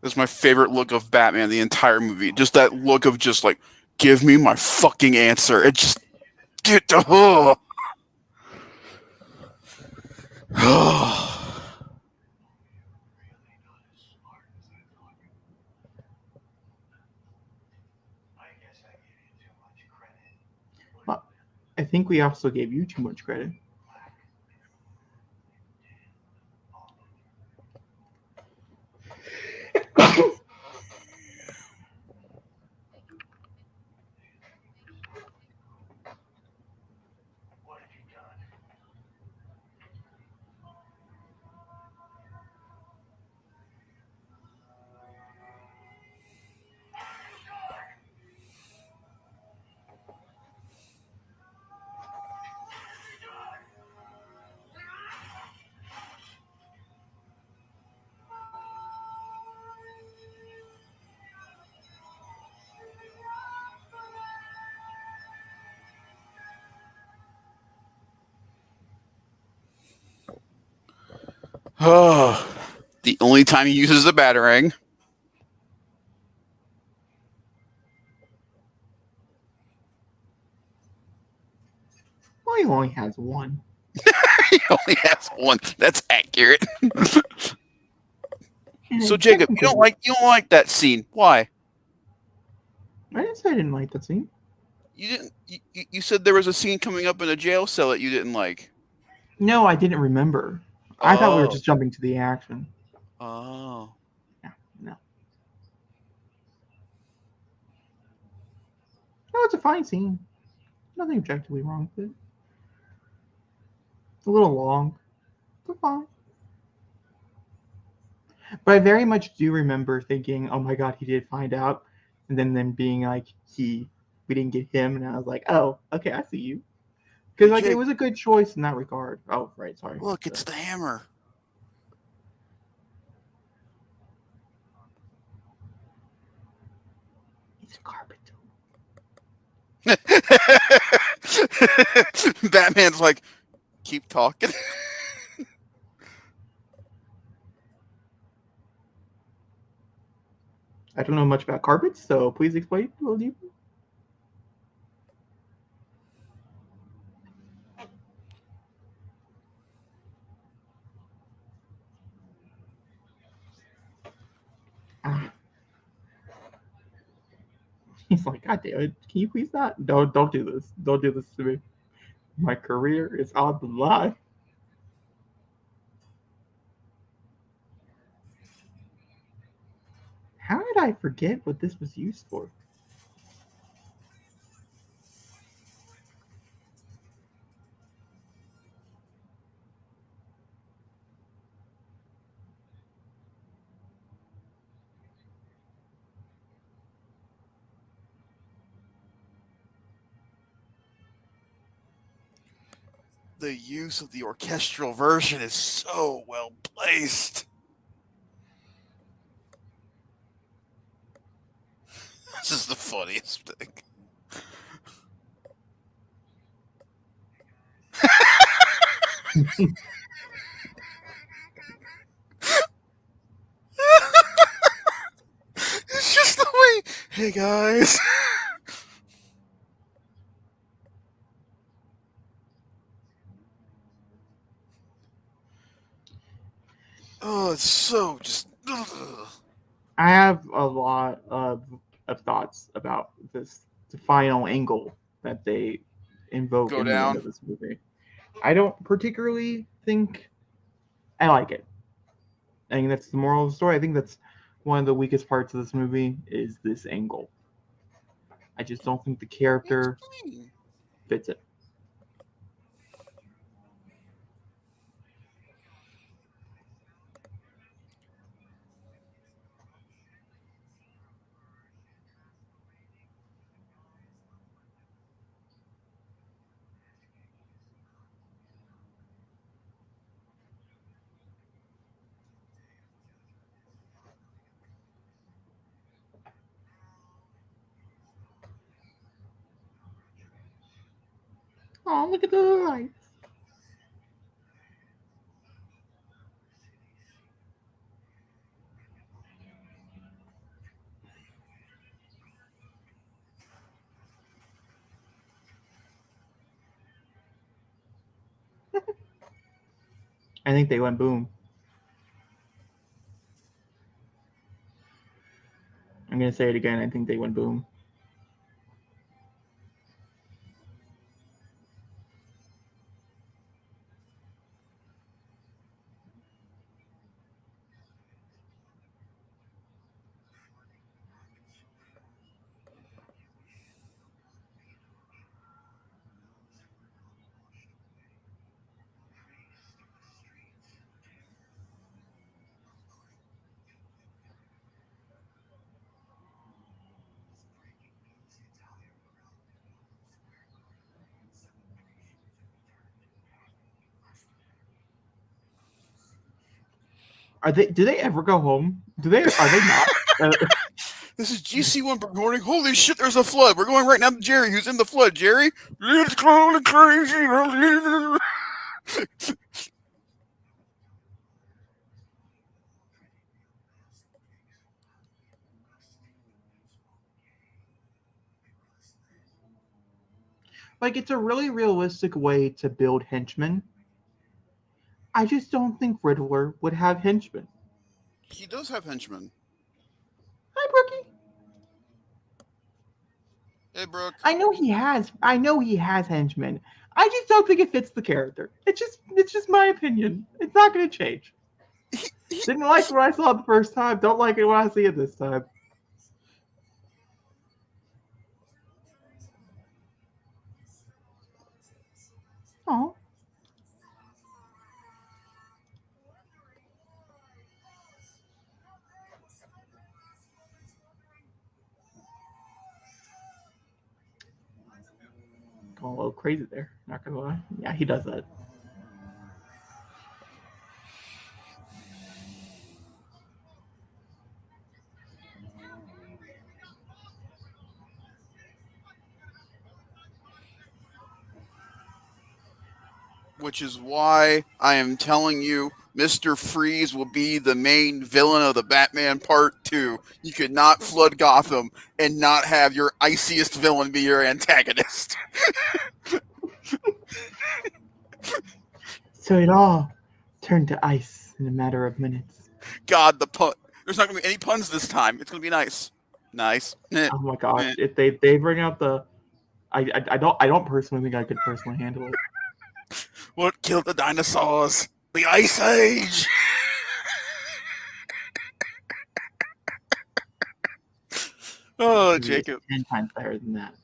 That's my favorite look of Batman the entire movie. Just that look of just like, give me my fucking answer. It just get the Well, I think we also gave you too much credit. The only time he uses the Batarang. Well, he only has one. He only has one. That's accurate. And So it Jacob, you don't like that scene. Why? I didn't say I didn't like that scene. You didn't. You said there was a scene coming up in a jail cell that you didn't like. No, I didn't remember. I thought we were just jumping to the action. Oh. Yeah, no. No, it's a fine scene. Nothing objectively wrong with it. It's a little long, but fine. But I very much do remember thinking, "Oh my god, he did find out," and then being like, we didn't get him," and I was like, "Oh, okay, I see you." Because like it was a good choice in that regard. Oh, right, sorry. Look, it's the hammer. It's a carpet. Batman's like, keep talking. I don't know much about carpets, so please explain a little deeper. Ah. He's like, God damn it! Can you please not? Don't do this. Don't do this to me. My career is on the line. How did I forget what this was used for? The use of the orchestral version is so well placed. This is the funniest thing. It's just the way. Hey guys. Oh, it's so just. Ugh. I have a lot of thoughts about this the final angle that they invoke Go in the end down. of this movie. I don't particularly think I like it. I think that's the moral of the story. I think that's one of the weakest parts of this movie is this angle. I just don't think the character Explain. fits it. Oh, look at the lights. I think they went boom. I'm gonna say it again. I think they went boom. Are they? Do they ever go home? Do they? Are they not? This is GC1 recording. Holy shit, there's a flood. We're going right now to Jerry, who's in the flood. Jerry? It's kind of crazy. Like it's a really realistic way to build henchmen. I just don't think Riddler would have henchmen. He does have henchmen. Hi, Brookie. Hey, Brooke. I know he has. I know he has henchmen. I just don't think it fits the character. It's just my opinion. It's not going to change. Didn't like it when I saw it the first time. Don't like it when I see it this time. Oh, going a little crazy there. Not gonna lie. Yeah, he does that. which is why I am telling you Mr. Freeze will be the main villain of the Batman Part 2. You could not flood Gotham and not have your iciest villain be your antagonist. So it all turned to ice in a matter of minutes. God, the pun. There's not going to be any puns this time. It's going to be nice. Nice. Oh my gosh! If they bring out the, I don't personally think I could personally handle it. What killed the dinosaurs? The Ice Age! Oh, Maybe it's Jacob. 10 times better than that.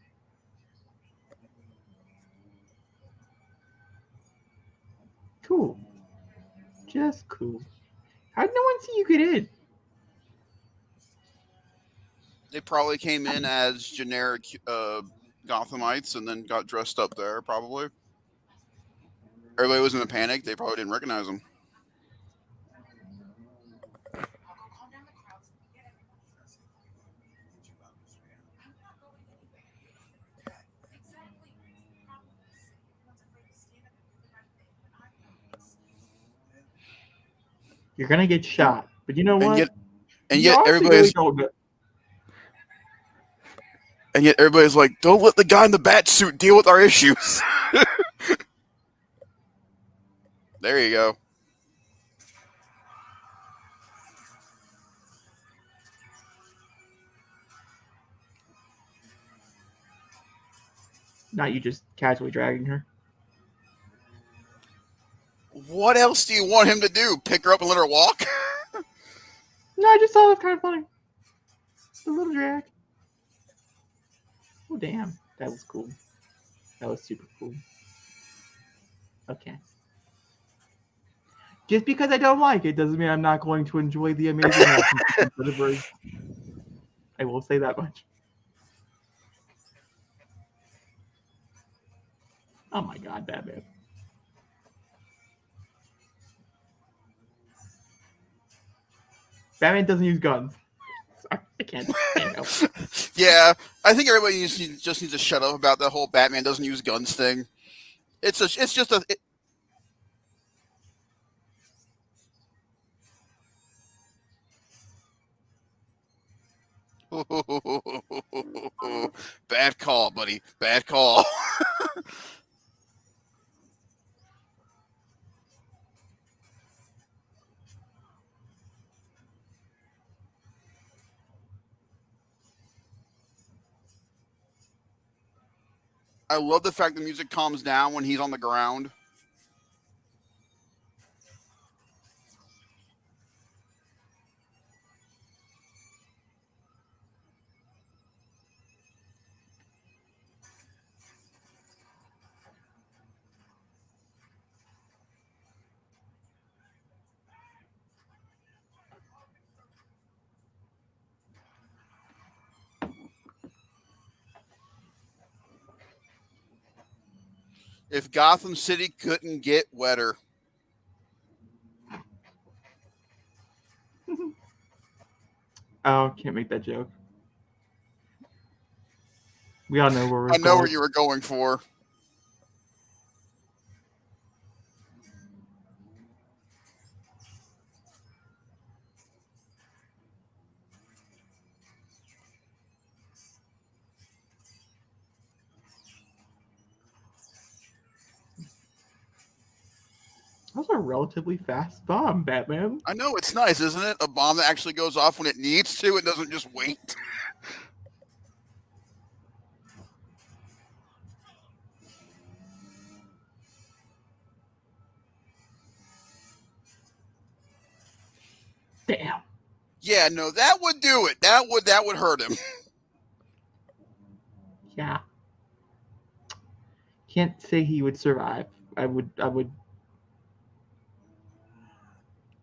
Cool. Just cool. How did no one see you get in? They probably came in as generic Gothamites and then got dressed up there, probably. Everybody was in a panic. They probably didn't recognize them. You're gonna get shot, but you know what? And You yet honestly really everybody's don't know. and yet everybody's like, don't let the guy in the bat suit deal with our issues. There you go. Not you just casually dragging her. What else do you want him to do? Pick her up and let her walk? No, I just thought it was kind of funny. A little drag. Oh damn, that was cool. That was super cool. Okay. Just because I don't like it doesn't mean I'm not going to enjoy the amazing actions for the birds. I will say that much. Oh my god, Batman. Batman doesn't use guns. Sorry, I can't help. Yeah, I think everybody just needs to shut up about that whole Batman doesn't use guns thing. It's just a. Bad call, buddy. Bad call. I love the fact the music calms down when he's on the ground. If Gotham City couldn't get wetter. Oh, can't make that joke. We all know where we're I know where going. you were going for. That was a relatively fast bomb, Batman. I know, it's nice, isn't it? A bomb that actually goes off when it needs to and doesn't just wait. Damn. Yeah, no, that would do it. That would hurt him. Yeah. Can't say he would survive. I would.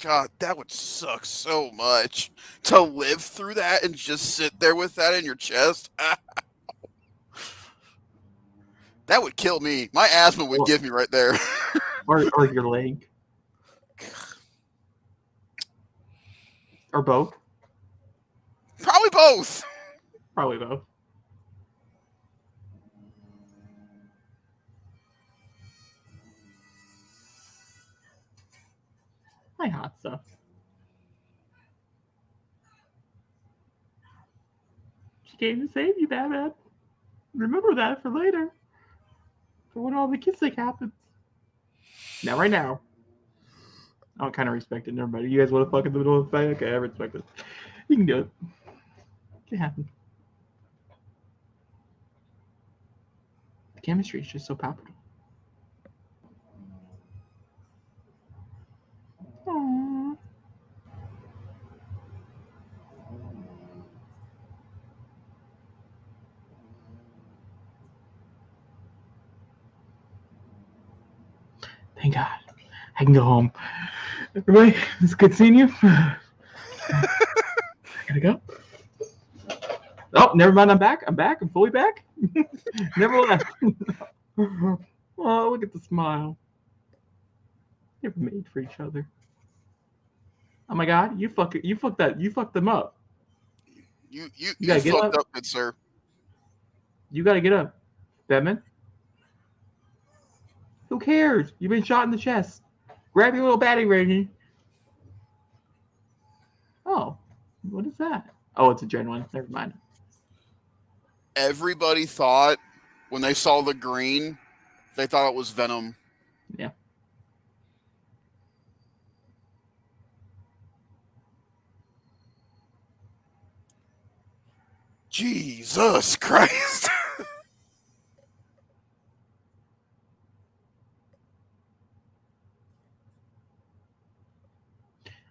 God, that would suck so much to live through that and just sit there with that in your chest. That would kill me. My asthma would give me right there. Or your leg. Or both. Probably both. Probably both. Hi, hot stuff. She came to save you, Batman. Remember that for later. For when all the kissing happens. Not right now. I don't kind of respect it. Never mind. You guys want to fuck in the middle of the fight? Okay, I respect it. You can do it. It can happen. The chemistry is just so palpable. Aww. Thank God. I can go home. Everybody, it's good seeing you. I gotta go. Oh, never mind. I'm back. I'm fully back. Never left. Oh, look at the smile. They were made for each other. Oh my God, you fucked them up. You gotta get fucked up. up, good sir. You gotta get up, Batman. Who cares? You've been shot in the chest. Grab your little batting ring. Oh, what is that? Oh, it's a adrenaline. Never mind. Everybody thought when they saw the green, they thought it was Venom. Yeah. Jesus Christ.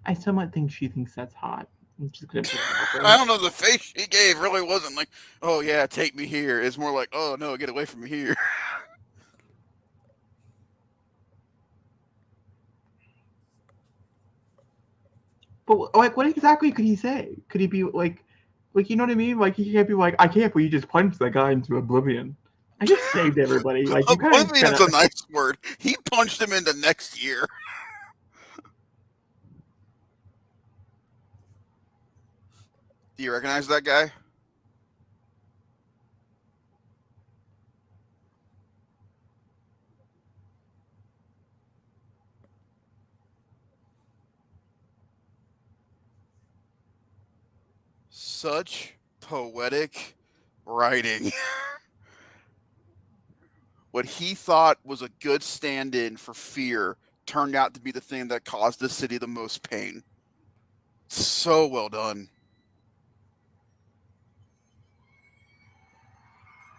I somewhat think she thinks that's hot. I'm just gonna I don't know, the face she gave really wasn't like, oh yeah, take me here. It's more like, oh no, get away from me here. But like, what exactly could he say? Could he be like, you know what I mean? Like, he can't be like, I can't. But you just punched that guy into oblivion. I just saved everybody. Like, you kind of. Oblivion's a nice word. He punched him into next year. Do you recognize that guy? Such poetic writing. What he thought was a good stand-in for fear turned out to be the thing that caused the city the most pain. So well done.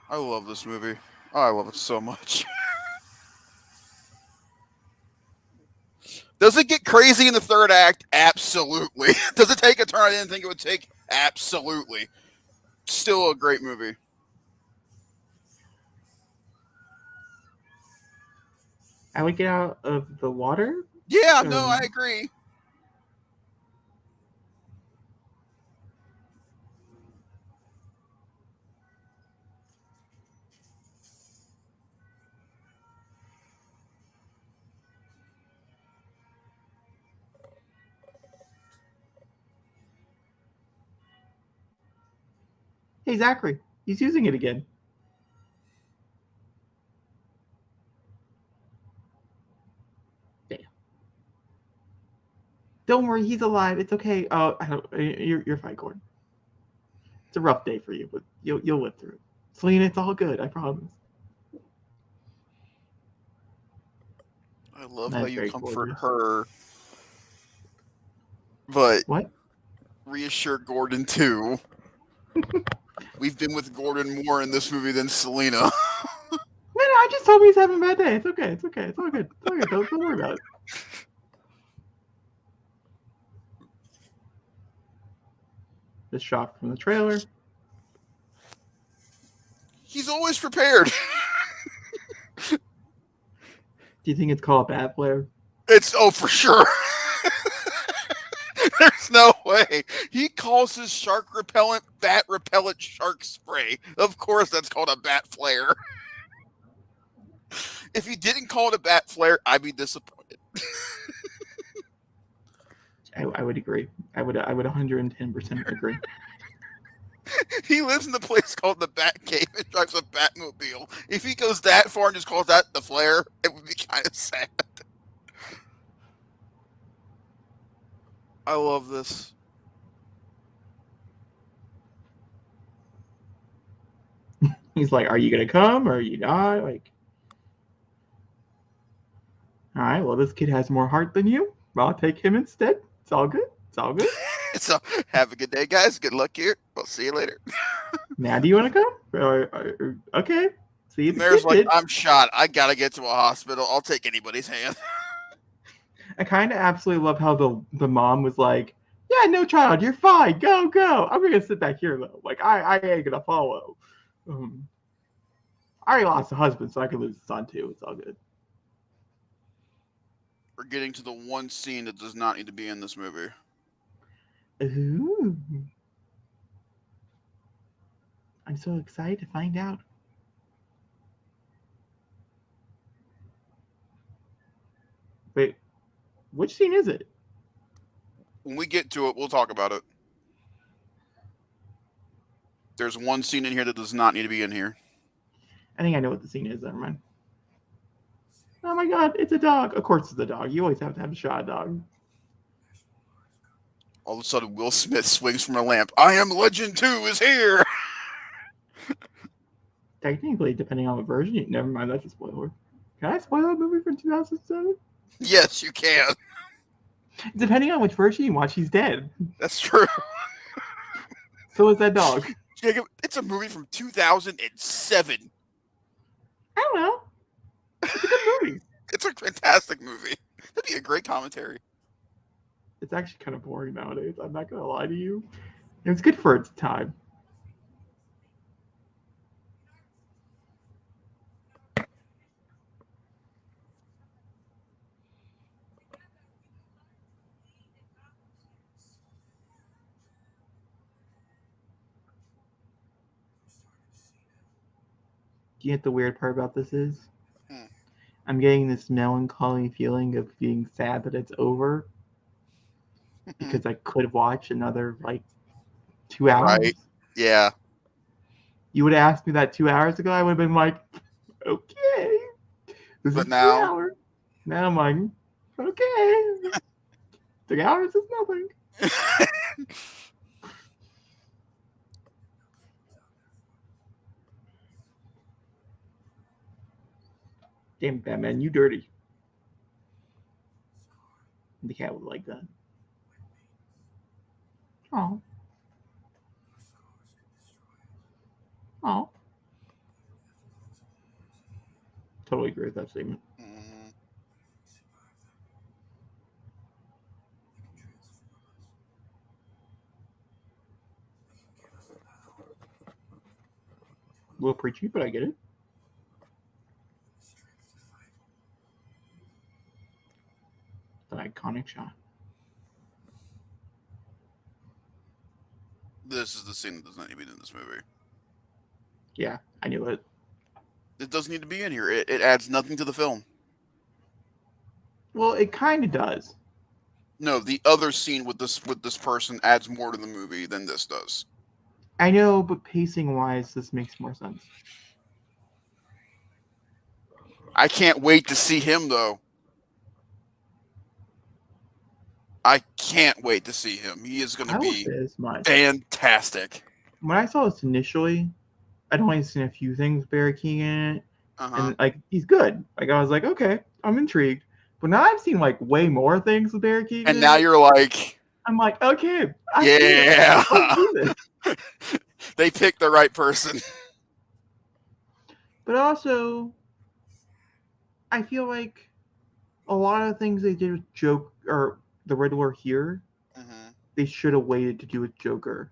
I love this movie. Oh, I love it so much. Does it get crazy in the third act? Absolutely. Does it take a turn I didn't think it would take? Absolutely. Still a great movie. I would get out of the water. Yeah, no, I agree. Hey, Zachary, he's using it again. Damn. Don't worry, he's alive. It's okay. I don't. You're fine, Gordon. It's a rough day for you, but you'll live through it. Selena, it's all good. I promise. I love That's how you very comfort gorgeous. her, but What? reassure Gordon too. We've been with Gordon more in this movie than Selena. No, I just told him he's having a bad day. It's okay. It's okay. It's all good. It's all good. Don't worry about it. This shot from the trailer. He's always prepared. Do you think it's called a bat flare? It's for sure. There's no way. He calls his shark repellent bat repellent shark spray. Of course that's called a bat flare. If he didn't call it a bat flare, I'd be disappointed. I would agree. I would 110% agree. He lives in the place called the Bat Cave and drives a Batmobile. If he goes that far and just calls that the flare, it would be kind of sad. I love this. He's like, "Are you gonna come or are you not?" Like, all right, well, this kid has more heart than you. Well, I'll take him instead. It's all good. It's all good. So have a good day, guys. Good luck here. We'll see you later. Now, do you want to come? Okay. See, The the mayor's kid like, did. I'm shot. I gotta get to a hospital. I'll take anybody's hand. I kind of absolutely love how the mom was like, "Yeah, no child, you're fine. Go, go. I'm gonna sit back here though. Like, I ain't gonna follow. I already lost a husband, so I could lose a son too. It's all good." We're getting to the one scene that does not need to be in this movie. Ooh. I'm so excited to find out. Wait, which scene is it? When we get to it, we'll talk about it. There's one scene in here that does not need to be in here. I think I know what the scene is. Never mind. Oh my god, it's a dog. Of course it's a dog. You always have to have a shot dog. All of a sudden, Will Smith swings from a lamp. I Am Legend 2 is here! Technically, depending on what version, never mind, that's a spoiler. Can I spoil a movie from 2007? Yes, you can. Depending on which version you watch, he's dead. That's true. So is that dog. Jacob, it's a movie from 2007. I don't know. It's a good movie. It's a fantastic movie. That'd be a great commentary. It's actually kind of boring nowadays. I'm not gonna lie to you. It was good for its time. Do you know what the weird part about this is? I'm getting this melancholy feeling of being sad that it's over because I could watch another like 2 hours. Right. Yeah. You would have asked me that 2 hours ago, I would have been like, okay. This But is now- 2 hours. Now I'm like, okay. 3 hours is nothing. Damn, Batman, you dirty. The cat would like that. Oh. Oh. Totally agree with that statement. Mhm. A little preachy, but I get it. An iconic shot. This is the scene that does not need to be in this movie. Yeah, I knew it. It doesn't need to be in here. It adds nothing to the film. Well, it kind of does. No, the other scene with this person adds more to the movie than this does. I know, but pacing wise, this makes more sense. I can't wait to see him though. I can't wait to see him. He is going I to will be say this much. fantastic. When I saw this initially, I'd only seen a few things with Barry Keoghan in it, and like he's good. Like I was like, okay, I'm intrigued. But now I've seen like way more things with Barry Keoghan. And now you're like, I'm like, okay, yeah, let's do this. They picked the right person. But also, I feel like a lot of the things they did with Joker or the Riddler here, they should have waited to do with Joker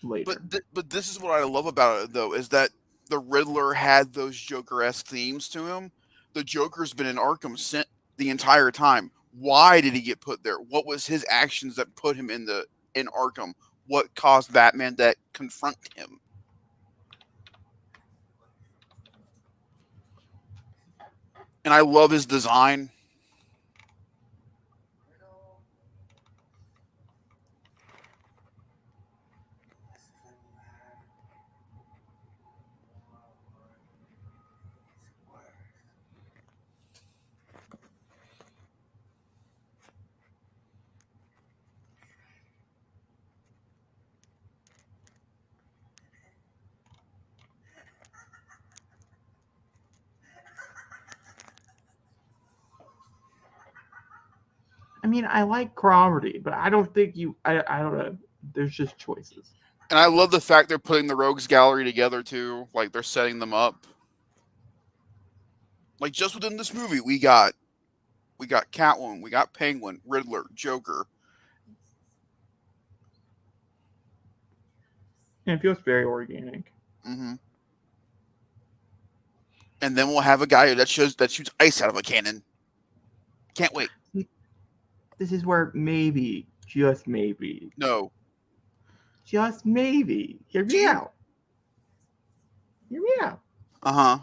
later. But this is what I love about it though, is that the Riddler had those Joker-esque themes to him. The Joker's been in Arkham the entire time. Why did he get put there? What was his actions that put him in Arkham? What caused Batman to confront him? And I love his design. mean, I like comedy, but I don't think I don't know. There's just choices. And I love the fact they're putting the Rogues Gallery together too. Like they're setting them up. Like just within this movie, we got Catwoman, we got Penguin, Riddler, Joker. And it feels very organic. Mm-hmm. And then we'll have a guy that shoots ice out of a cannon. Can't wait. This is where maybe, just maybe, No. just maybe, hear me out. Hear me out. Uh-huh.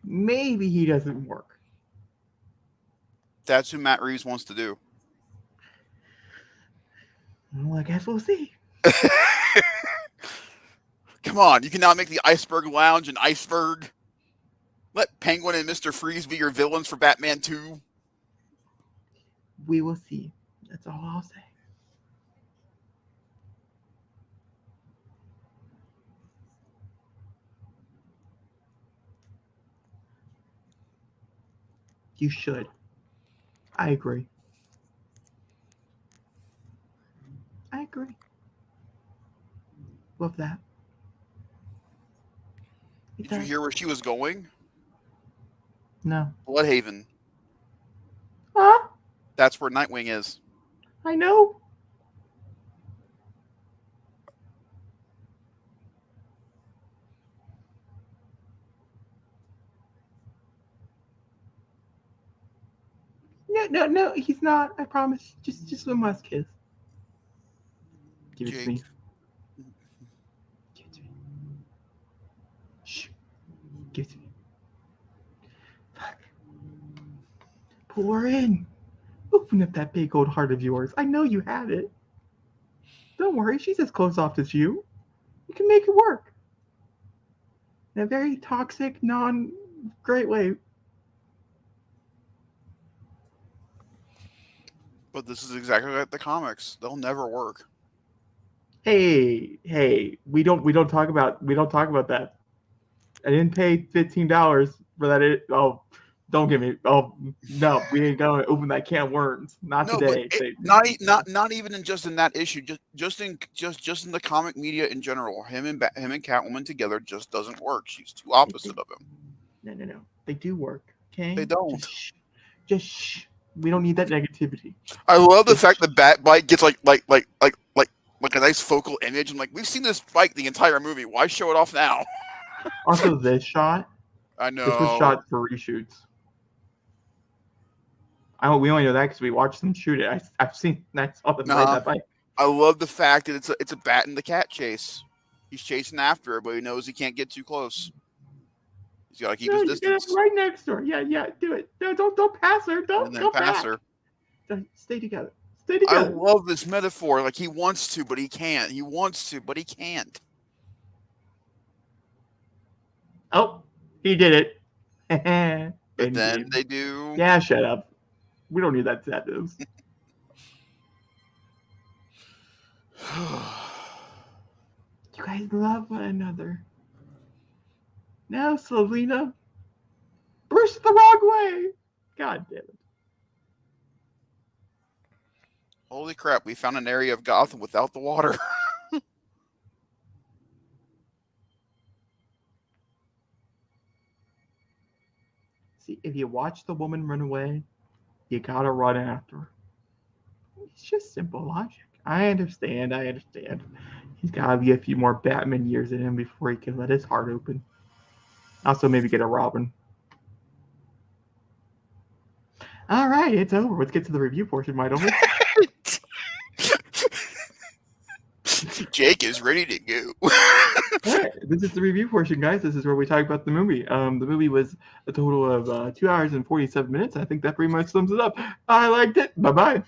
Maybe he doesn't work. That's who Matt Reeves wants to do. Well, I guess we'll see. Come on, you cannot make the Iceberg Lounge an iceberg. Let Penguin and Mr. Freeze be your villains for Batman 2. We will see. That's all I'll say. You should. I agree. I agree. Love that. Did you hear where she was going? No. Bloodhaven. Huh? That's where Nightwing is. I know. No, he's not. I promise. Just one last kiss. Give it to me. Give it to me. Shh. Give it to me. Fuck. Pull her in. Open up that big old heart of yours. I know you had it. Don't worry, she's as close off as you. You can make it work. In a very toxic, non-great way. But this is exactly like the comics. They'll never work. Hey, we don't talk about that. I didn't pay $15 for that. Don't give me. Oh no, we ain't gonna open that can of worms. Not No, today. but not even in that issue. Just in the comic media in general. Him and Catwoman together just doesn't work. She's too opposite of him. No. They do work. Okay. They don't. Just shh. We don't need that negativity. I love the fact that Batbite gets like a nice focal image. I'm like, we've seen this fight the entire movie. Why show it off now? Also, this shot. I know. This was shot for reshoots. We only know that because we watched them shoot it. I saw them ride that bike. I love the fact that it's a bat and the cat chase. He's chasing after her, but he knows he can't get too close. He's got to keep his distance. Right next to her. Yeah, do it. No, don't pass her. Don't pass her. Stay together. I love this metaphor. Like he wants to, but he can't. He wants to, but he can't. Oh, he did it. But then they do. Yeah, shut up. We don't need that sadness. You guys love one another. No, Selena. Bruce the wrong way. God damn it. Holy crap, we found an area of Gotham without the water. See, if you watch the woman run away, you gotta run after her. It's just simple logic. I understand. He's gotta be a few more Batman years in him before he can let his heart open. Also, maybe get a Robin. All right, it's over. Let's get to the review portion, why don't we? Jake is ready to go. All right, this is the review portion, guys. This is where we talk about the movie. The movie was a total of 2 hours and 47 minutes. I think that pretty much sums it up. I liked it. Bye-bye.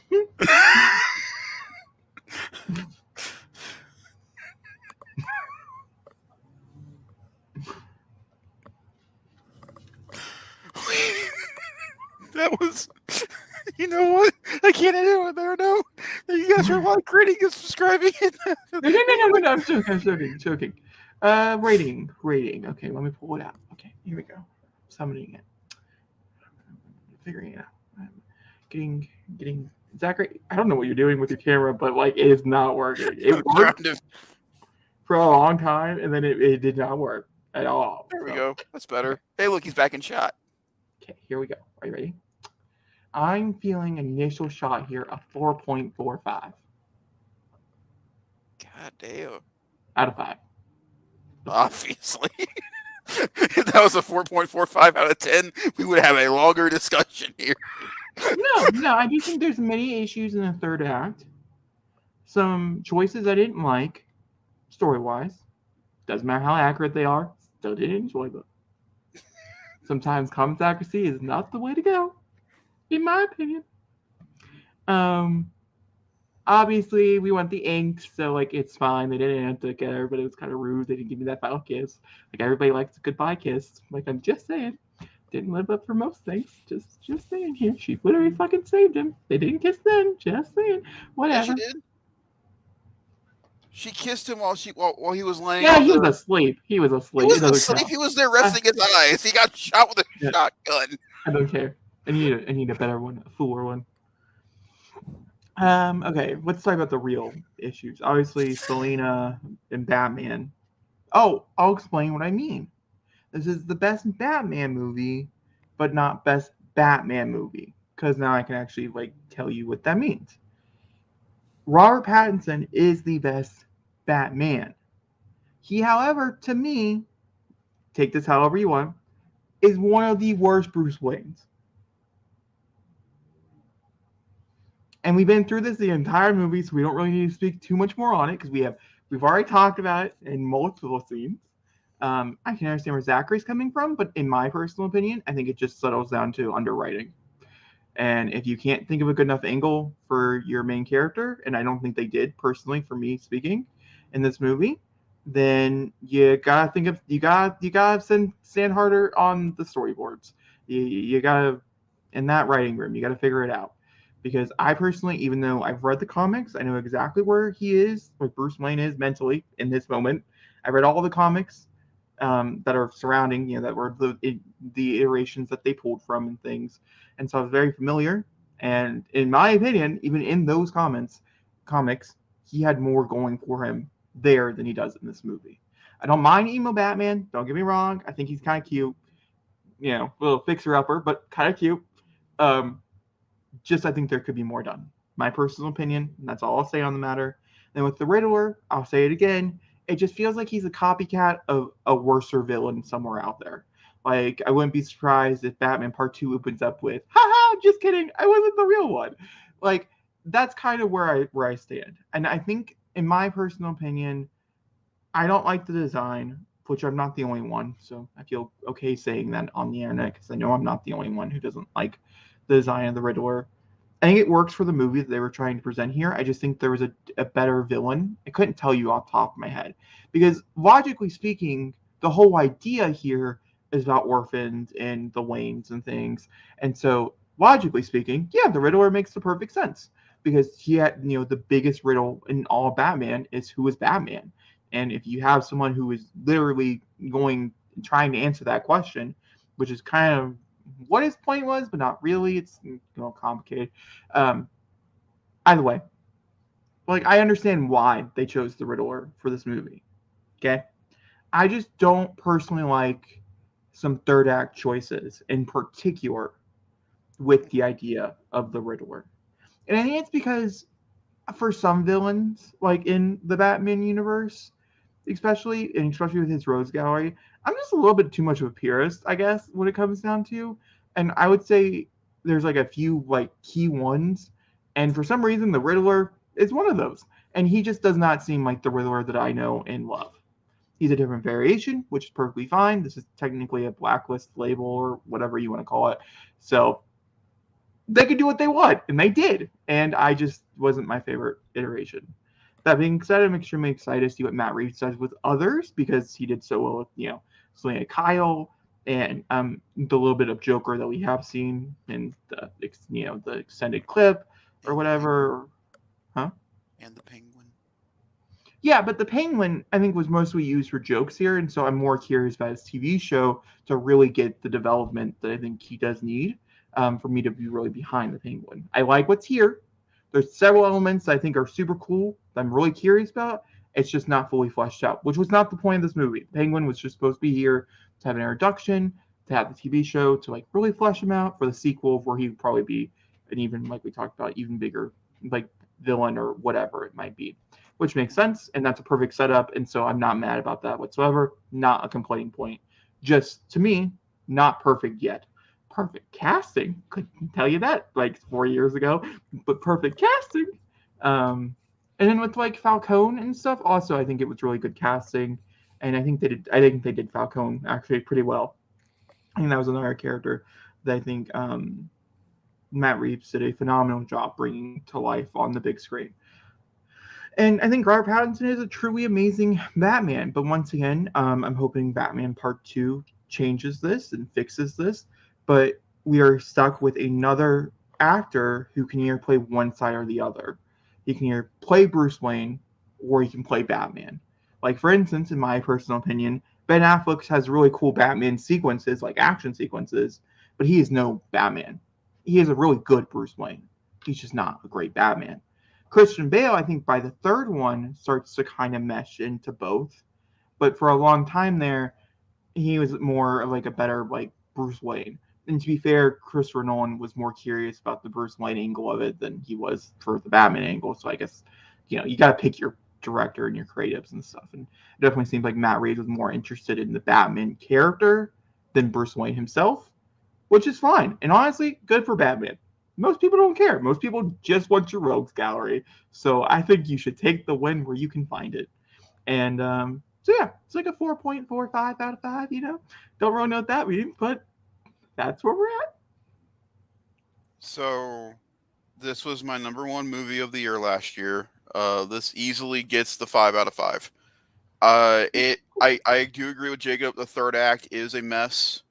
That was, you know what? I can't do it there. No, you guys are like rating and subscribing. No. I'm joking. Rating. Okay, let me pull it out. Okay, here we go. Summoning it. Figuring it out. Getting Zachary, I don't know what you're doing with your camera, but like it is not working. It I'm trying worked to. for a long time, and then it did not work at all. There we So, go. That's better. Hey, look, he's back in shot. okay, here we go. Are you ready? I'm feeling initial shot here of 4.45 God damn. out of 5. Obviously. If that was a 4.45 out of 10, we would have a longer discussion here. No, I do think there's many issues in the third act. Some choices I didn't like, story-wise. Doesn't matter how accurate they are, still didn't enjoy them. Sometimes comics accuracy is not the way to go, in my opinion. Obviously we want the ink, so like it's fine. They didn't end together, but it was kind of rude. They didn't give me that final kiss. Like everybody likes a goodbye kiss. Like I'm just saying, didn't live up for most things. Just saying here. She literally fucking saved him. They didn't kiss then. Just saying. Yeah, Whatever. she did. She kissed him while he was laying Yeah, on he the. was asleep. He was He asleep. It wasn't doesn't asleep. count. He was there resting his eyes. He got shot with a Yeah. shotgun. I don't care. I need a better one, a fuller one. Okay, let's talk about the real issues. Obviously, Selena and Batman. Oh, I'll explain what I mean. This is the best Batman movie, but not best Batman movie. Because now I can actually like tell you what that means. Robert Pattinson is the best Batman. He, however, to me, take this however you want, is one of the worst Bruce Waynes. And we've been through this the entire movie, so we don't really need to speak too much more on it because we've already talked about it in multiple scenes. I can understand where Zachary's coming from, but in my personal opinion, I think it just settles down to underwriting. And if you can't think of a good enough angle for your main character, and I don't think they did personally for me speaking in this movie, then you gotta stand harder on the storyboards. You gotta in that writing room, you gotta figure it out. Because I personally, even though I've read the comics, I know exactly where he is, where Bruce Wayne is mentally in this moment. I read all the comics that are surrounding, that were the iterations that they pulled from and things. And so I was very familiar. And in my opinion, even in those comics, he had more going for him there than he does in this movie. I don't mind emo Batman. Don't get me wrong. I think he's kind of cute. A little fixer upper, but kind of cute. Just I think there could be more done. My personal opinion. And that's all I'll say on the matter. Then with the Riddler, I'll say it again. It just feels like he's a copycat of a worser villain somewhere out there. Like, I wouldn't be surprised if Batman Part 2 opens up with, haha, just kidding, I wasn't the real one. Like, that's kind of where I stand. And I think, in my personal opinion, I don't like the design, which I'm not the only one. So I feel okay saying that on the internet because I know I'm not the only one who doesn't like the design of the Riddler. I think it works for the movie that they were trying to present here. I just think there was a better villain. I couldn't tell you off the top of my head. Because logically speaking, the whole idea here is about orphans and the Waynes and things. And so, logically speaking, yeah, the Riddler makes the perfect sense. Because he had, the biggest riddle in all of Batman is who is Batman. And if you have someone who is literally trying to answer that question, which is kind of what his point was, but not really. It's complicated. Either way, like I understand why they chose the Riddler for this movie. Okay, I just don't personally like some third act choices, in particular, with the idea of the Riddler, and I think it's because for some villains, like in the Batman universe, especially with his Rose Gallery, I'm just a little bit too much of a purist, I guess, when it comes down to. And I would say there's like a few like key ones, and for some reason the Riddler is one of those. And he just does not seem like the Riddler that I know and love. He's a different variation, which is perfectly fine. This is technically a blacklist label or whatever you want to call it. So they could do what they want, and they did. And I just wasn't my favorite iteration. That being said, I'm extremely excited to see what Matt Reeves does with others because he did so well with, Selena Kyle and the little bit of Joker that we have seen in the extended clip or whatever. Huh? And the Penguin. Yeah, but the Penguin, I think, was mostly used for jokes here, and so I'm more curious about his TV show to really get the development that I think he does need for me to be really behind the Penguin. I like what's here. There's several elements I think are super cool that I'm really curious about. It's just not fully fleshed out, which was not the point of this movie. Penguin was just supposed to be here to have an introduction, to have the TV show, to like really flesh him out for the sequel, where he would probably be an even, like we talked about, even bigger like villain or whatever it might be, which makes sense, and that's a perfect setup. And so I'm not mad about that whatsoever. Not a complaining point. Just to me, not perfect yet. Perfect casting, couldn't tell you that like 4 years ago, but perfect casting. And then with like Falcone and stuff, also I think it was really good casting, and I think they did Falcone actually pretty well. I think that was another character that I think Matt Reeves did a phenomenal job bringing to life on the big screen. And I think Robert Pattinson is a truly amazing Batman. But once again, I'm hoping Batman Part 2 changes this and fixes this. But we are stuck with another actor who can either play one side or the other. He can either play Bruce Wayne or he can play Batman. Like, for instance, in my personal opinion, Ben Affleck has really cool Batman sequences, like action sequences, but he is no Batman. He is a really good Bruce Wayne. He's just not a great Batman. Christian Bale, I think by the third one, starts to kind of mesh into both. But for a long time there, he was more of like a better like Bruce Wayne. And to be fair, Christopher Nolan was more curious about the Bruce Wayne angle of it than he was for the Batman angle. So I guess, you got to pick your director and your creatives and stuff. And it definitely seems like Matt Reeves was more interested in the Batman character than Bruce Wayne himself, which is fine. And honestly, good for Batman. Most people don't care. Most people just want your rogues gallery. So I think you should take the win where you can find it. And so yeah, it's like a 4.45 out of 5, Don't really know what that means, but that's where we're at. So this was my number one movie of the year last year. This easily gets the 5 out of 5. I do agree with Jacob. The third act is a mess,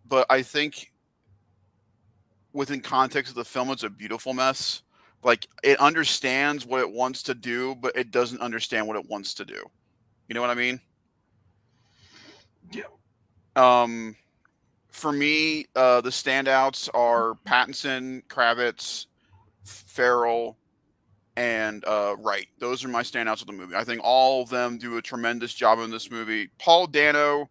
but I think within context of the film, it's a beautiful mess. Like, it understands what it wants to do, but it doesn't understand what it wants to do. You know what I mean? Yeah. For me, the standouts are Pattinson, Kravitz, Farrell, and Wright. Those are my standouts of the movie. I think all of them do a tremendous job in this movie. Paul Dano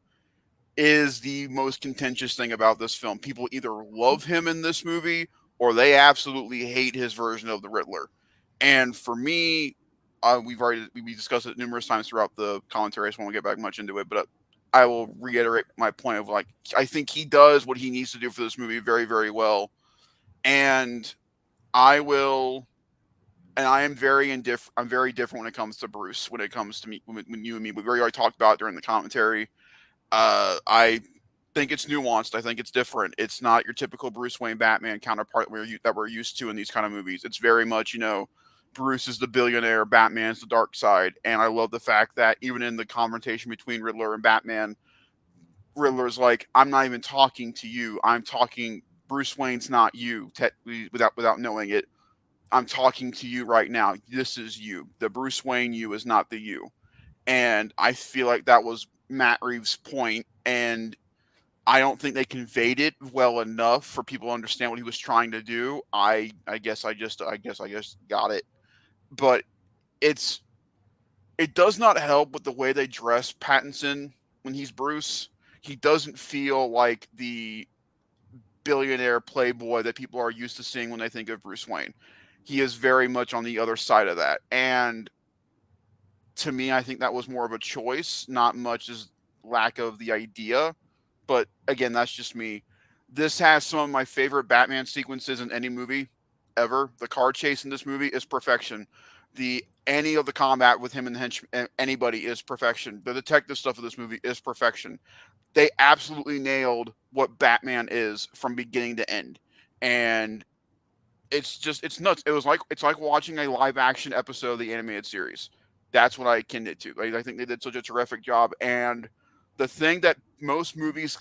is the most contentious thing about this film. People either love him in this movie or they absolutely hate his version of the Riddler. And for me, we discussed it numerous times throughout the commentary. I just won't get back much into it, but I will reiterate my point of like, I think he does what he needs to do for this movie very, very well. And I will, and I am very indifferent. I'm very different when it comes to Bruce. When it comes to me, when you and me, we already talked about it during the commentary. I think it's nuanced. I think it's different. It's not your typical Bruce Wayne Batman counterpart that we're used to in these kind of movies. It's very much, Bruce is the billionaire, Batman's the dark side. And I love the fact that even in the confrontation between Riddler and Batman, Riddler's like, I'm not even talking to you. I'm talking, Bruce Wayne's not you, without knowing it. I'm talking to you right now. This is you. The Bruce Wayne you is not the you. And I feel like that was Matt Reeves' point, and I don't think they conveyed it well enough for people to understand what he was trying to do. I guess I just got it, but it does not help with the way they dress Pattinson when he's Bruce. He doesn't feel like the billionaire playboy that people are used to seeing when they think of Bruce Wayne. He is very much on the other side of that, and to me, I think that was more of a choice, not much as lack of the idea. But again, that's just me. This has some of my favorite Batman sequences in any movie ever. The car chase in this movie is perfection. Any of the combat with him and the anybody is perfection. The detective stuff of this movie is perfection. They absolutely nailed what Batman is from beginning to end, and it's nuts. It's like watching a live action episode of the animated series. That's what I akin it to. Like, I think they did such a terrific job. And the thing that most movies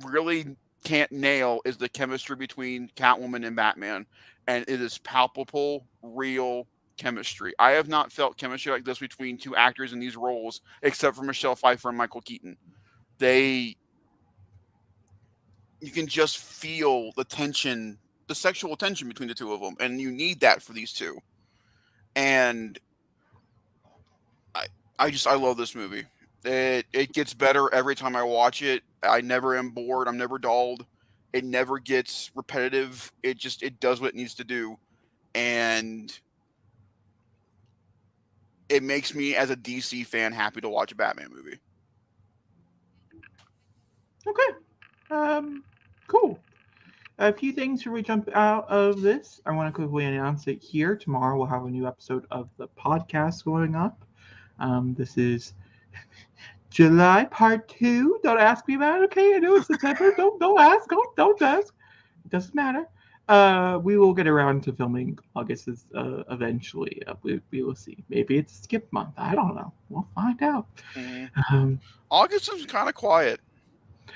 really can't nail is the chemistry between Catwoman and Batman. And it is palpable, real chemistry. I have not felt chemistry like this between two actors in these roles, except for Michelle Pfeiffer and Michael Keaton. You can just feel the tension, the sexual tension between the two of them. And you need that for these two. And I love this movie. It gets better every time I watch it. I never am bored. I'm never dulled. It never gets repetitive. It does what it needs to do, and it makes me as a DC fan happy to watch a Batman movie. Okay. Cool. A few things before we jump out of this. I want to quickly announce it here. Tomorrow we'll have a new episode of the podcast going up. This is July Part 2. Don't ask me about it, okay? I know it's September. Don't ask. Don't ask. It doesn't matter. We will get around to filming August eventually. We will see. Maybe it's a skip month. I don't know. We'll find out. Mm-hmm. August is kind of quiet.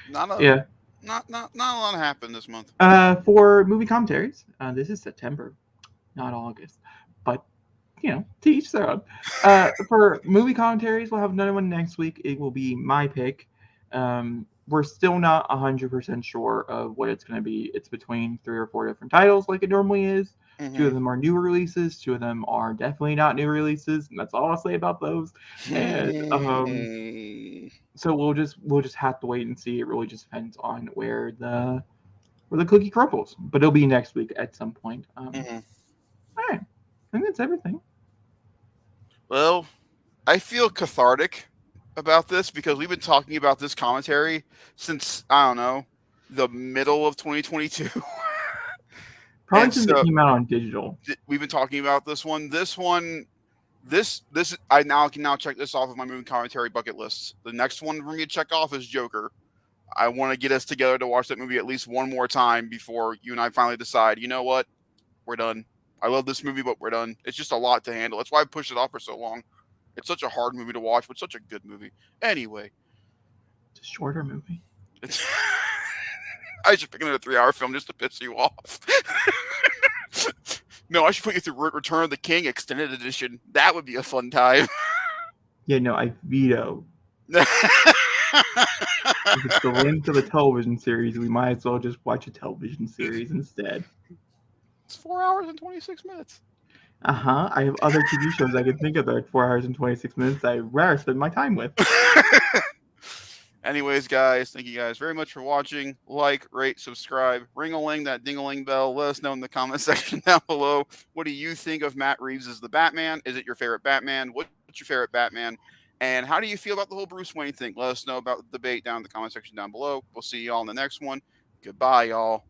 Not a lot happened this month. For movie commentaries, this is September, not August, but to each their own. For movie commentaries, we'll have another one next week. It will be my pick. We're still not 100% sure of what it's going to be. It's between 3 or 4 different titles, like it normally is. Mm-hmm. 2 of them are new releases. 2 of them are definitely not new releases, and that's all I'll say about those. And so we'll just have to wait and see. It really just depends on where the cookie crumbles, but it'll be next week at some point. All right, I think that's everything. Well, I feel cathartic about this because we've been talking about this commentary since, I don't know, the middle of 2022. Probably since it came out on digital. We've been talking about this one. I can now check this off of my movie commentary bucket list. The next one for me to check off is Joker. I want to get us together to watch that movie at least one more time before you and I finally decide, you know what? We're done. I love this movie, but we're done. It's just a lot to handle. That's why I pushed it off for so long. It's such a hard movie to watch, but such a good movie. Anyway. It's a shorter movie. I should pick another 3-hour film just to piss you off. No, I should put you through Return of the King Extended Edition. That would be a fun time. Yeah, no, I veto. If it's the length of a television series, we might as well just watch a television series instead. It's 4 hours and 26 minutes. I have other TV shows I can think of that are 4 hours and 26 minutes I'd rather spend my time with. Anyways, guys, thank you guys very much for watching. Like, rate, subscribe, ring-a-ling that ding-a-ling bell. Let us know in the comment section down below. What do you think of Matt Reeves as the Batman? Is it your favorite Batman? What's your favorite Batman? And how do you feel about the whole Bruce Wayne thing? Let us know about the debate down in the comment section down below. We'll see y'all in the next one. Goodbye, y'all.